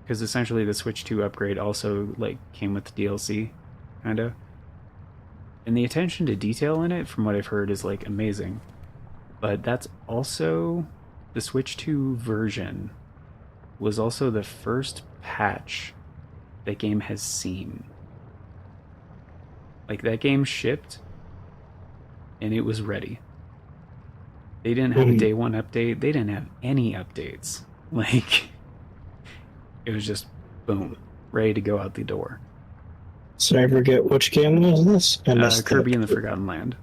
because essentially the Switch 2 upgrade also like came with the DLC, kind of. And the attention to detail in it, from what I've heard, is like amazing. But that's also, the Switch 2 version was also the first patch that game has seen. Like, that game shipped and it was ready. They didn't have a day one update. They didn't have any updates. Like, it was just boom, ready to go out the door. So I forget which game was this? Kirby and the Forgotten Land.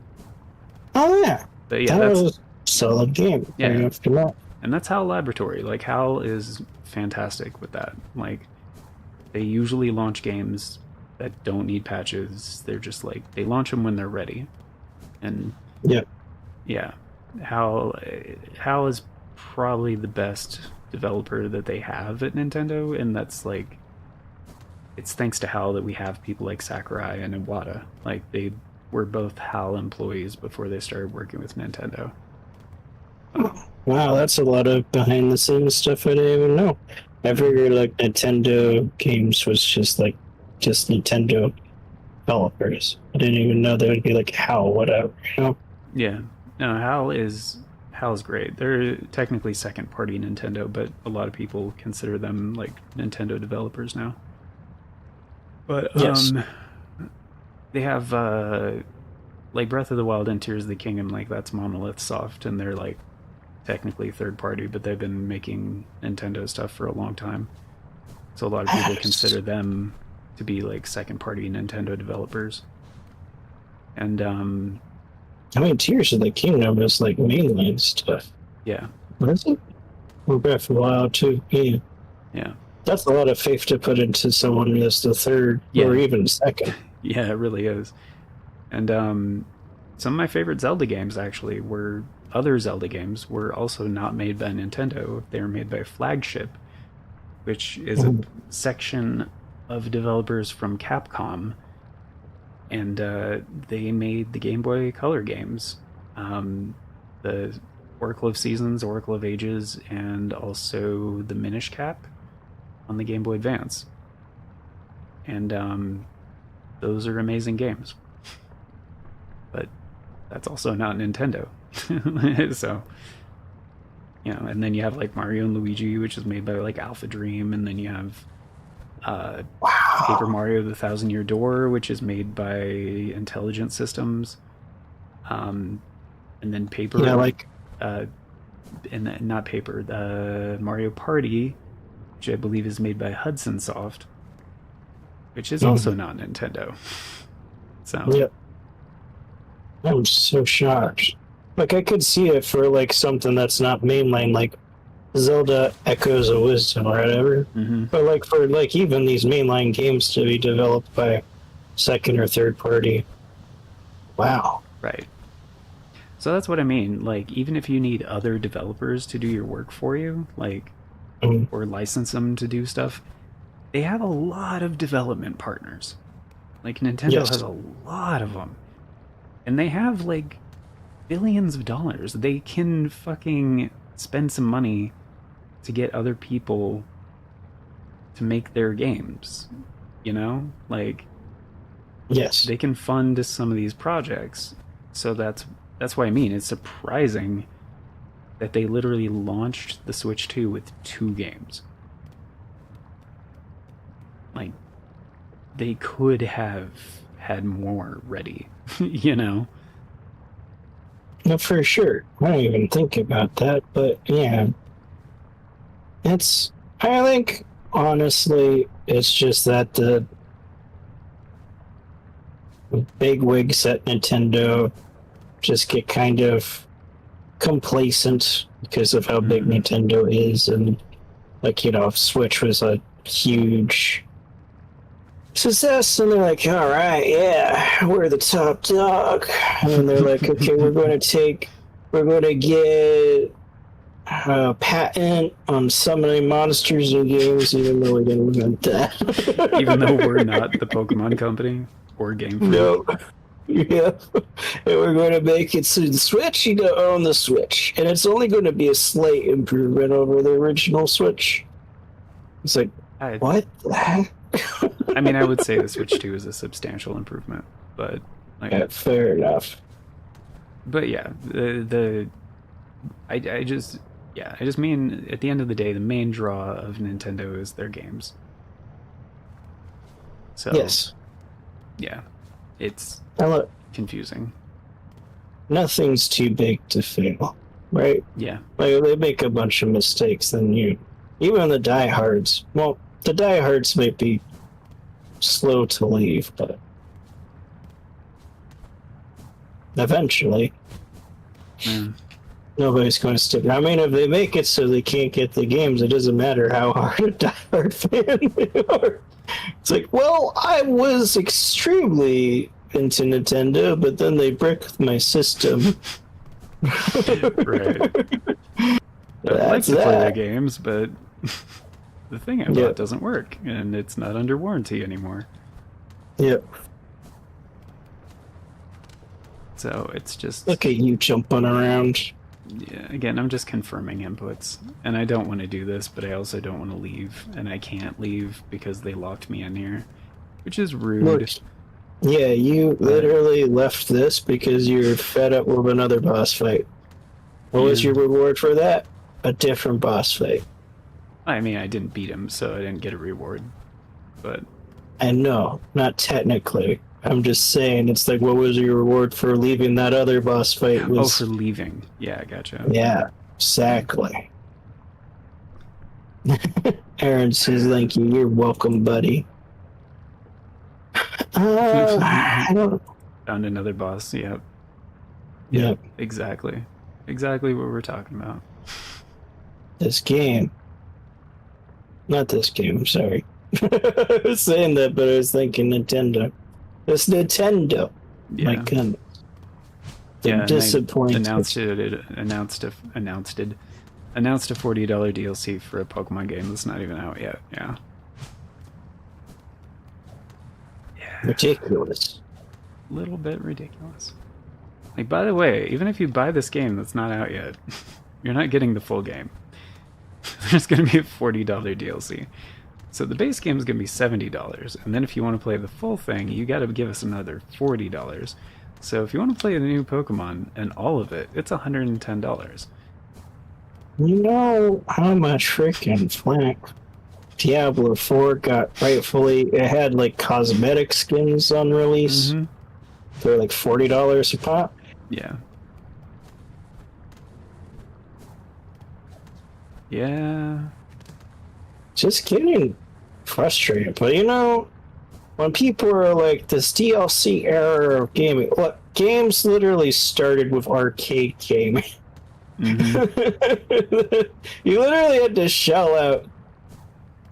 Oh yeah, but yeah, that that's was a solid game. Yeah, and that's HAL Laboratory. Like, HAL is fantastic with that. Like, they usually launch games that don't need patches. They're just like, they launch them when they're ready. And yeah, HAL is probably the best developer that they have at Nintendo, and that's like, it's thanks to HAL that we have people like Sakurai and Iwata. Like, they were both HAL employees before they started working with Nintendo. Wow, that's a lot of behind the scenes stuff I didn't even know. I figured like Nintendo games was just Nintendo developers. I didn't even know there would be like HAL whatever, you know? Yeah. No, HAL PAL's great. They're technically second-party Nintendo, but a lot of people consider them like Nintendo developers now. But Yes. they have like Breath of the Wild and Tears of the Kingdom, like that's Monolith Soft, and they're like technically third party, but they've been making Nintendo stuff for a long time. So a lot of people consider them to be like second party Nintendo developers. And I mean, Tears of the Kingdom is like mainline stuff. yeah. What is it? We're Breath of the Wild too. Yeah. Yeah. That's a lot of faith to put into someone as the third or even second. Yeah, it really is. And some of my favorite Zelda games actually were other Zelda games were also not made by Nintendo. They were made by Flagship, which is a section of developers from Capcom, and they made the Game Boy Color games, the Oracle of Seasons, Oracle of Ages, and also the Minish Cap on the Game Boy Advance. And those are amazing games. But that's also not Nintendo. So, you know, and then you have like Mario and Luigi, which is made by like Alpha Dream, and then you have Paper Mario: The Thousand Year Door, which is made by Intelligent Systems, and then Paper, and not Paper, the Mario Party, which I believe is made by Hudson Soft, which is also not Nintendo. So yep. I'm so shocked. Like, I could see it for like something that's not mainline, like Zelda Echoes of Wisdom or whatever. But like for like even these mainline games to be developed by second or third party. Wow. Right. So that's what I mean. Like, even if you need other developers to do your work for you, like, or license them to do stuff, they have a lot of development partners. Like, Nintendo has a lot of them. And they have, like, billions of dollars. They can fucking spend some money to get other people to make their games. You know? Like, yes, they can fund some of these projects. So that's what I mean. It's surprising that they literally launched the Switch 2 with 2 games. Like, they could have had more ready, you know? No, for sure. I don't even think about that, but yeah. I think, honestly, it's just that the big wigs at Nintendo just get kind of complacent because of how big Nintendo is, and like, you know, Switch was a huge success, and they're like, all right, yeah, we're the top dog, and they're like, okay, we're going to get a patent on summoning monsters in games, even though we didn't invent that. Even though we're not the Pokemon company or Game Freak. No. Yeah, and we're going to make it so the Switch, you don't own the Switch, and it's only going to be a slight improvement over the original Switch. It's like, what the heck? I mean, I would say the Switch 2 is a substantial improvement, but like, yeah, fair enough. But yeah, I just mean, at the end of the day, the main draw of Nintendo is their games. So yes, yeah, it's confusing. Nothing's too big to fail, right? Yeah, like they make a bunch of mistakes, then even the diehards. Well, the diehards might be slow to leave, but eventually, nobody's going to stick. I mean, if they make it so they can't get the games, it doesn't matter how hard a diehard fan they are. It's like, well, I was extremely into Nintendo, but then they bricked my system. Right. I'd like to play their games, but the thing I bought doesn't work, and it's not under warranty anymore. Yep. So it's just... Look at you jumping around. Yeah, again, I'm just confirming inputs, and I don't want to do this, but I also don't want to leave, and I can't leave because they locked me in here, which is rude. Look, yeah, you literally left this because you're fed up with another boss fight. What was Yeah. your reward for that? A different boss fight. I mean, I didn't beat him, so I didn't get a reward. But I know, not technically. I'm just saying, it's like, what was your reward for leaving that other boss fight? Was, for leaving. Yeah, I gotcha. yeah, exactly. Aaron says, "Thank you. You're welcome, buddy." I don't. Found another boss. Yep. Yep. Exactly. Exactly what we're talking about. This game. Not this game. I'm sorry. I was saying that, but I was thinking Nintendo. This Nintendo. Yeah. My goodness. Yeah, I'm and they disappointed. announced a $40 DLC for a Pokemon game that's not even out yet. Yeah. Yeah. Ridiculous. A little bit ridiculous. Like, by the way, even if you buy this game that's not out yet, you're not getting the full game. There's going to be a $40 DLC. So the base game is going to be $70, and then if you want to play the full thing, you got to give us another $40. So if you want to play the new Pokemon and all of it, it's $110. You know how much freaking flack Diablo 4 got rightfully? It had like cosmetic skins on release. Mm-hmm. They're like $40 a pop. Yeah. Yeah. Just getting frustrated. But you know, when people are like, this DLC era of gaming, look, games literally started with arcade gaming. Mm-hmm. You literally had to shell out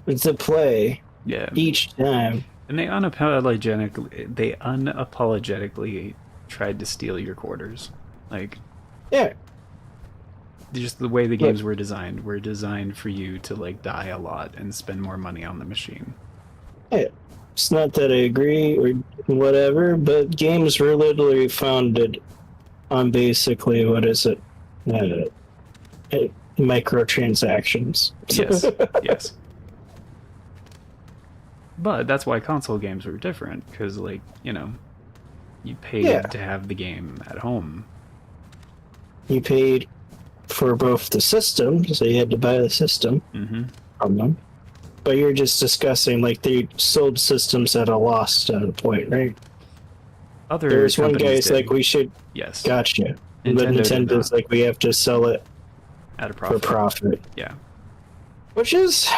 to play Yeah. each time. And they unapologetically tried to steal your quarters. Like, Yeah. just the way the games were designed for you to like die a lot and spend more money on the machine. Yeah. It's not that I agree or whatever, but games were literally founded on basically, what is it? Microtransactions. Yes. Yes. But that's why console games were different, because, like, you know, you paid to have the game at home. You paid for both the system, so you had to buy the system from them. But you're just discussing, like, they sold systems at a loss at a point, right? Other There's one companies guy's did. like, we should... Yes. Gotcha. But Nintendo did Nintendo's not. like, we have to sell it At a for profit. profit. Yeah. Which is...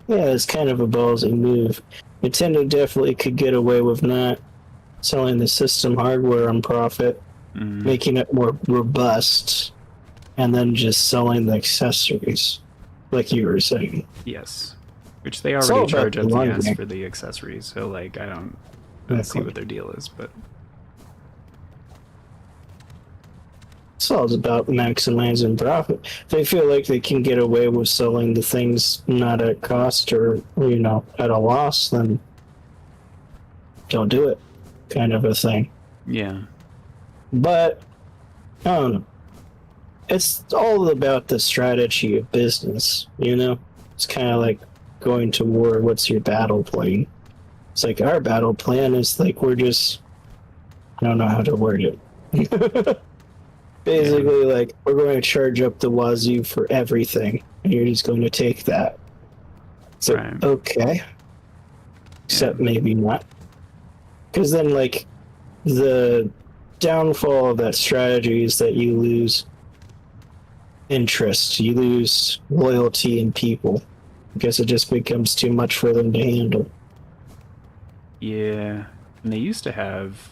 Yeah, it's kind of a ballsy move. Nintendo definitely could get away with not selling the system hardware on profit, making it more robust, and then just selling the accessories, like you were saying. Yes. Which they It's all already about charge the up the long ass game. for the accessories, so, like, I don't see what their deal is, but... It's all about maximizing profit. If they feel like they can get away with selling the things not at cost or, you know, at a loss, then don't do it, kind of a thing. Yeah. But, I don't know. It's all about the strategy of business, you know? It's kind of like going to war. What's your battle plan? It's like our battle plan is like we're just... I don't know how to word it. Basically, like, we're going to charge up the wazoo for everything, and you're just going to take that. So, Right. okay. Except maybe not. Because then, like, the downfall of that strategy is that you lose interest, you lose loyalty in people. I guess it just becomes too much for them to handle. Yeah. And they used to have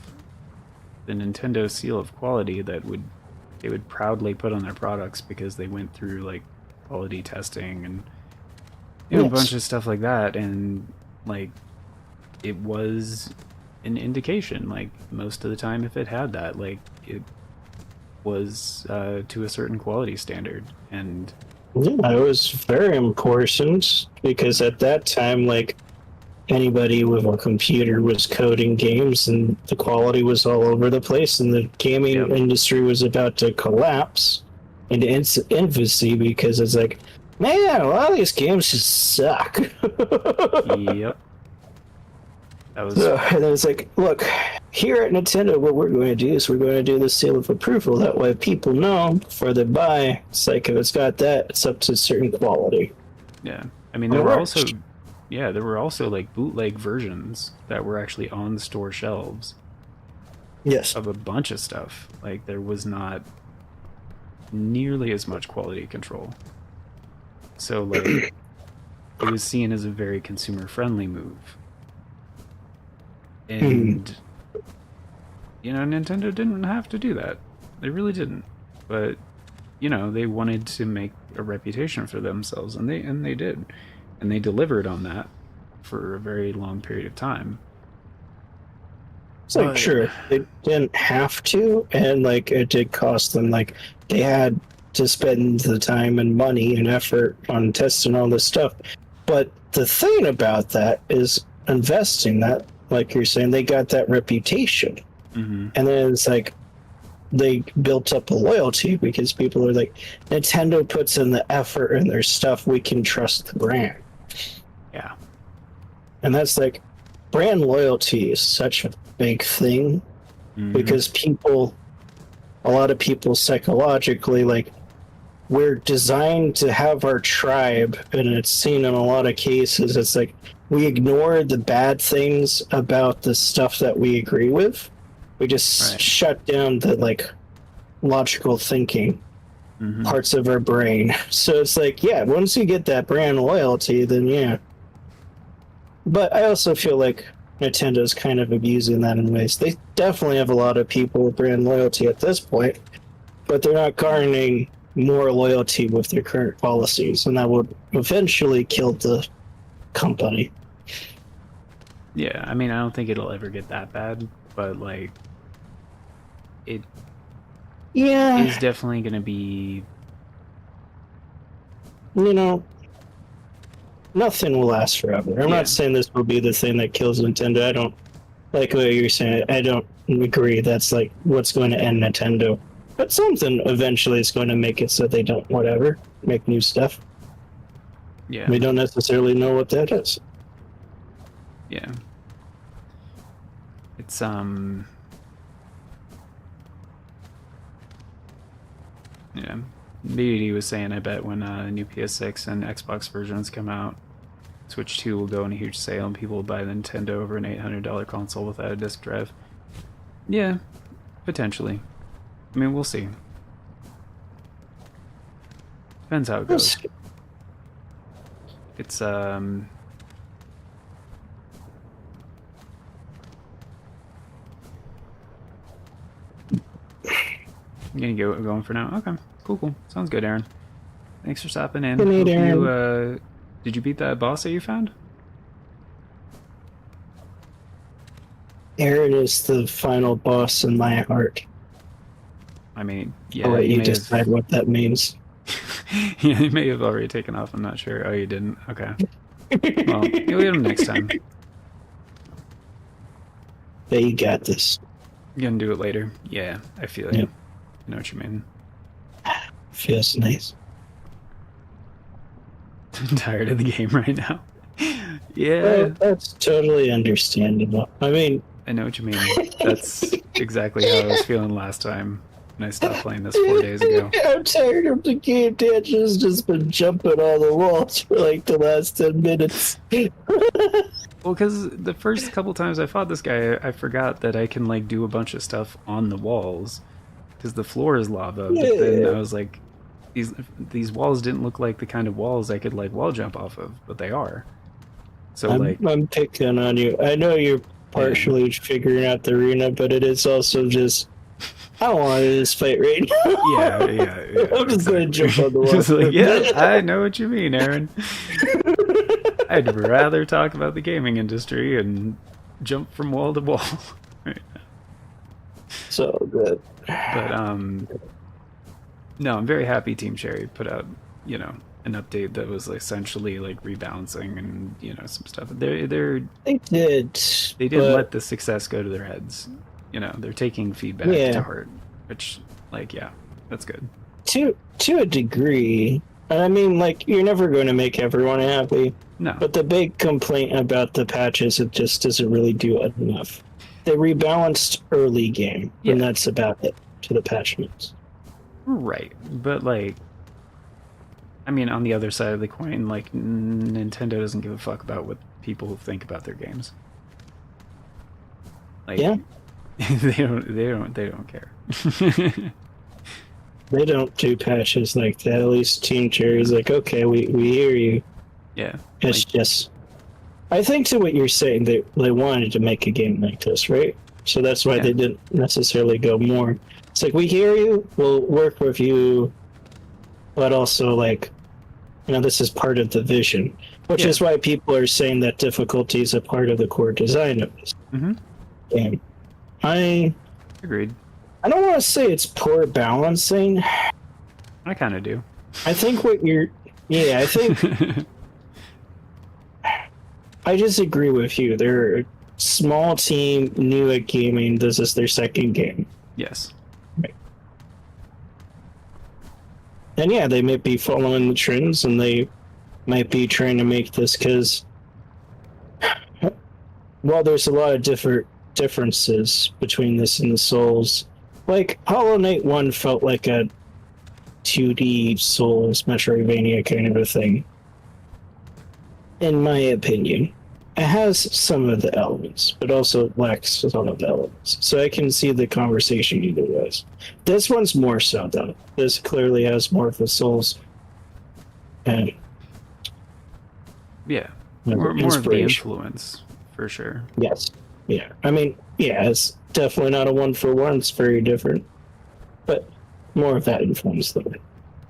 the Nintendo seal of quality that they would proudly put on their products because they went through, like, quality testing and, you know, a bunch of stuff like that, and, like, it was an indication, like, most of the time if it had that, like, it was to a certain quality standard, and... Yeah, it was very important because at that time, like, anybody with a computer was coding games and the quality was all over the place, and the gaming industry was about to collapse into infancy because it's like, man, a lot of these games just suck. Yep. That was... And then it's like, look, here at Nintendo, what we're going to do is we're going to do the seal of approval. That way people know before they buy. It's like if it's got that, it's up to a certain quality. Yeah. I mean, there were also like bootleg versions that were actually on the store shelves. Yes. Of a bunch of stuff. Like, there was not nearly as much quality control. So, like, it was seen as a very consumer-friendly move. And, you know, Nintendo didn't have to do that. They really didn't. But, you know, they wanted to make a reputation for themselves, and they did. And they delivered on that for a very long period of time. It's like, sure, they didn't have to, and, like, it did cost them. Like, they had to spend the time and money and effort on testing all this stuff. But the thing about that is investing that, like you're saying, they got that reputation. And then it's like, they built up a loyalty because people are like, Nintendo puts in the effort in their stuff, we can trust the brand. Yeah. And that's like, brand loyalty is such a big thing because a lot of people psychologically, like, we're designed to have our tribe, and it's seen in a lot of cases. It's like we ignore the bad things about the stuff that we agree with. We just shut down the, like, logical thinking parts of our brain. So it's like, yeah, once you get that brand loyalty, then yeah. But I also feel like Nintendo's kind of abusing that in ways. They definitely have a lot of people with brand loyalty at this point, but they're not garnering more loyalty with their current policies, and that would eventually kill the company. Yeah, I mean, I don't think it'll ever get that bad, but, like, it is definitely going to be... You know, nothing will last forever. I'm not saying this will be the thing that kills Nintendo. I don't like what you're saying. I don't agree that's, like, what's going to end Nintendo. But something eventually is going to make it so they don't, make new stuff. Yeah. We don't necessarily know what that is. Yeah. It's, yeah. BD was saying, I bet when new PS6 and Xbox versions come out, Switch 2 will go on a huge sale and people will buy the Nintendo over an $800 console without a disc drive. Yeah, potentially. I mean, we'll see. Depends how it goes. It's, I'm gonna get going for now. Okay, cool. Sounds good, Aaron. Thanks for stopping in. Good night, Aaron. Did you beat that boss that you found? Aaron is the final boss in my heart. I mean, yeah. I'll let you decide what that means. Yeah, you may have already taken off. I'm not sure. Oh, you didn't? Okay. Well, you'll get him next time. Yeah, you got this. You can do it later. Yeah, I feel you. I know what you mean. Feels nice. I'm tired of the game right now. Yeah. Well, that's totally understandable. I mean... I know what you mean. That's exactly how I was feeling last time when I stopped playing this 4 days ago. I'm tired of the game. Dan's just been jumping all the walls for like the last 10 minutes. Well, because the first couple times I fought this guy, I forgot that I can, like, do a bunch of stuff on the walls. Because the floor is lava. But then I was like, these walls didn't look like the kind of walls I could, like, wall jump off of. But they are. So, I'm picking on you. I know you're partially figuring out the arena, but it is also just... I don't want to do this fight right now. Yeah. I'm just going to jump on the wall. Just like, yeah, I know what you mean, Aaron. I'd rather talk about the gaming industry and jump from wall to wall right now. So good. But, no, I'm very happy Team Cherry put out, an update that was essentially like rebalancing and, some stuff. They didn't let the success go to their heads. They're taking feedback to heart, which, that's good. To a degree. I mean, you're never going to make everyone happy. No. But the big complaint about the patches, it just doesn't really do enough. they rebalanced early game, Yeah. and that's about it to the patch notes. Right, but like, I mean, on the other side of the coin, like Nintendo doesn't give a fuck about what people think about their games. Like, Yeah. they don't care. They don't do patches like that. At least Team Cherry's like, okay, we hear you. Yeah, It's just, I think to what you're saying, they wanted to make a game like this, right? So that's why they didn't necessarily go more. It's like, we hear you, we'll work with you, but also like, you know, this is part of the vision, which is why people are saying that difficulty is a part of the core design of this game. I agreed. I don't want to say it's poor balancing. I kind of do. I think what you're, I think I disagree with you. They're a small team, new at gaming. This is their second game. Yes. Right. And yeah, they might be following the trends, and they might be trying to make this because, while there's a lot of differences between this and the Souls, like Hollow Knight 1 felt like a 2D Souls Metroidvania kind of a thing. In my opinion, it has some of the elements, but also lacks some of the elements. So I can see the conversation either ways. This one's more so, though. This clearly has more of the Souls and more of the influence for sure. Yes. Yeah. I mean, it's definitely not a one for one. It's very different, but more of that influence though.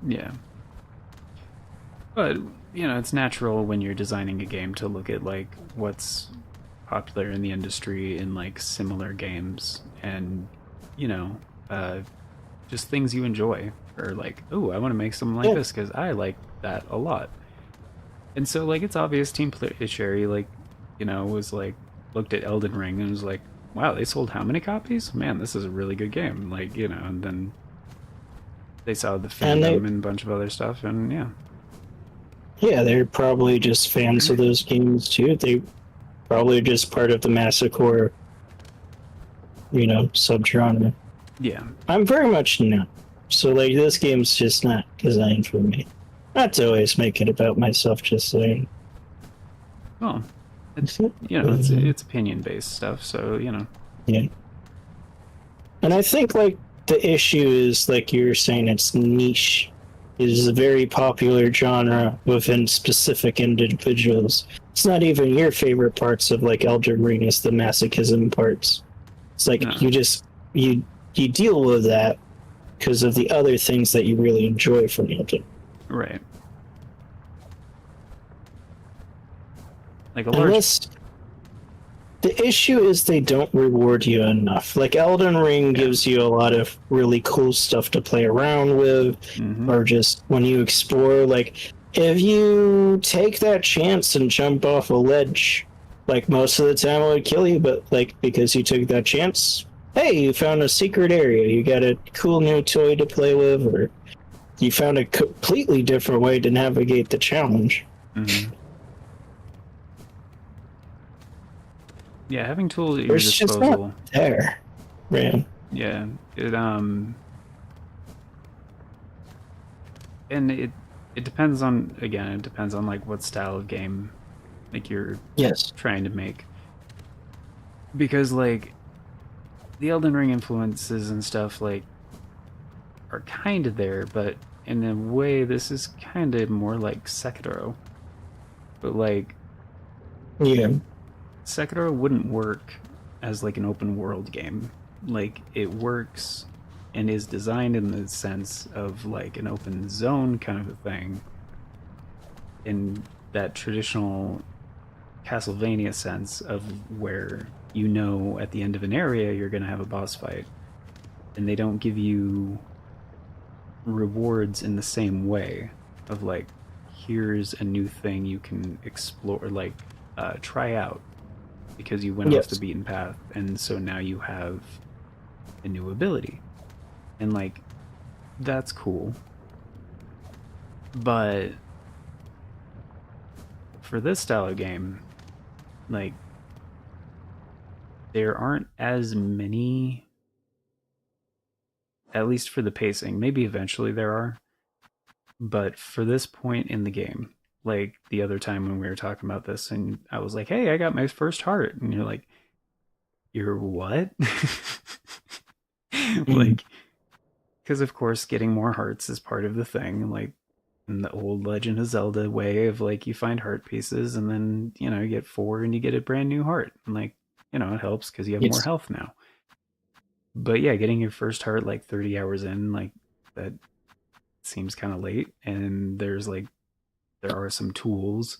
Yeah. But, you know, it's natural when you're designing a game to look at, like, what's popular in the industry in, like, similar games and, you know, just things you enjoy. Or, like, oh, I want to make something like this because I like that a lot. And so, like, it's obvious Team Cherry, like, you know, was, like, looked at Elden Ring and was like, wow, they sold how many copies? Man, this is a really good game. Like, you know, and then they saw the fandom and a bunch of other stuff, and yeah, they're probably just fans of those games too. They probably just part of the Massacre, you know, subgenre. Yeah. I'm very much not. So, like, this game's just not designed for me. Not to always make it about myself, just saying. Well, it's, you know, it's opinion-based stuff, so, you know. Yeah. And I think, like, the issue is, like you were saying, it's niche. It is a very popular genre within specific individuals. It's not even your favorite parts of, like, Elden Ring, it's the masochism parts. It's like, you deal with that because of the other things that you really enjoy from Elden. Right. Like a large... The issue is they don't reward you enough. Like, Elden Ring gives you a lot of really cool stuff to play around with, or just when you explore, like, if you take that chance and jump off a ledge, like, most of the time it would kill you, but, like, because you took that chance, hey, you found a secret area, you got a cool new toy to play with, or you found a completely different way to navigate the challenge. Yeah, having tools at your There's disposal. just not there, man. Yeah, and it depends on, again, it depends on, like, what style of game, like, you're trying to make. Because, like, the Elden Ring influences and stuff, like, are kind of there, but in a way this is kind of more like Sekiro. But, like, Sekiro wouldn't work as, like, an open world game. Like, it works and is designed in the sense of, like, an open zone kind of a thing, in that traditional Castlevania sense of where, you know, at the end of an area you're going to have a boss fight, and they don't give you rewards in the same way of, like, here's a new thing you can explore, like, try out, because you went off the beaten path, and so now you have a new ability. And, like, that's cool. But for this style of game, like, there aren't as many, at least for the pacing. Maybe eventually there are, but for this point in the game, like the other time when we were talking about this, and I was like, "Hey, I got my first heart," and you're like, "You're what?" Like, because of course, getting more hearts is part of the thing. Like in the old Legend of Zelda way of like, you find heart pieces, and then you get 4, and you get a brand new heart, and like it helps because you have more health now. But yeah, getting your first heart like 30 hours in, like that seems kind of late. And there are some tools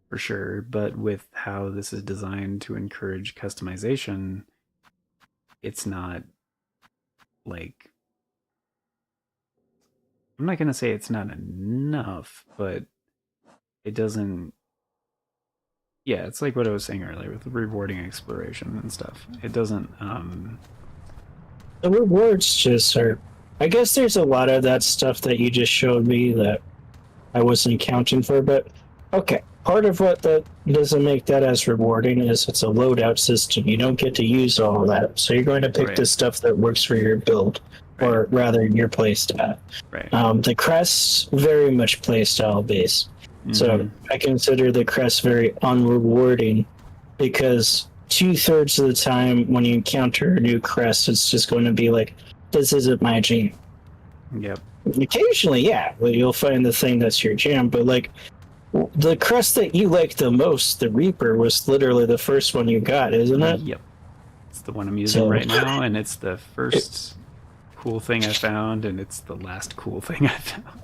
for sure, but with how this is designed to encourage customization, it's not like, I'm not going to say it's not enough, but it doesn't. Yeah, it's like what I was saying earlier with rewarding exploration and stuff. It doesn't. The rewards just are. I guess there's a lot of that stuff that you just showed me that I wasn't accounting for, but okay. Part of what that doesn't make that as rewarding is it's a loadout system. You don't get to use all of that, so you're going to pick the stuff that works for your build, or rather your playstyle. Right. The crests very much playstyle based, so I consider the crest very unrewarding because 2/3 of the time when you encounter a new crest, it's just going to be like, this isn't my jam. Yep. Occasionally, yeah, you'll find the thing that's your jam, but like the crest that you like the most, the Reaper, was literally the first one you got, isn't it? Yep. It's the one I'm using right now, and it's the first cool thing I found, and it's the last cool thing I found.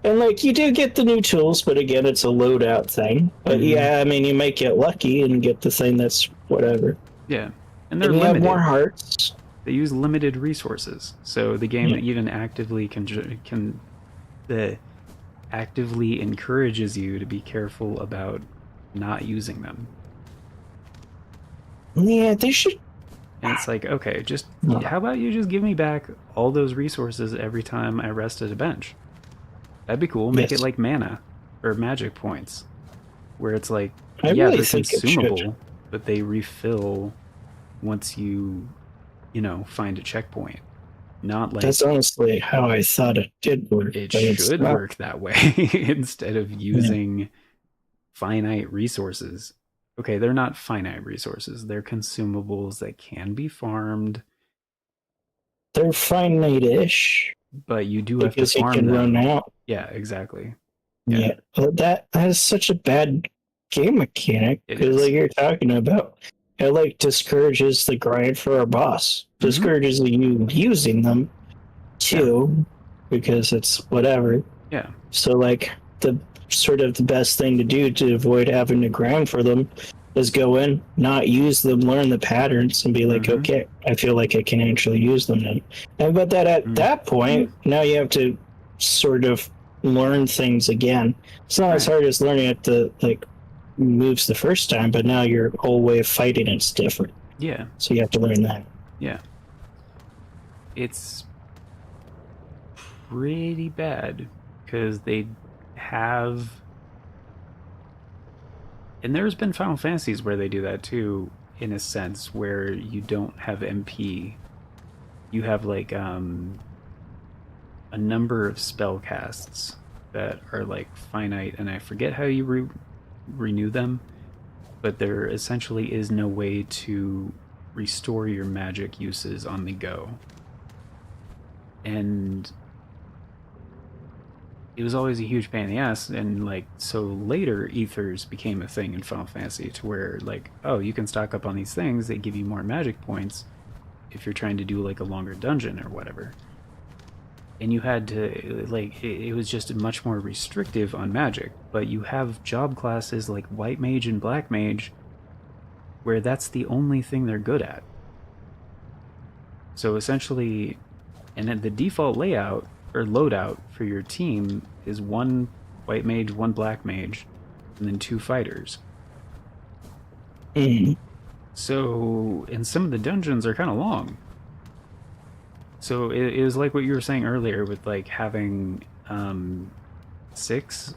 And like, you do get the new tools, but again, it's a loadout thing. But yeah, I mean, you might get lucky and get the thing that's whatever. Yeah, and they're limited. Have more hearts. They use limited resources, so the game even actively actively encourages you to be careful about not using them. Yeah, they should. And it's like, okay, just how about you just give me back all those resources every time I rest at a bench? That'd be cool. Make it like mana or magic points, where it's like, they're consumable, but they refill once you find a checkpoint. Not like, that's honestly how I thought it did work. It should work that way instead of using finite resources. Okay, they're not finite resources. They're consumables that can be farmed. They're finite-ish. But you do have to farm them. Run out. Yeah, exactly. Yeah. Well, that is such a bad game mechanic, because like you're talking about, it like discourages the grind for our boss. Discourages you using them too, because it's whatever. Yeah. So like the best thing to do to avoid having to grind for them is go in, not use them, learn the patterns, and be like, okay, I feel like I can actually use them now. But that at that point, now you have to sort of learn things again. It's not as hard as learning it moves the first time, but now your whole way of fighting it's different. Yeah. So you have to learn that. Yeah. It's pretty bad because they have, and there's been Final Fantasies where they do that too, in a sense, where you don't have MP. You have like a number of spell casts that are like finite, and I forget how you renew them, but there essentially is no way to restore your magic uses on the go. And it was always a huge pain in the ass, and like, so later ethers became a thing in Final Fantasy, to where like, oh, you can stock up on these things, they give you more magic points if you're trying to do like a longer dungeon or whatever. And you had to, like, it was just much more restrictive on magic. But you have job classes like White Mage and Black Mage where that's the only thing they're good at. So essentially, and then the default layout or loadout for your team is 1 White Mage, 1 Black Mage, and then 2 fighters. So, and some of the dungeons are kind of long. So it was like what you were saying earlier with like having 6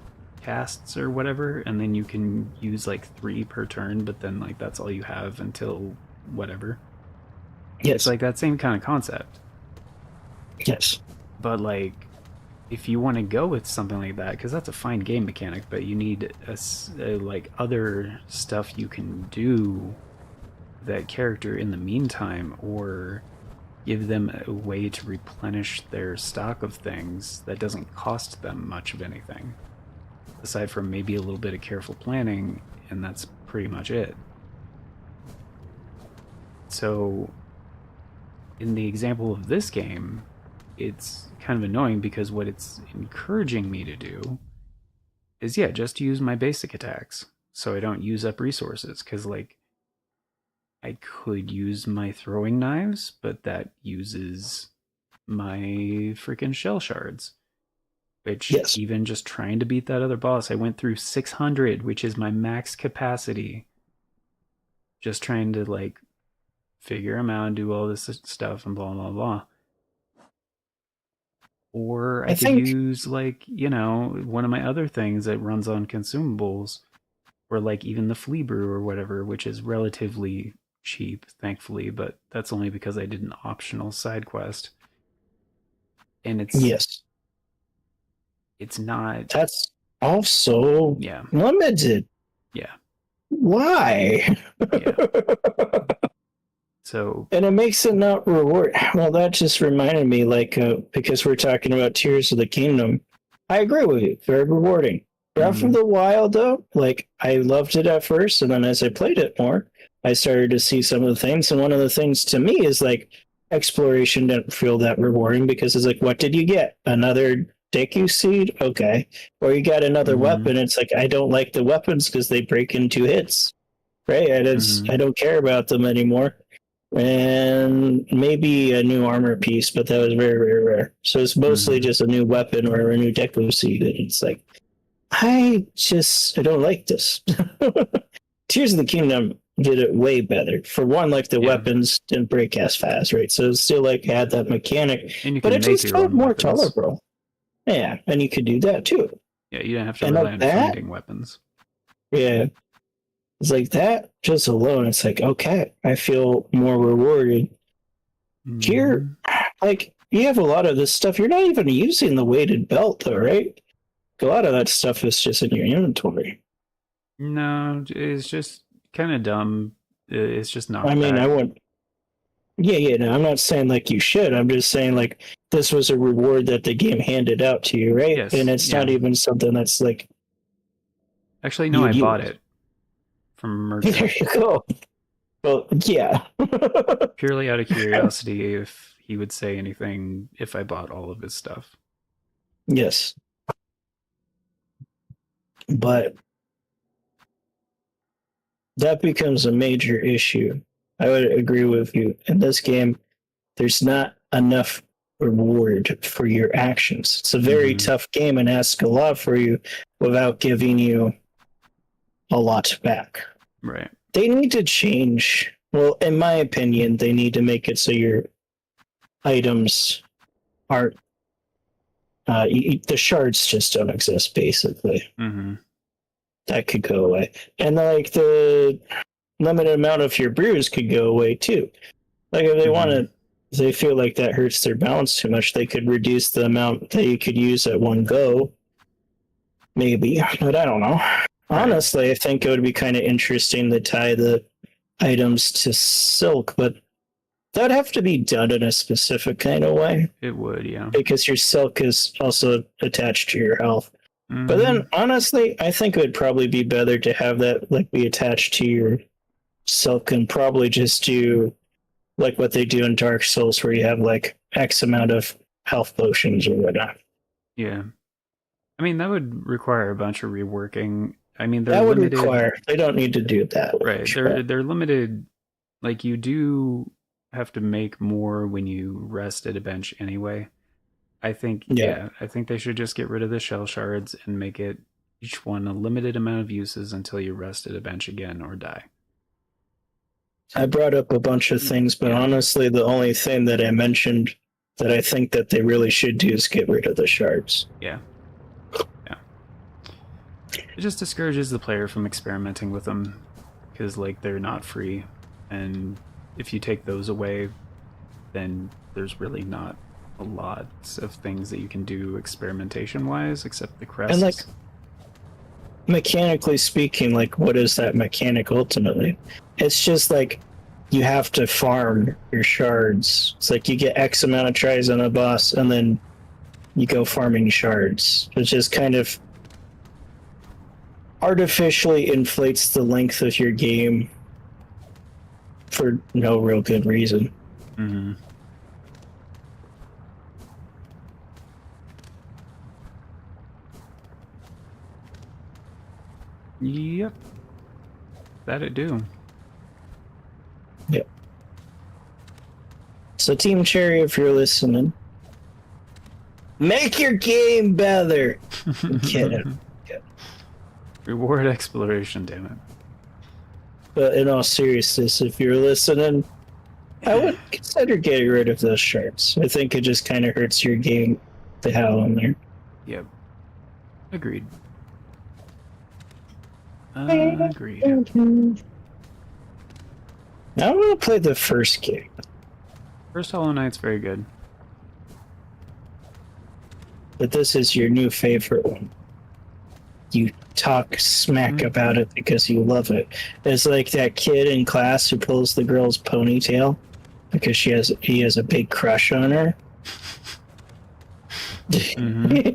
casts or whatever, and then you can use like 3 per turn, but then like that's all you have until whatever. Yes. It's like that same kind of concept. Yes. But like, if you want to go with something like that, because that's a fine game mechanic, but you need like other stuff you can do that character in the meantime, or give them a way to replenish their stock of things that doesn't cost them much of anything, aside from maybe a little bit of careful planning, and that's pretty much it. So in the example of this game, it's kind of annoying because what it's encouraging me to do is, yeah, just use my basic attacks so I don't use up resources, because like I could use my throwing knives, but that uses my freaking shell shards, which Yes. even just trying to beat that other boss, I went through 600, which is my max capacity, just trying to like figure them out and do all this stuff and blah blah blah. Or I could use, like, you know, one of my other things that runs on consumables, or like even the flea brew or whatever, which is relatively cheap, thankfully, but that's only because I did an optional side quest. And Yes. It's not. That's also limited. Yeah. Why? Yeah. So, and it makes it not reward. Well, that just reminded me, like, because we're talking about Tears of the Kingdom. I agree with you. Very rewarding. Breath of the Wild, though, like, I loved it at first, and then as I played it more, I started to see some of the things. And one of the things to me is like exploration didn't feel that rewarding, because it's like, what did you get? Another Deku seed? Okay. Or you got another weapon. It's like, I don't like the weapons because they break in 2 hits. Right? I don't care about them anymore. And maybe a new armor piece, but that was very, very rare. So it's mostly just a new weapon or a new Deku seed. And it's like, I don't like this. Tears of the Kingdom did it way better. For one, like the weapons didn't break as fast, right? So it still like had that mechanic, but it just felt more tolerable. Yeah, and you could do that too. Yeah, you didn't have to rely on finding weapons. Yeah. It's like that just alone, it's like, okay, I feel more rewarded. Here, like, you have a lot of this stuff. You're not even using the weighted belt, though, right? A lot of that stuff is just in your inventory. No, it's just kind of dumb. It's just not. I mean, I wouldn't. Yeah, no, I'm not saying like you should. I'm just saying like this was a reward that the game handed out to you, right? Yes, and it's not even something that's like. Actually, no, I bought it from a merchant. There you go. Well, yeah. Purely out of curiosity, if he would say anything if I bought all of his stuff. Yes. But that becomes a major issue. I would agree with you. In this game, there's not enough reward for your actions. It's a very tough game and asks a lot for you without giving you a lot back. Right. They need to change. Well, in my opinion, they need to make it so your items aren't. The shards just don't exist, basically. That could go away. And like the limited amount of your brews could go away too. Like if they want to, they feel like that hurts their balance too much, they could reduce the amount that you could use at one go. Maybe, but I don't know. Honestly, I think it would be kind of interesting to tie the items to silk, but that'd have to be done in a specific kind of way. It would, yeah. Because your silk is also attached to your health. But then, honestly, I think it would probably be better to have that like be attached to your silk and probably just do like what they do in Dark Souls, where you have like X amount of health potions or whatnot. Yeah. I mean, that would require a bunch of reworking. I mean, that would require. They don't need to do that. Right. They're limited. Like, you do have to make more when you rest at a bench anyway. I think, I think they should just get rid of the shell shards and make it each one a limited amount of uses until you rest at a bench again or die. I brought up a bunch of things, but honestly, the only thing that I mentioned that I think that they really should do is get rid of the shards. Yeah. Yeah. It just discourages the player from experimenting with them, because like they're not free, and if you take those away, then there's really not a lot of things that you can do experimentation-wise, except the crests. And like, mechanically speaking, like, what is that mechanic ultimately? It's just like you have to farm your shards. It's like you get X amount of tries on a boss, and then you go farming shards, which just kind of artificially inflates the length of your game for no real good reason. Mm-hmm. Yep. That it do. Yep. So Team Cherry, if you're listening, make your game better. Kidding. Reward exploration, damn it. But in all seriousness, if you're listening, I would consider getting rid of those shards. I think it just kind of hurts your game to have them there. Yep. Agreed. Agreed. I want to play the first game. First Hollow Knight's very good. But this is your new favorite one. You talk smack about it because you love it. It's like that kid in class who pulls the girl's ponytail because he has a big crush on her. Mm-hmm.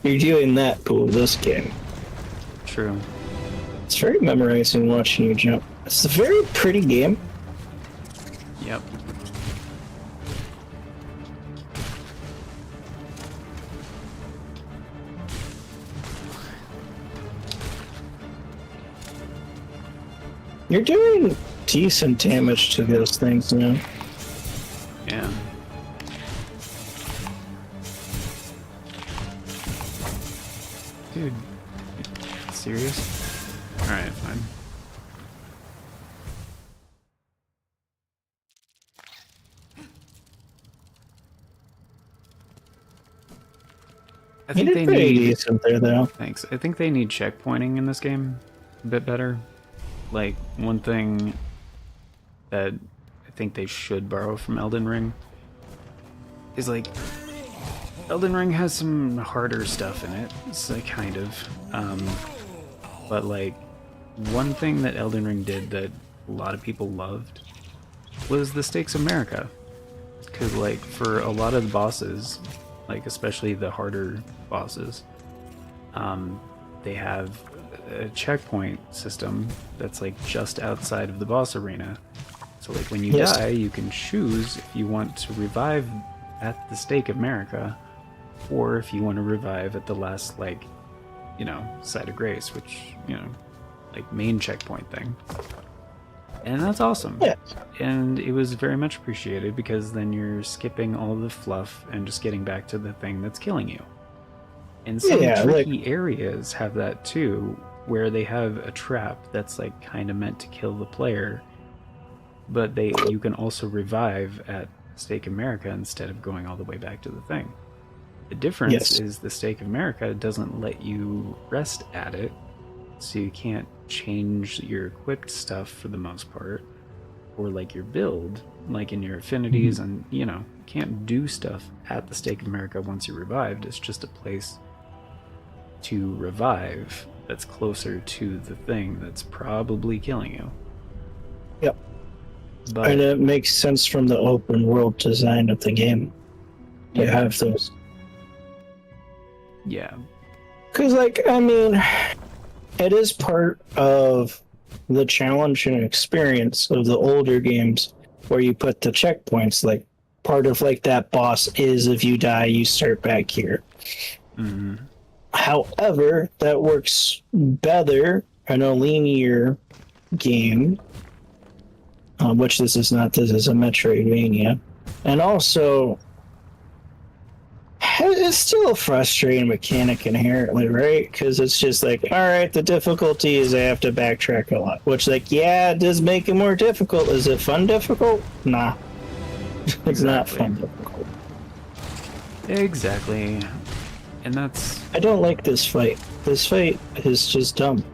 You're doing that cool this game. True. It's very memorizing watching you jump. It's a very pretty game. Yep. You're doing decent damage to those things now. Yeah. Dude, serious? Alright, fine. I think they pretty need decent there, though. Thanks. I think they need checkpointing in this game a bit better. Like, one thing that I think they should borrow from Elden Ring is, like, Elden Ring has some harder stuff in it. It's like, kind of. But, like, one thing that Elden Ring did that a lot of people loved was the Stakes of America. Because, like, for a lot of the bosses, like, especially the harder bosses, they have a checkpoint system that's like just outside of the boss arena. So like when you die, you can choose if you want to revive at the Stake of America, or if you want to revive at the last, like, you know, site of grace, which, you know, like main checkpoint thing. And that's awesome. Yeah. And it was very much appreciated because then you're skipping all of the fluff and just getting back to the thing that's killing you. And some tricky areas have that too, where they have a trap that's like kind of meant to kill the player, but you can also revive at Stake of America instead of going all the way back to the thing. The difference is the Stake of America doesn't let you rest at it, so you can't change your equipped stuff for the most part, or like your build, like in your affinities, and you know, can't do stuff at the Stake of America once you're revived. It's just a place to revive that's closer to the thing that's probably killing you. Yep. But, and it makes sense from the open world design of the game to have those. Yeah. Because, like, I mean, it is part of the challenge and experience of the older games where you put the checkpoints. Like, part of, like, that boss is if you die, you start back here. Mm-hmm. However, that works better in a linear game, which this is not. This is a Metroidvania. And also, it's still a frustrating mechanic inherently, right? Because it's just like, all right, the difficulty is I have to backtrack a lot. Which, like, yeah, it does make it more difficult. Is it fun difficult? Nah. It's not fun difficult. Exactly. And that's... I don't like this fight. this fight is just dumb.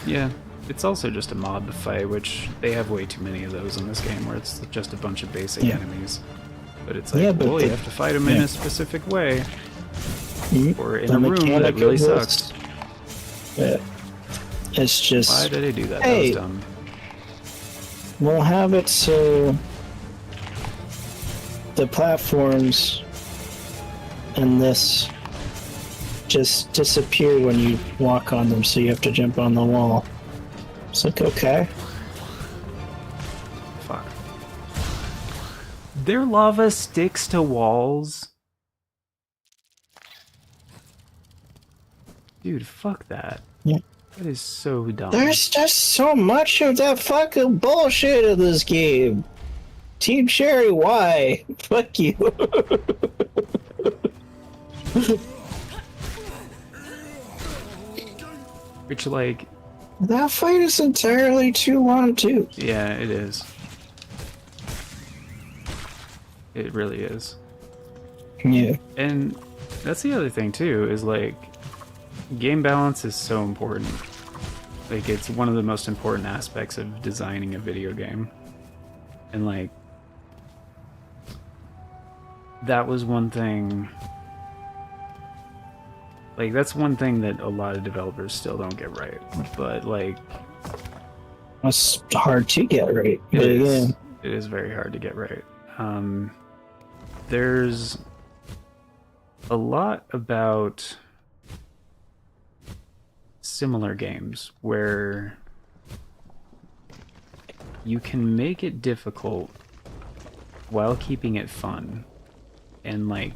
Yeah, it's also just a mob fight, which they have way too many of those in this game, where it's just a bunch of basic enemies. But it's like, you have to fight them in a specific way, or in a room that really sucks. Yeah. It's just... Why did they do that? That was dumb. We'll have it so the platforms and this just disappear when you walk on them, so you have to jump on the wall. It's like, okay. Fuck. Their lava sticks to walls? Dude, fuck that. Yeah. That is so dumb. There's just so much of that fucking bullshit in this game. Team Cherry, why? Fuck you. Which, like... That fight is entirely too long, too. Yeah, it is. It really is. Yeah. And that's the other thing, too, is, like... Game balance is so important. Like, it's one of the most important aspects of designing a video game. And, like... That was one thing... Like, that's one thing that a lot of developers still don't get right. But, like... It's hard to get right. It is very hard to get right. There's a lot about similar games where you can make it difficult while keeping it fun. And, like,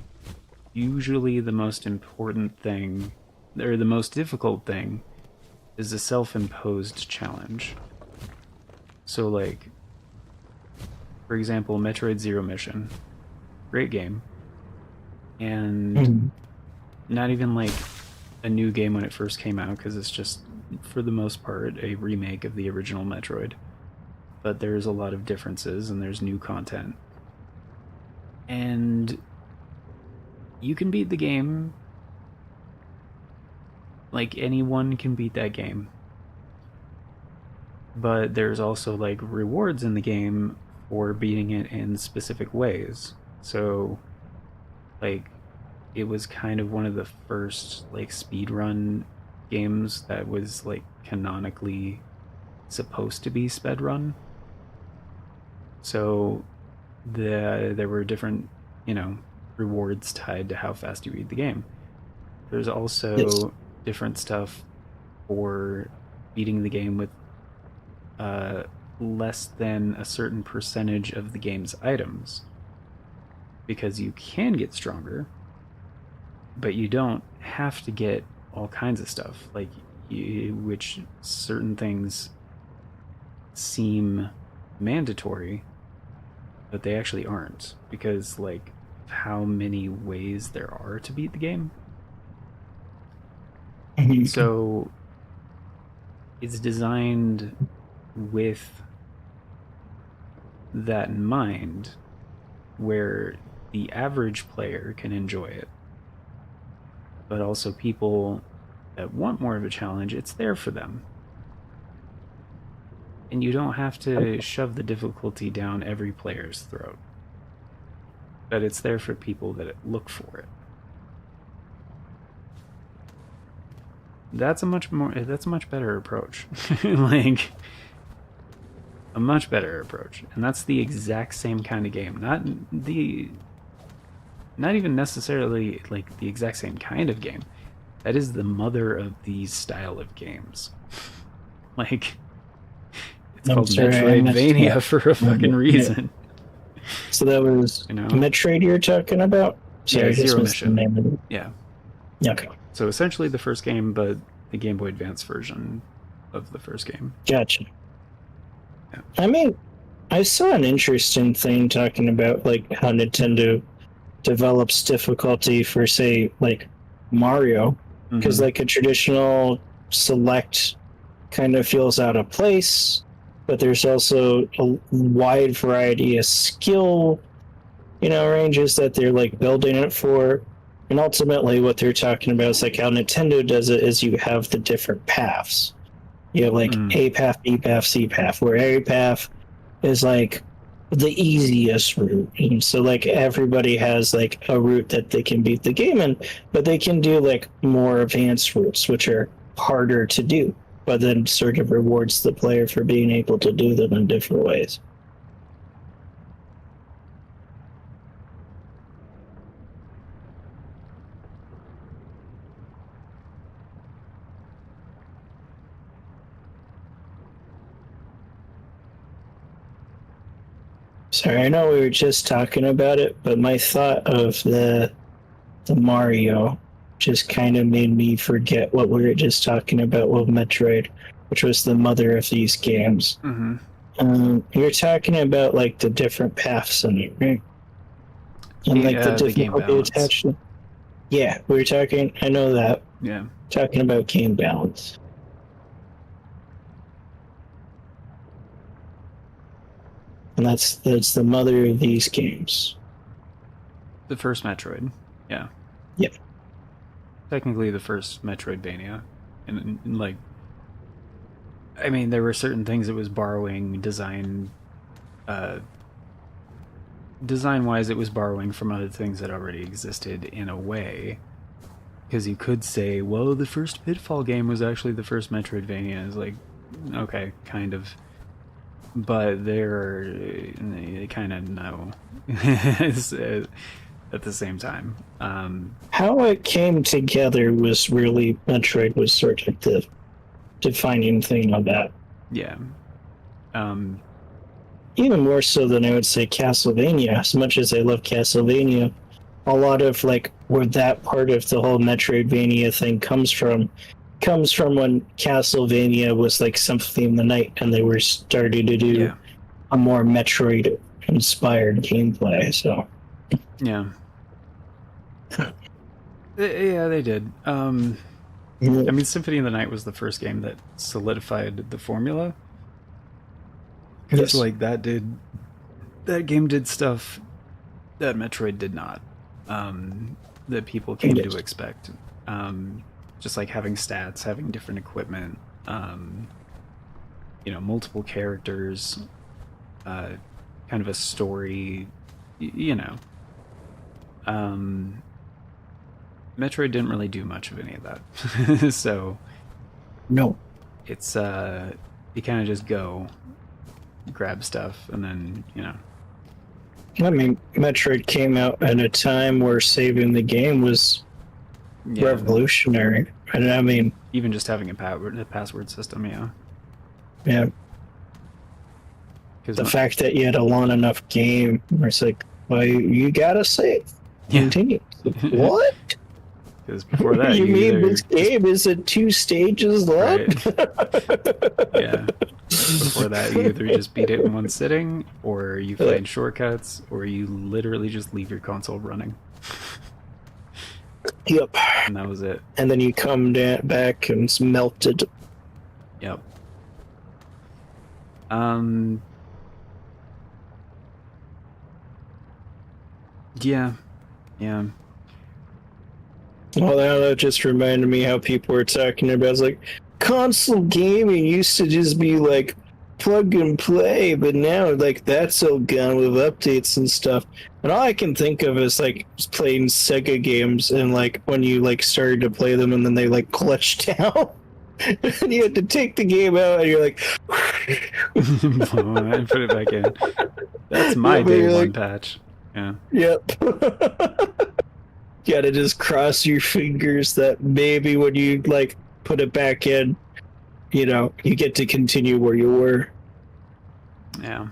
usually the most important thing, or the most difficult thing, is a self-imposed challenge. So, like, for example, Metroid Zero Mission. Great game. And not even, like, a new game when it first came out, because it's just, for the most part, a remake of the original Metroid. But there's a lot of differences, and there's new content. And you can beat the game. Like, anyone can beat that game. But there's also, like, rewards in the game for beating it in specific ways. So, like, it was kind of one of the first, like, speedrun games that was, like, canonically supposed to be speedrun. So, there were different, you know, rewards tied to how fast you beat the game. There's also different stuff for beating the game with less than a certain percentage of the game's items, because you can get stronger, but you don't have to get all kinds of stuff, like which certain things seem mandatory, but they actually aren't, because, like, how many ways there are to beat the game. So it's designed with that in mind, where the average player can enjoy it, but also people that want more of a challenge, it's there for them. And you don't have to shove the difficulty down every player's throat, but it's there for people that look for it. That's a much better approach. Like, a much better approach. And that's the exact same kind of game. Not even necessarily, like, the exact same kind of game. That is the mother of these style of games. Like, it's called Metroidvania for a fucking reason. So that was, you know, Metroid you're talking about? Sorry, yeah, Zero Mission. Yeah. Okay. So essentially the first game, but the Game Boy Advance version of the first game. Gotcha. Yeah. I mean, I saw an interesting thing talking about, like, how Nintendo develops difficulty for, say, like, Mario, because like a traditional select kind of feels out of place, but there's also a wide variety of skill, you know, ranges that they're, like, building it for. And ultimately, what they're talking about is like how Nintendo does it is you have the different paths. You have like A path, B path, C path, where A path is like the easiest route. And so like everybody has like a route that they can beat the game in, but they can do like more advanced routes, which are harder to do, but then sort of rewards the player for being able to do them in different ways. Sorry, I know we were just talking about it, but my thought of the Mario just kind of made me forget what we were just talking about with Metroid, which was the mother of these games. You're talking about like the different paths in it, right? And like the difficulty attached. Yeah, we were talking. I know that. Yeah. Talking about game balance. And that's the mother of these games. The first Metroid, yeah. Yep. Technically the first Metroidvania. And like, I mean, there were certain things it was borrowing design-wise, it was borrowing from other things that already existed in a way. Because you could say, well, the first Pitfall game was actually the first Metroidvania. It's like, okay, kind of. But they kind of know at the same time. How it came together was really Metroid was sort of the defining thing of that. Yeah. Even more so than I would say Castlevania. As much as I love Castlevania, a lot of like where that part of the whole Metroidvania thing comes from when Castlevania was like Symphony of the Night and they were starting to do a more Metroid inspired gameplay. So yeah. Yeah, they did. I mean, Symphony of the Night was the first game that solidified the formula. Because like that game did stuff that Metroid did not, that people came to expect. Just like having stats, having different equipment, multiple characters, kind of a story, Metroid didn't really do much of any of that. So no, it's you kind of just go grab stuff and then I mean, Metroid came out at a time where saving the game was revolutionary. And I mean, even just having a password system, yeah. The fact that you had a long enough game where it's like, well, you gotta save. Continue. What? Because before that, you mean this game is at 2 stages long? Right. Yeah. Before that, you either just beat it in one sitting, or you find shortcuts, or you literally just leave your console running. Yep. And that was it. And then you come back and it's melted. Yep. Yeah. Yeah. Well, that just reminded me how people were talking about. It's like console gaming used to just be like plug and play, but now like that's all gone with updates and stuff. And all I can think of is like playing Sega games and like when you like started to play them and then they like glitched out. And you had to take the game out and you're like and put it back in. That's my day one patch. Yeah. Yep. You gotta just cross your fingers that maybe when you like put it back in, you get to continue where you were. Yeah.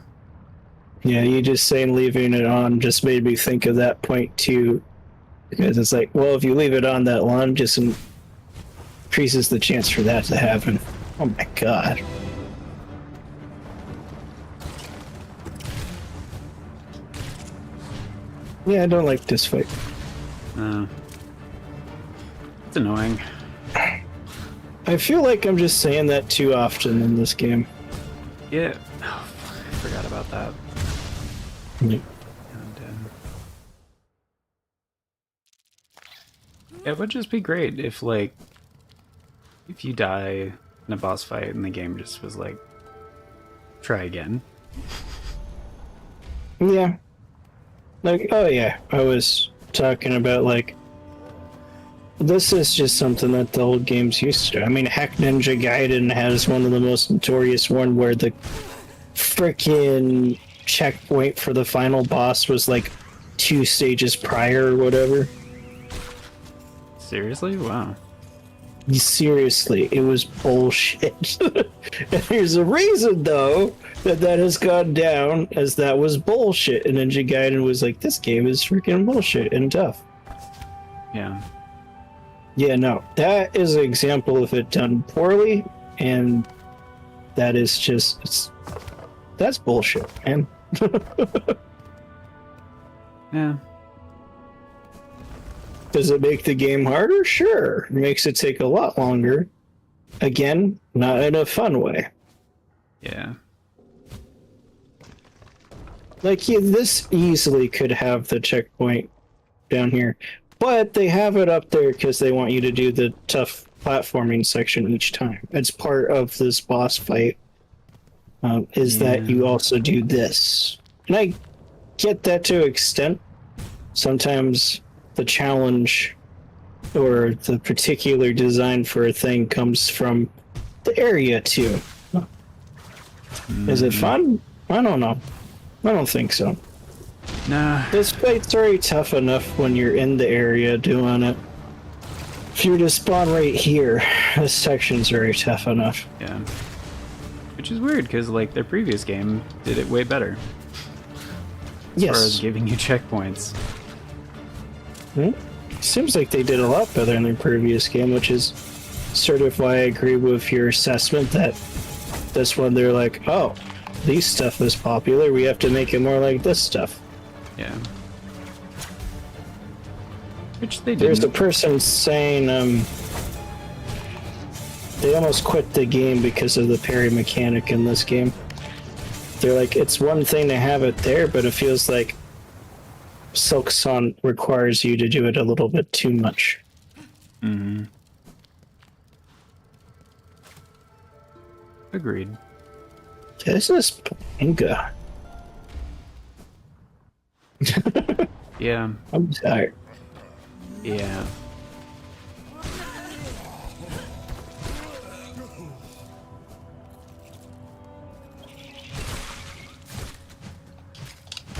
Yeah, you just saying leaving it on just made me think of that point too. Because it's like, well, if you leave it on that long, just increases the chance for that to happen. Oh my god. Yeah, I don't like this fight. It's annoying. I feel like I'm just saying that too often in this game. Yeah. Oh, fuck, I forgot about that. Yeah. It would just be great if, like, if you die in a boss fight and the game just was like, try again. Yeah. Like, oh yeah, I was talking about, like, this is just something that the old games used to. I mean, heck, Ninja Gaiden has one of the most notorious one where the frickin' checkpoint for the final boss was like 2 stages prior or whatever. Seriously? Wow. Seriously, it was bullshit. And there's a reason, though, that has gone down, as that was bullshit. And Ninja Gaiden was like, this game is freaking bullshit and tough. Yeah. Yeah, no, that is an example of it done poorly, and that is just, that's bullshit, man. Yeah. Does it make the game harder? Sure. It makes it take a lot longer. Again, not in a fun way. Yeah. Like, yeah, this easily could have the checkpoint down here, but they have it up there because they want you to do the tough platforming section each time. It's part of this boss fight, is that you also do this. And I get that to an extent. Sometimes the challenge or the particular design for a thing comes from the area too. Is it fun? I don't know. I don't think so. Nah. This fight's already tough enough when you're in the area doing it. If you were to spawn right here, this section's already tough enough. Yeah. Which is weird, because, like, their previous game did it way better. As far as giving you checkpoints. Seems like they did a lot better in their previous game, which is sort of why I agree with your assessment that this one they're like, oh, this stuff is popular, we have to make it more like this stuff. Yeah. Which they did. There's a person saying they almost quit the game because of the parry mechanic in this game. They're like, it's one thing to have it there, but it feels like Silksong requires you to do it a little bit too much. Mm-hmm. Agreed. This is Inga. Yeah. I'm tired. Yeah.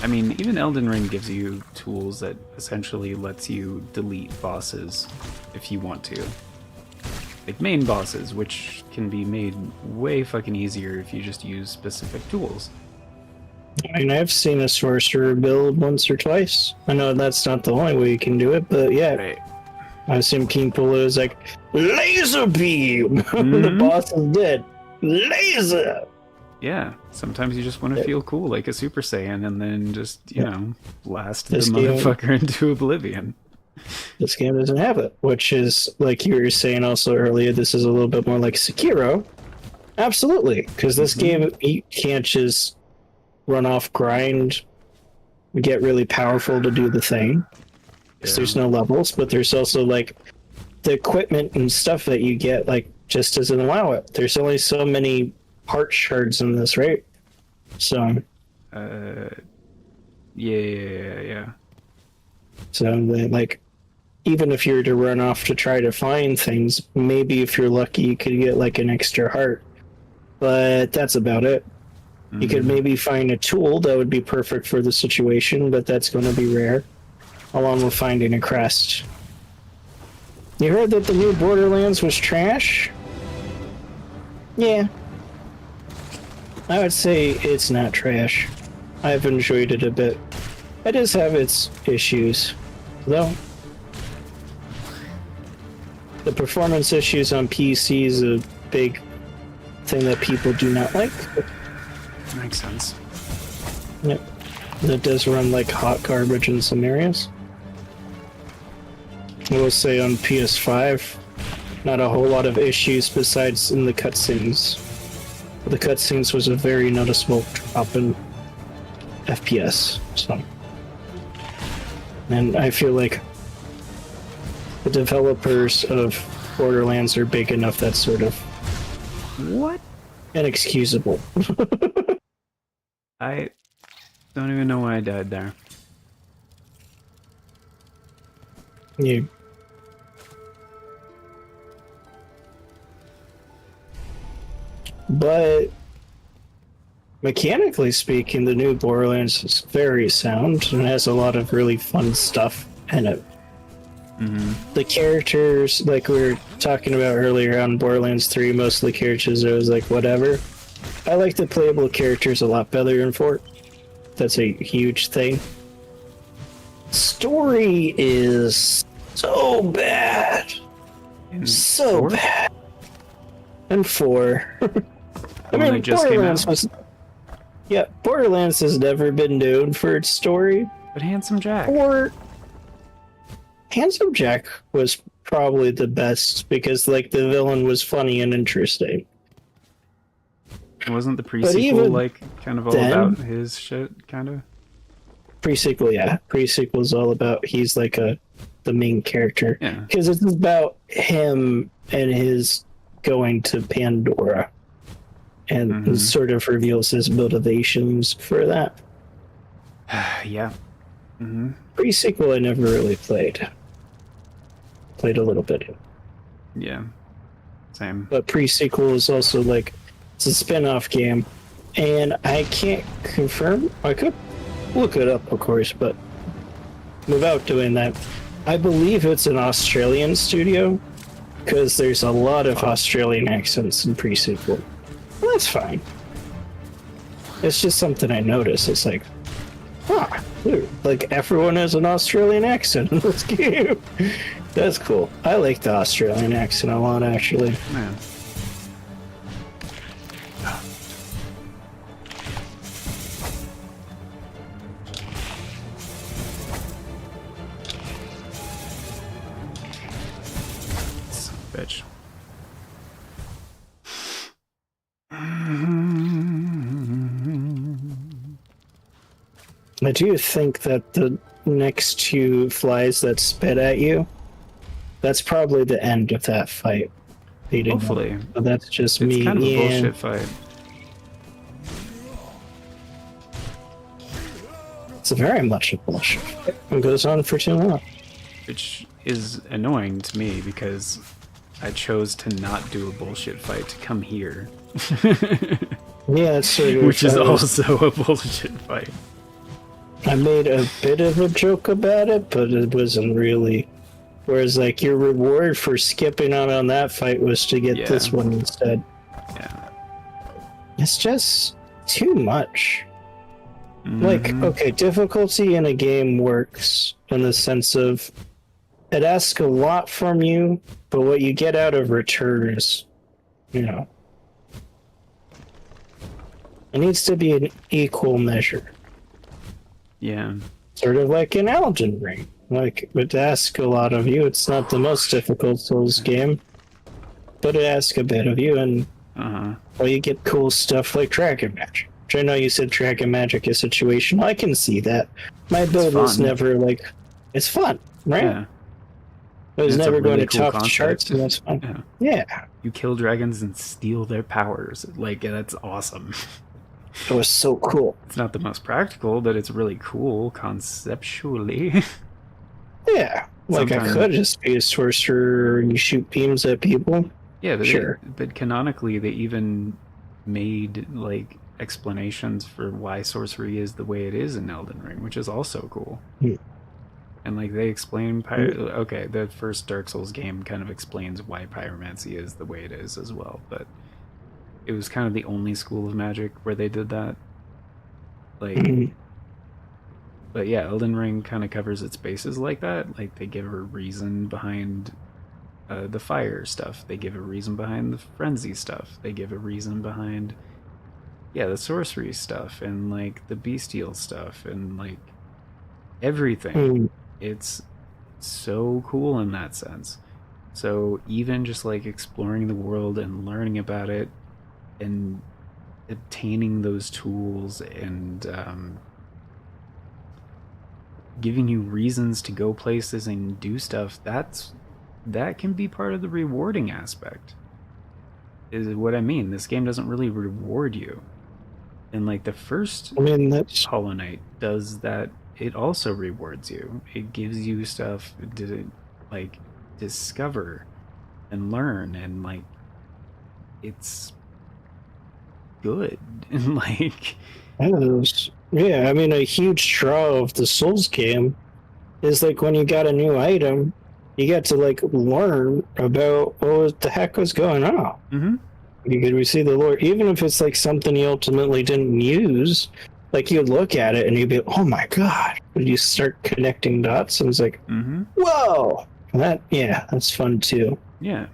I mean, even Elden Ring gives you tools that essentially lets you delete bosses if you want to. Like main bosses, which can be made way fucking easier if you just use specific tools. I mean, I've seen a sorcerer build once or twice. I know that's not the only way you can do it, but yeah. Right. I've seen people who's like, laser beam! The boss is dead. Laser! Yeah, sometimes you just want to feel cool like a Super Saiyan and then just, you know, blast This the game- motherfucker into oblivion. This game doesn't have it, which is, like you were saying also earlier, this is a little bit more like Sekiro. Absolutely, because this game, you can't just run off grind, get really powerful to do the thing. Because there's no levels, but there's also, like, the equipment and stuff that you get, like, just doesn't allow it. There's only so many heart shards in this, right? So... Yeah. So, like, even if you were to run off to try to find things, maybe if you're lucky, you could get, like, an extra heart. But that's about it. You could maybe find a tool that would be perfect for the situation, but that's going to be rare, along with finding a crest. You heard that the new Borderlands was trash? Yeah. I would say it's not trash. I've enjoyed it a bit. It does have its issues, though. The performance issues on PC is a big thing that people do not like. Makes sense. Yep. It does run like hot garbage in some areas. I will say on PS5, not a whole lot of issues besides in the cutscenes. The cutscenes was a very noticeable drop in FPS, so. And I feel like the developers of Borderlands are big enough that's sort of What? inexcusable. I don't even know why I died there. You. But mechanically speaking, the new Borderlands is very sound and has a lot of really fun stuff in it. The characters, like we were talking about earlier on Borderlands 3, most of the characters it was like whatever. I like the playable characters a lot better in 4. That's a huge thing. Story is so bad. So four? bad. And 4. I When mean, it just came Borderlands out? was. Yeah, Borderlands has never been known for its story. But Handsome Jack. Or Handsome Jack was probably the best because, like, the villain was funny and interesting. Wasn't the But pre-sequel even like kind of all then- about his shit, kind of? Pre-sequel, yeah. Pre-sequel is all about he's like the main character Yeah. because it's about him and his going to Pandora, and it sort of reveals his motivations for that. Yeah. Mm-hmm. Pre-sequel, I never really played. Played a little bit, Yeah. Same. but pre-sequel is also like it's a spin-off game, and I can't confirm. I could look it up, of course, but without doing that, I believe it's an Australian studio because there's a lot of Australian accents in pre-sequel. Well, that's fine. It's just something I noticed. It's like, dude, like everyone has an Australian accent in this game. That's cool. I like the Australian accent a lot, actually. Man. Son of a bitch. I do think that the next 2 flies that spit at you, that's probably the end of that fight. Leading up. Hopefully. But that's just It's me. kind of a and bullshit fight. It's very much a bullshit fight. It goes on for too long. Which is annoying to me because I chose to not do a bullshit fight to come here. Yeah, it's sort of. Which is also a bullshit fight. I made a bit of a joke about it, but it wasn't really. Whereas, like, your reward for skipping out on that fight was to get this Yeah. one instead. Yeah. It's just too much. Like, Mhm. okay, difficulty in a game works in the sense of it asks a lot from you, but what you get out of return is, you know, it needs to be an equal measure. Yeah. Sort of like an Elden Ring. Like, it asks a lot of you. It's not the most difficult Souls game, but it asks a bit of you, and Uh-huh. well, you get cool stuff like Dragon Magic. Which I know you said Dragon Magic is situational. I can see that. My build was fun. never like, it's fun, right? Yeah. It was It's a never going really to cool top concept. charts, and that's fun. Yeah. Yeah, You kill dragons and steal their powers. Like, that's awesome. it was so cool. It's not the most practical, but it's really cool conceptually. Yeah, like Sometimes- I could just be a sorcerer and you shoot beams at people. Yeah, but Sure. but canonically, they even made like explanations for why sorcery is the way it is in Elden Ring, which is also cool. Hmm. And like they explain, okay, the first Dark Souls game kind of explains why pyromancy is the way it is as well. But it was kind of the only school of magic where they did that. Like, Mhm. but yeah, Elden Ring kind of covers its bases like that. Like they give a reason behind the fire stuff. They give a reason behind the frenzy stuff. They give a reason behind, yeah, the sorcery stuff and like the bestial stuff and like everything. Mm. It's so cool in that sense. So even just like exploring the world and learning about it and obtaining those tools and giving you reasons to go places and do stuff, that's that can be part of the rewarding aspect. Is what I mean. This game doesn't really reward you. And like the first I mean, that's Hollow Knight does that. It also rewards you. It gives you stuff to like discover and learn, and like it's good. And like yeah. I mean, a huge draw of the Souls game is like when you got a new item, you get to like learn about what the heck was going on. mm-hmm. You could receive the lore, even if it's like something you ultimately didn't use. Like you'd look at it and you'd be, "Oh my god!" When you start connecting dots, and it's like, Mm-hmm. "Whoa!" That's fun too. Yeah.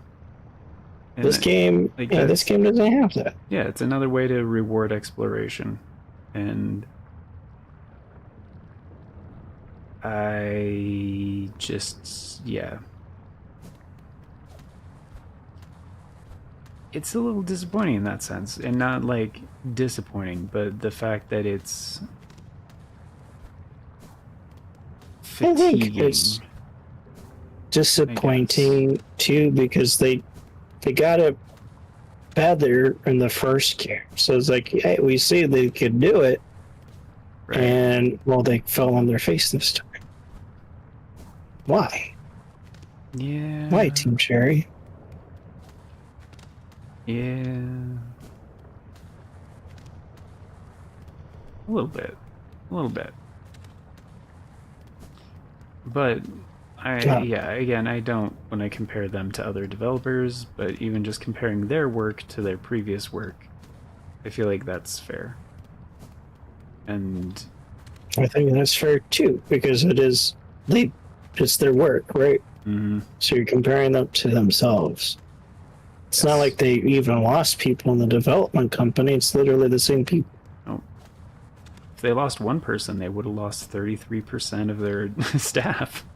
And This game, like this game doesn't have that. Yeah, it's another way to reward exploration, and I just it's a little disappointing in that sense, and not like disappointing, but the fact that it's I think fatiguing. it's disappointing too because they got it better in the first game. So it's like, hey, we see they could do it, Right. and well, they fell on their face this time. Why? Yeah. Why, Team Cherry? Yeah. A little bit. But again, I don't when I compare them to other developers, but even just comparing their work to their previous work, I feel like that's fair. And I think that's fair too, because it's their work, right? mm-hmm. So you're comparing them to themselves. It's not like they even lost people in the development company. It's literally the same people. Oh. If they lost one person, they would have lost 33% of their staff.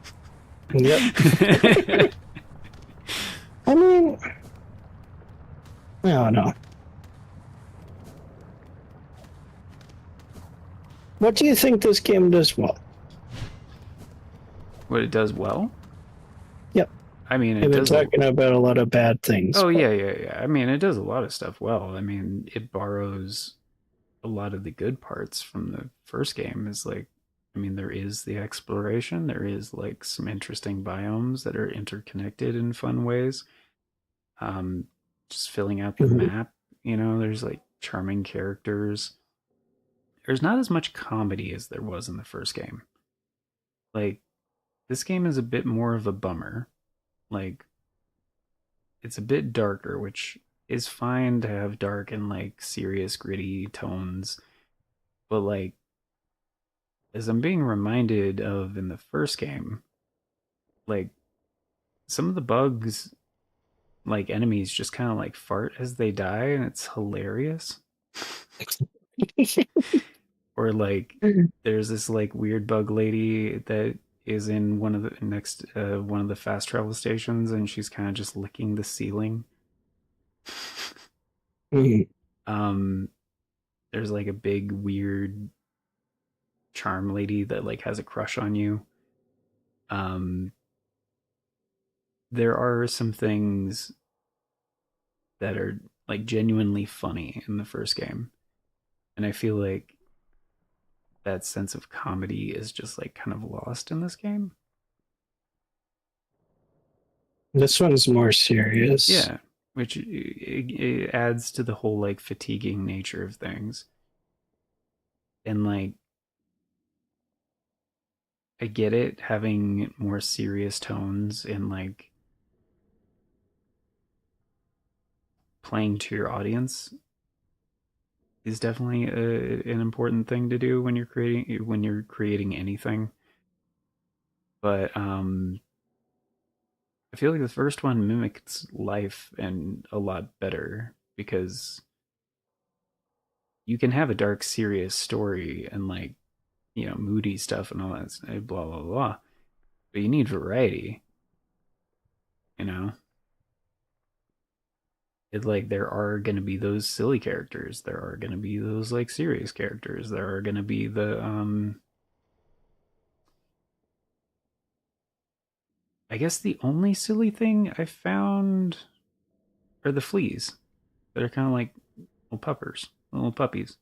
Yep. I mean, I don't know. What do you think this game does well? What it does well? Yep. I mean, I've been talking about a lot of bad things. Oh, yeah. I mean, it does a lot of stuff well. I mean, it borrows a lot of the good parts from the first game. Is like, I mean, there is the exploration. There is like some interesting biomes that are interconnected in fun ways. Just filling out the map. You know, there's like charming characters. There's not as much comedy as there was in the first game. Like, this game is a bit more of a bummer. Like, it's a bit darker, which is fine to have dark and like serious, gritty tones. But like, as I'm being reminded of in the first game, like some of the bugs, like enemies, just kind of like fart as they die, and it's hilarious. Or like, there's this like weird bug lady that is in one of the fast travel stations, and she's kind of just licking the ceiling. There's like a big weird charm lady that like has a crush on you. There are some things that are like genuinely funny in the first game, and I feel like that sense of comedy is just like kind of lost in this game. This one's more serious. Yeah, which it adds to the whole like fatiguing nature of things. And like, I get it having more serious tones and like playing to your audience is definitely an important thing to do when you're creating anything. But I feel like the first one mimics life and a lot better, because you can have a dark, serious story and like, you know, moody stuff and all that, blah blah blah. But you need variety, you know. It's like there are going to be those silly characters, there are going to be those like serious characters, there are going to be the I guess the only silly thing I found are the fleas. That are kind of like little puppies.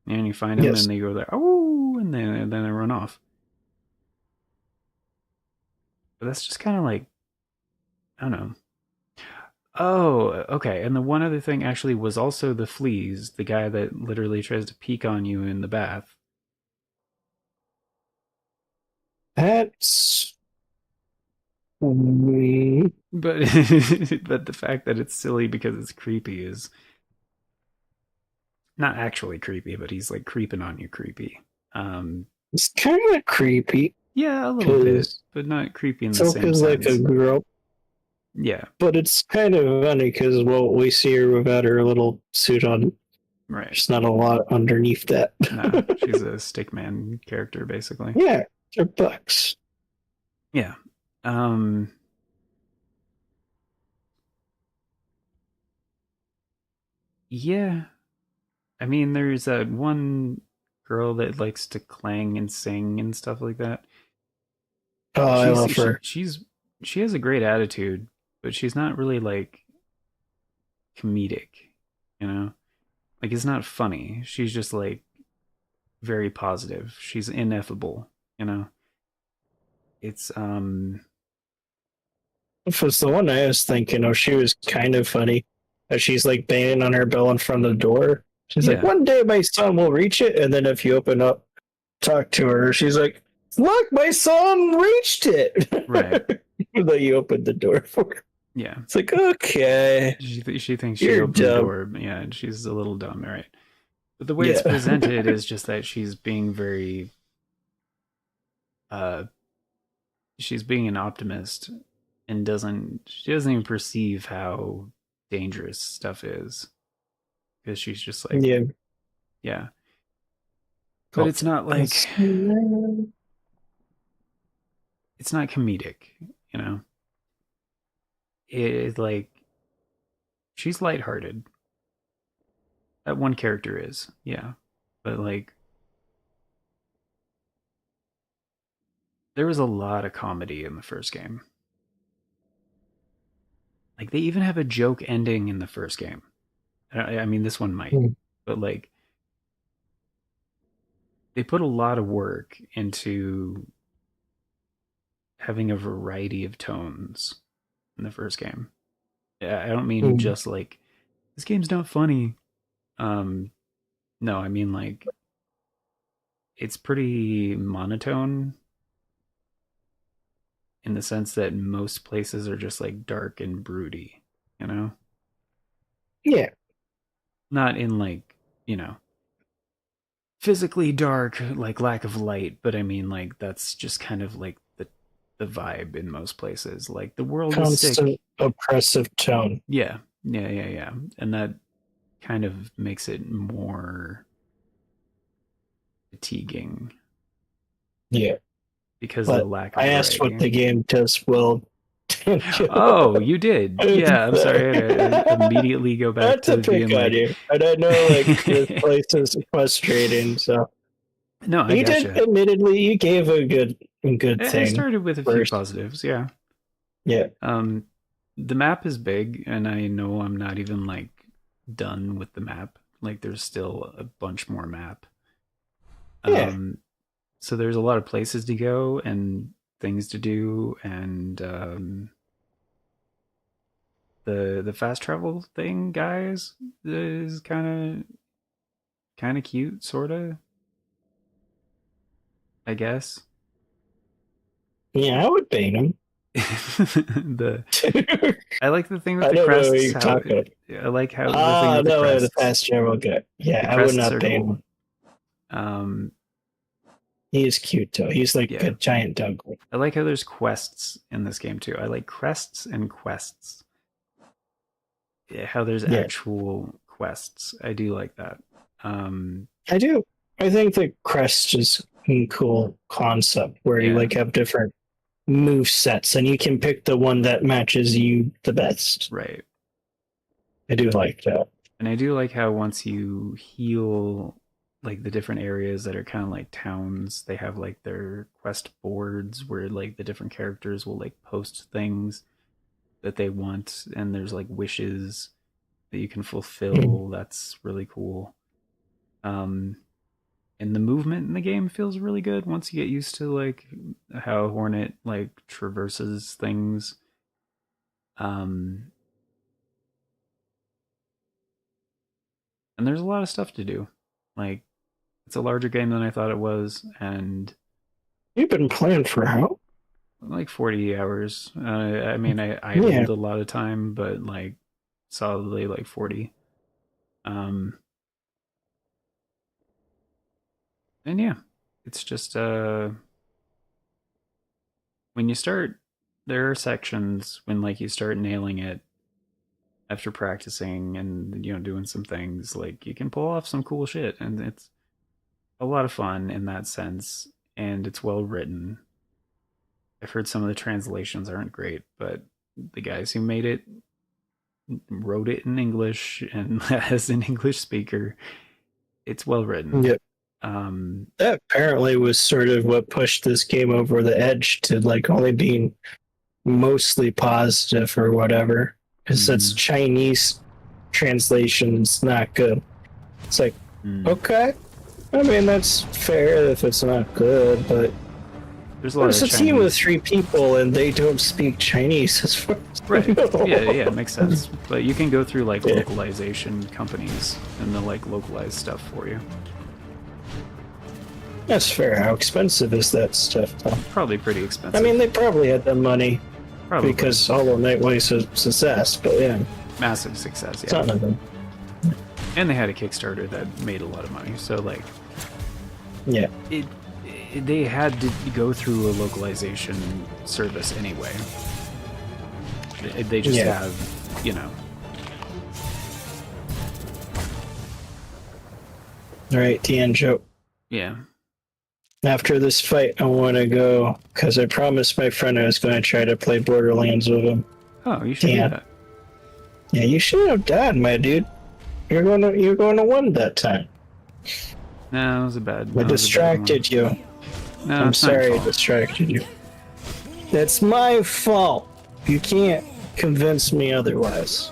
And you find them Yes. and they go there, oh, and then they run off. But that's just kind of like, I don't know. Oh, okay. And the one other thing actually was also the fleas, the guy that literally tries to peek on you in the bath. That's weird. But but the fact that it's silly because it's creepy is not actually creepy, but he's like creeping on you creepy. It's kind of creepy Yeah, a little bit, but not creepy in the same Silka's like a sense. girl, Yeah, but it's kind of funny because, well, we see her without her little suit on. right. There's not a lot underneath that. Nah, she's a stickman character basically. Yeah, they're bucks. Yeah. Yeah. I mean, there's that one girl that likes to clang and sing and stuff like that. Oh, I love her. She has a great attitude, but she's not really like comedic, you know? Like it's not funny. She's just like very positive. She's ineffable, you know? It's If it's the one I was thinking of, she was kind of funny. She's like banging on her bell in front of the door. She's like, yeah, one day my son will reach it. And then if you open up, talk to her, she's like, look, my son reached it. right. Then you open the door for her. Yeah. It's like, okay. She thinks she You're opened the dumb. door. Yeah, and she's a little dumb, right? But the way it's Yeah. presented is just that she's being very uh she's being an optimist and she doesn't even perceive how dangerous stuff is because she's just like Yeah. yeah. But it's not like it's not comedic, you know. It's like she's lighthearted. That one character is, yeah. But like there was a lot of comedy in the first game. Like they even have a joke ending in the first game. I mean, this one might, but like they put a lot of work into having a variety of tones in the first game. I don't mean just like this game's not funny. No, I mean like it's pretty monotone in the sense that most places are just like dark and broody, you know? Yeah. Not in like, you know, physically dark, like lack of light, but I mean like that's just kind of like the vibe in most places. Like the world is sick. Constant oppressive tone. Yeah. And that kind of makes it more fatiguing. Yeah. Because of the lack of I asked variety. what the game does well. Oh, you did. Yeah, I'm sorry. I immediately go back Not to being pick on like, you, but I know like this place is frustrating. So no, I you gotcha. did. Admittedly, you gave a good thing. I started with a few first. positives. Yeah. Yeah. The map is big, and I know I'm not even like done with the map. Like, there's still a bunch more map. Yeah. So there's a lot of places to go and things to do, and the fast travel thing, guys, is kind of cute, sorta. I guess. Yeah, I would bait him. I like the thing with I the don't know what crests. you're talking about. I like how the thing with the no, crests. the fast travel guy. Yeah, The I would crests not are bait cool. him. He is cute too. He's like a giant dog. I like how there's quests in this game too. I like crests and quests. Yeah, how there's actual quests. I do like that. I do. I think the crest is a cool concept where you like have different move sets and you can pick the one that matches you the best. Right. I do like that. And I do like how once you heal like the different areas that are kind of like towns. They have like their quest boards where like the different characters will like post things that they want, and there's like wishes that you can fulfill. That's really cool. Um, and the movement in the game feels really good once you get used to like how Hornet like traverses things. Um, and there's a lot of stuff to do. Like it's a larger game than I thought it was, and You've been playing for how? like 40 hours. I mean, I Yeah. idled a lot of time, but like solidly like 40. Um, and yeah, it's just when you start, there are sections when like you start nailing it after practicing and doing some things, like you can pull off some cool shit, and it's a lot of fun in that sense, and it's well written. I've heard some of the translations aren't great, but the guys who made it wrote it in English and as an English speaker, it's well written. Yep. Um, That apparently was sort of what pushed this game over the edge to like only being mostly positive or whatever. Because that's Chinese translation's not good. It's like, okay. I mean, that's fair if it's not good, but there's a lot it's of a team Chinese. of 3 people and they don't speak Chinese as far as I Right. know. Yeah, it makes sense. But you can go through like localization companies and they'll like localize stuff for you. That's fair. How expensive is that stuff, though? Probably pretty expensive. I mean, they probably had the money probably because Hollow Knight was a success, but yeah, massive success. it's Yeah, not nothing. and they had a Kickstarter that made a lot of money. So like, Yeah. they had to go through a localization service anyway. They just have, All right, Tianzhou. Yeah. After this fight, I want to go because I promised my friend I was going to try to play Borderlands with him. Oh, you should do that. Yeah, you should have died, my dude. You're going to win that time. No, it was a bad. I distracted you. No, I'm it's not your sorry I fault. distracted you. That's my fault. You can't convince me otherwise.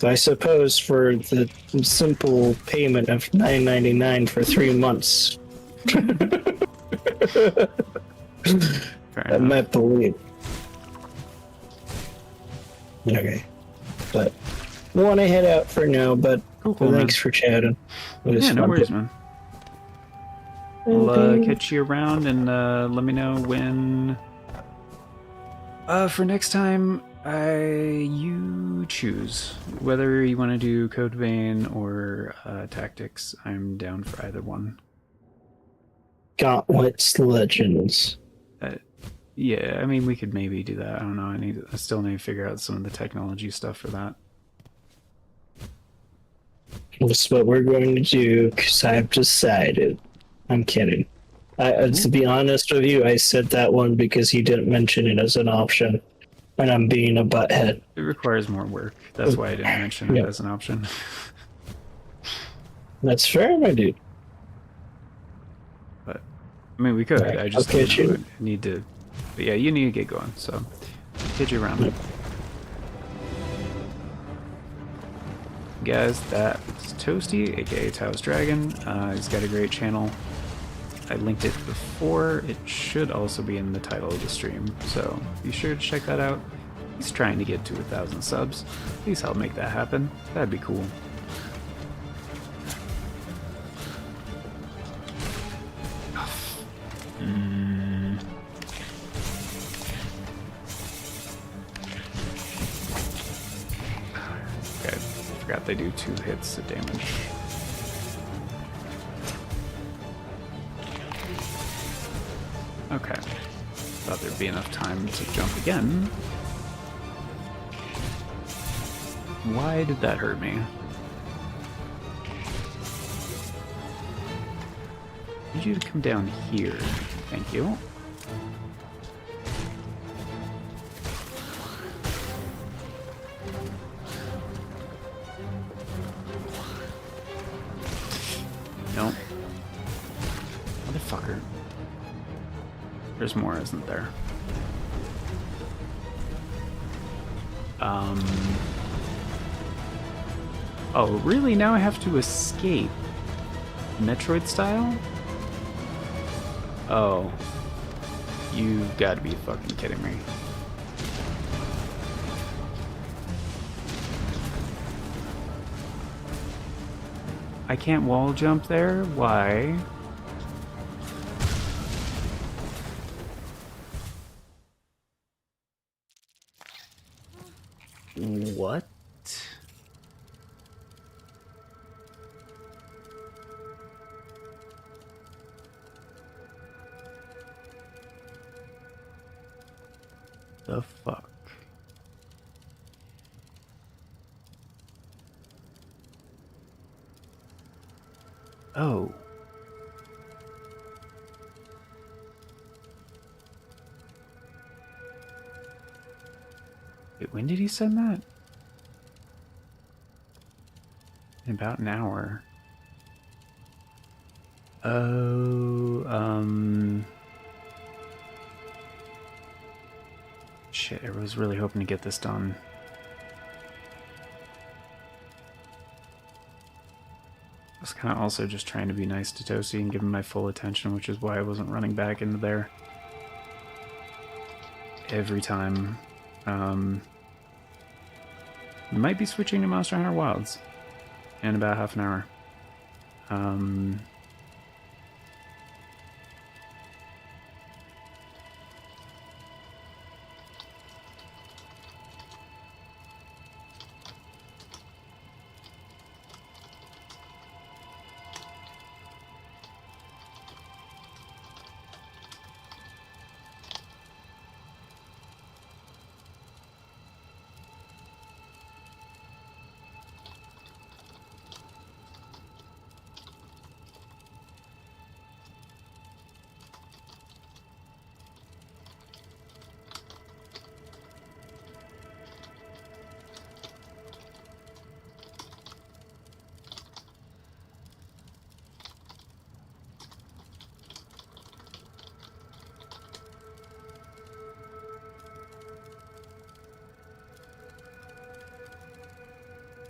I suppose for the simple payment of $9.99 for 3 months. I might believe. Okay. But I want to head out for now, but Cool, thanks man. for chatting. It was Yeah, no fun. worries, man. I'll catch you around and let me know when. For next time, you choose whether you want to do Code Vein or Tactics. I'm down for either one. Gauntlets Legends. Yeah, I mean we could maybe do that. I don't know. I still need to figure out some of the technology stuff for that. That's what we're going to do because I've decided. I'm kidding. To be honest with you, I said that one because he didn't mention it as an option, and I'm being a butthead. It requires more work. That's why I didn't mention it as an option. That's fair, my dude. But I mean, we could. Right, I just I'll catch you. need to. But yeah, you need to get going. So, catch you around. Guys, that's Toasty, aka Tao's Dragon. He's got a great channel. I linked it before. It should also be in the title of the stream, so be sure to check that out. He's trying to get to 1,000 subs. Please help make that happen. That'd be cool. Okay, forgot they do 2 hits of damage. Okay. Thought there'd be enough time to jump again. Why did that hurt me? I need you to come down here. Thank you. Nope. Motherfucker. There's more, isn't there? Oh, really? Now I have to escape? Metroid style? Oh. You've got to be fucking kidding me. I can't wall jump there? Why? What? The fuck? Oh. Wait, when did he send that? In about an hour. Oh, shit, I was really hoping to get this done. I was kind of also just trying to be nice to Tosi and give him my full attention, which is why I wasn't running back into there every time. Might be switching to Monster Hunter Wilds in about half an hour.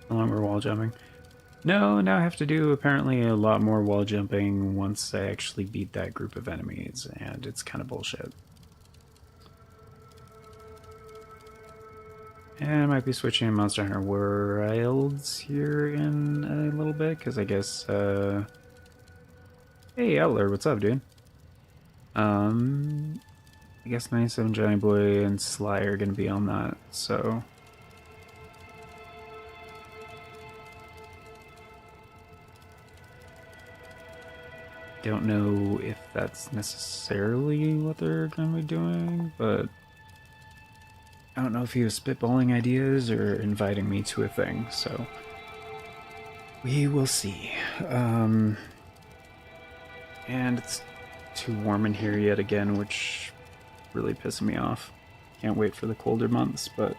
No longer wall jumping. No, now I have to do apparently a lot more wall jumping once I actually beat that group of enemies, and it's kind of bullshit. And I might be switching to Monster Hunter Wilds here in a little bit, because I guess, Hey, Outler, what's up, dude? I guess 97 Johnny Boy and Sly are gonna be on that, so... Don't know if that's necessarily what they're going to be doing, but I don't know if he was spitballing ideas or inviting me to a thing, so we will see. And it's too warm in here yet again, which really pissing me off. Can't wait for the colder months, but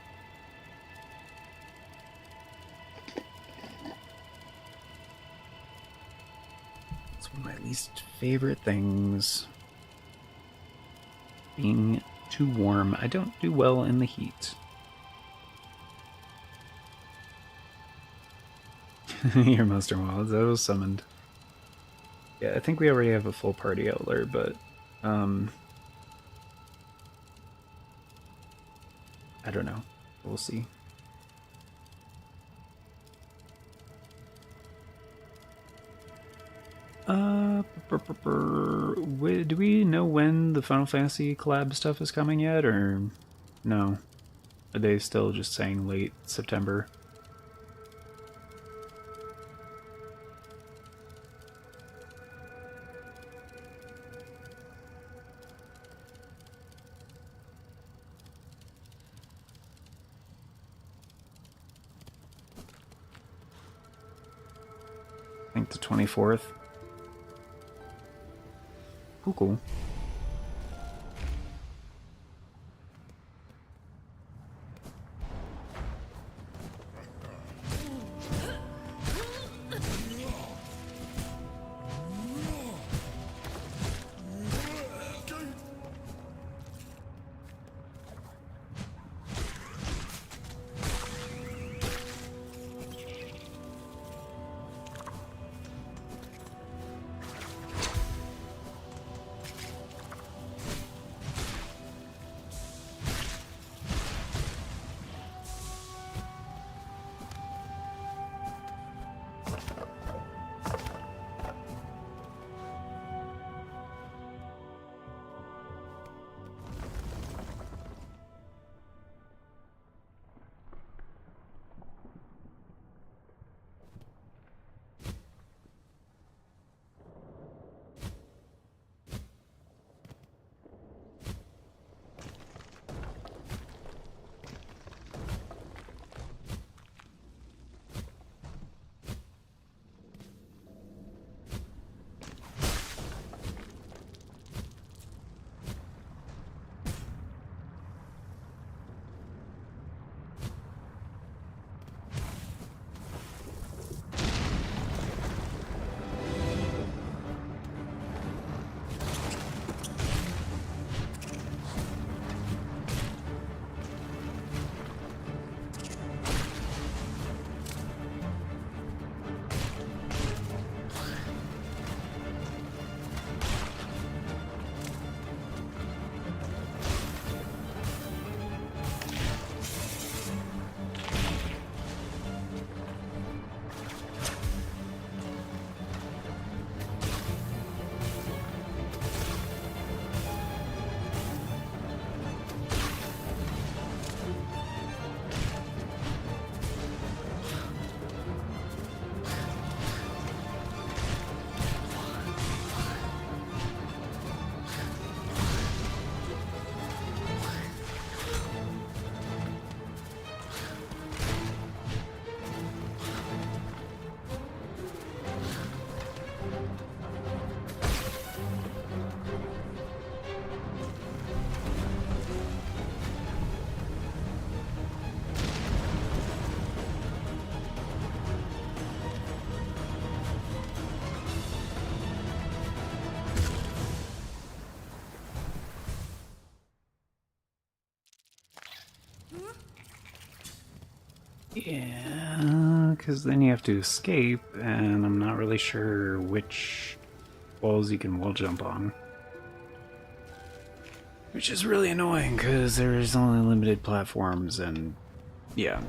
one of my least favorite things. Being too warm. I don't do well in the heat. Your Monster Wilds, that was summoned. Yeah, I think we already have a full party outler, but I don't know. We'll see. Do we know when the Final Fantasy collab stuff is coming yet, or no? Are they still just saying late September? I think the 24th. Cool. Yeah, because then you have to escape, and I'm not really sure which walls you can wall jump on. Which is really annoying, because there's only limited platforms, and yeah.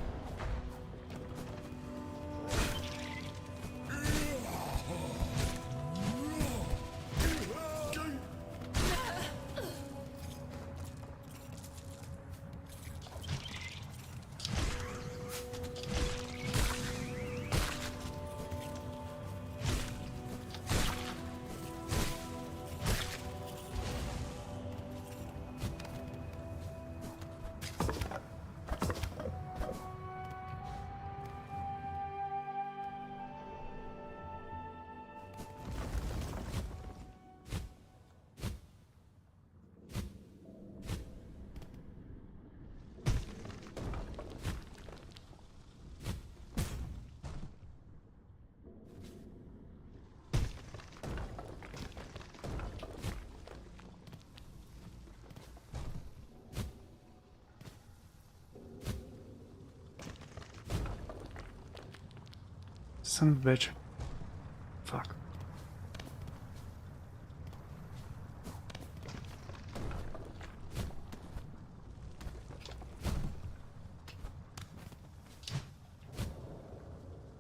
Son of a bitch. Fuck.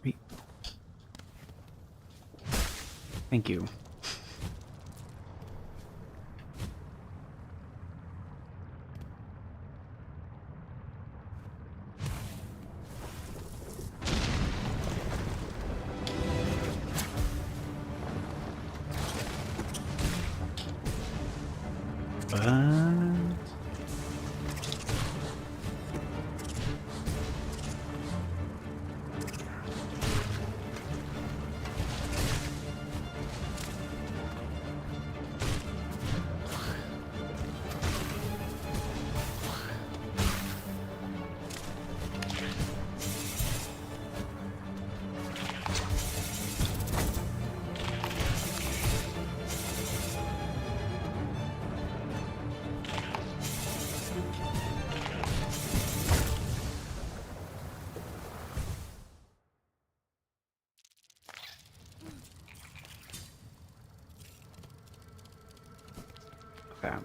Wait. Thank you. But... Okay.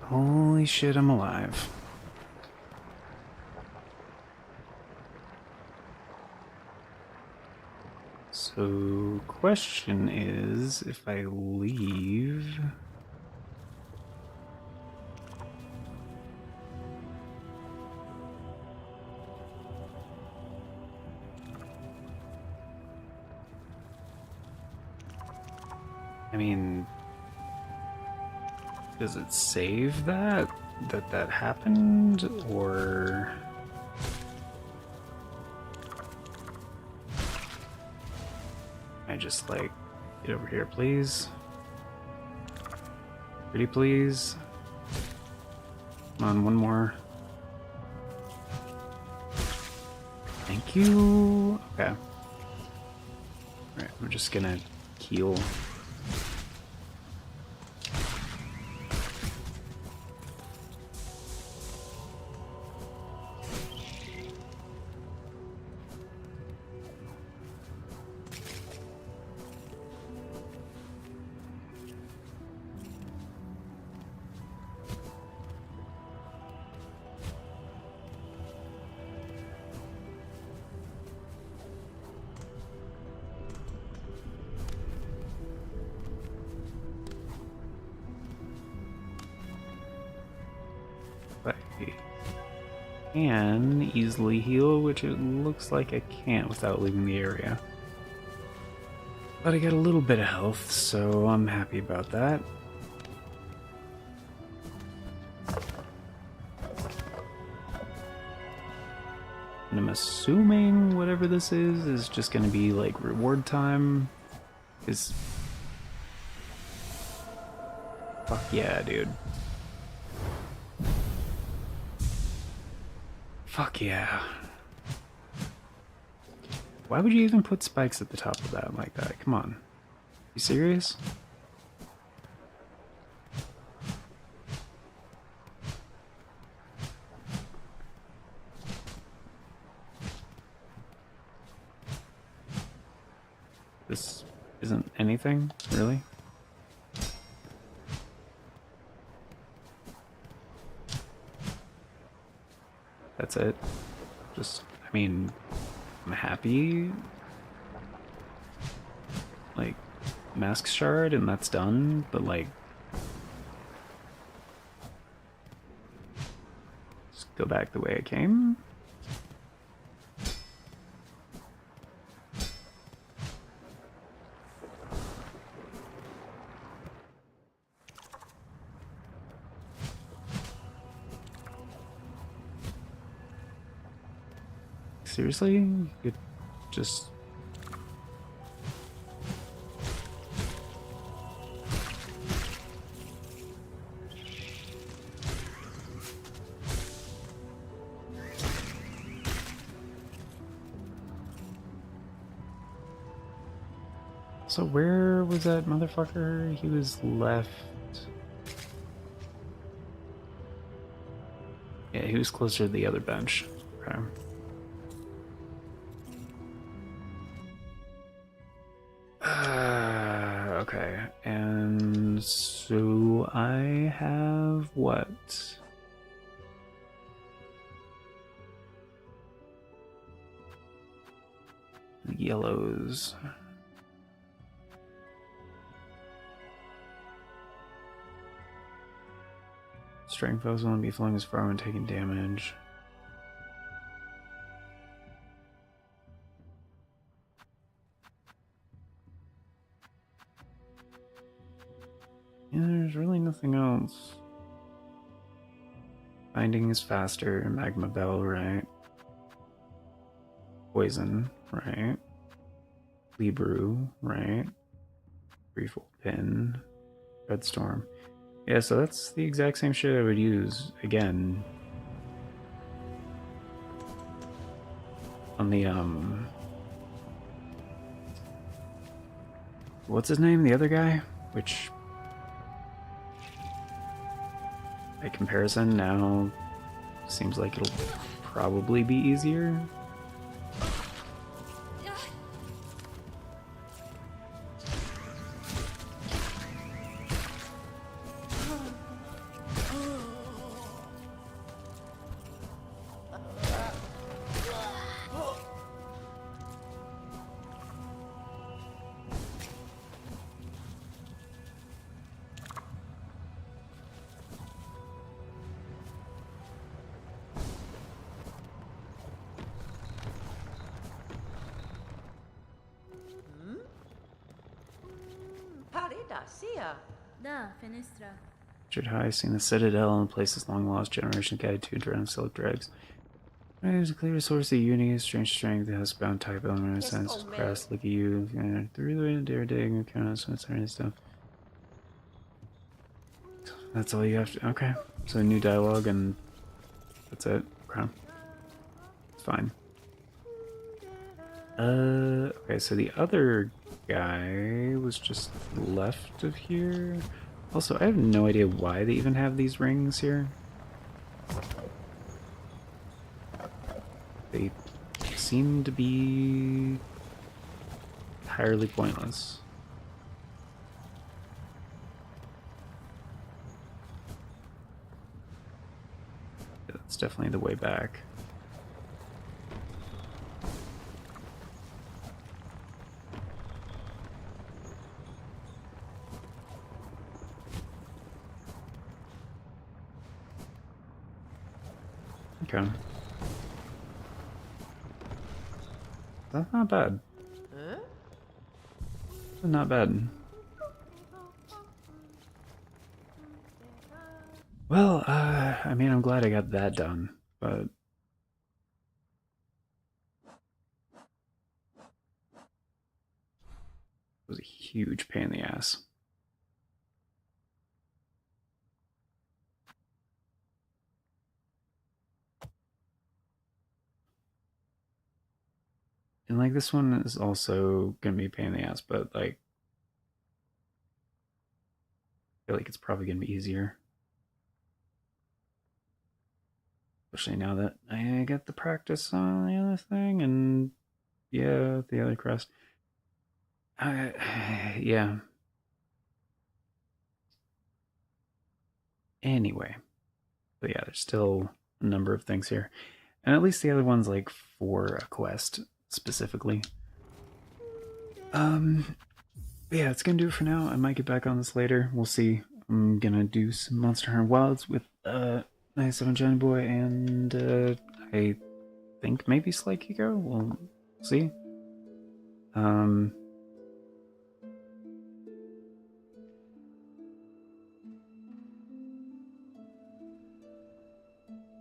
Holy shit, I'm alive. So, question is, if I leave... I mean, does it save that happened, or... I just, like, get over here, please? Pretty please? Come on, one more. Thank you! Okay. Alright, we're just gonna heal. can easily heal, which it looks like I can't without leaving the area. But I got a little bit of health, so I'm happy about that. And I'm assuming whatever this is just gonna be like reward time. Is fuck yeah, dude. Fuck yeah. Why would you even put spikes at the top of that like that? Come on. You serious? This isn't anything, really? That's it. Just, I mean, I'm happy. Like, mask shard and that's done, but like... Just go back the way I came? Seriously? You could just... So where was that motherfucker? He was left... Yeah, he was closer to the other bench. Okay. Okay, and so I have what? Yellows. Strength foes will only be flowing as far when taking damage. Yeah, there's really nothing else. Binding is faster, Magma Bell, right? Poison, right? Libru, right? Threefold Pin, Red Storm. Yeah, so that's the exact same shit I would use again. On the, what's his name? The other guy? Which... by comparison, now seems like it'll probably be easier. Da, Fenestra. Richard High, seen the Citadel and places long lost generation guide to Drown Silk Dregs. There's a clear source of unity, strange strength, housebound type element, sense, crass, look at you, through the way to dare dig, kind of stuff. That's all you have to. Okay, so new dialogue and that's it. Okay. It's fine. Okay, so the other guy was just left of here. Also, I have no idea why they even have these rings here. They seem to be entirely pointless. That's definitely the way back. Okay. That's not bad. Huh? Not bad. Well, I mean, I'm glad I got that done, but it was a huge pain in the ass. And like this one is also gonna be a pain in the ass, but like I feel like it's probably gonna be easier. Especially now that I get the practice on the other thing and yeah, the other crest. Yeah. Anyway, but yeah, there's still a number of things here. And at least the other one's like for a quest specifically. Yeah, it's gonna do it for now. I might get back on this later. We'll see. I'm gonna do some Monster Hunter Wilds with 97 Johnny Boy and I think maybe Sly Kiko. We'll see.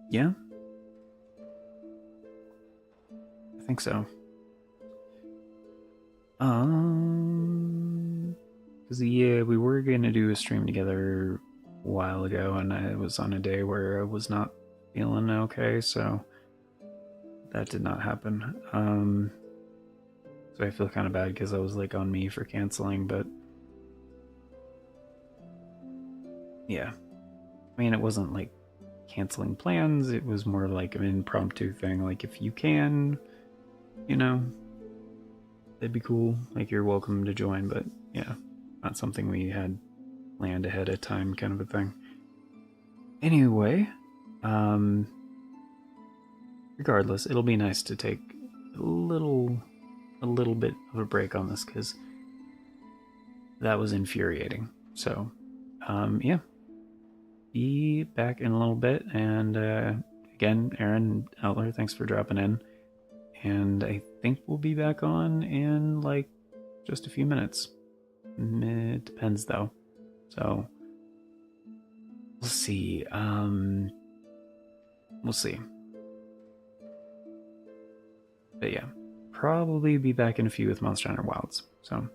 Yeah, I think so. Because yeah, we were gonna do a stream together a while ago, and I was on a day where I was not feeling okay, so that did not happen. So I feel kind of bad because I was like on me for canceling, but yeah, I mean it wasn't like canceling plans; it was more like an impromptu thing. Like if you can, you know, that'd be cool. Like you're welcome to join, but yeah, not something we had planned ahead of time, kind of a thing. Anyway, regardless, it'll be nice to take a little bit of a break on this because that was infuriating. So, yeah, be back in a little bit, and again, Aaron Outler, thanks for dropping in. And I think we'll be back on in like just a few minutes. It depends though. So we'll see. We'll see. But yeah, probably be back in a few with Monster Hunter Wilds. So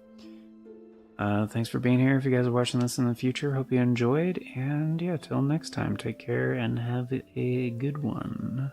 thanks for being here. If you guys are watching this in the future, hope you enjoyed. And yeah, till next time, take care and have a good one.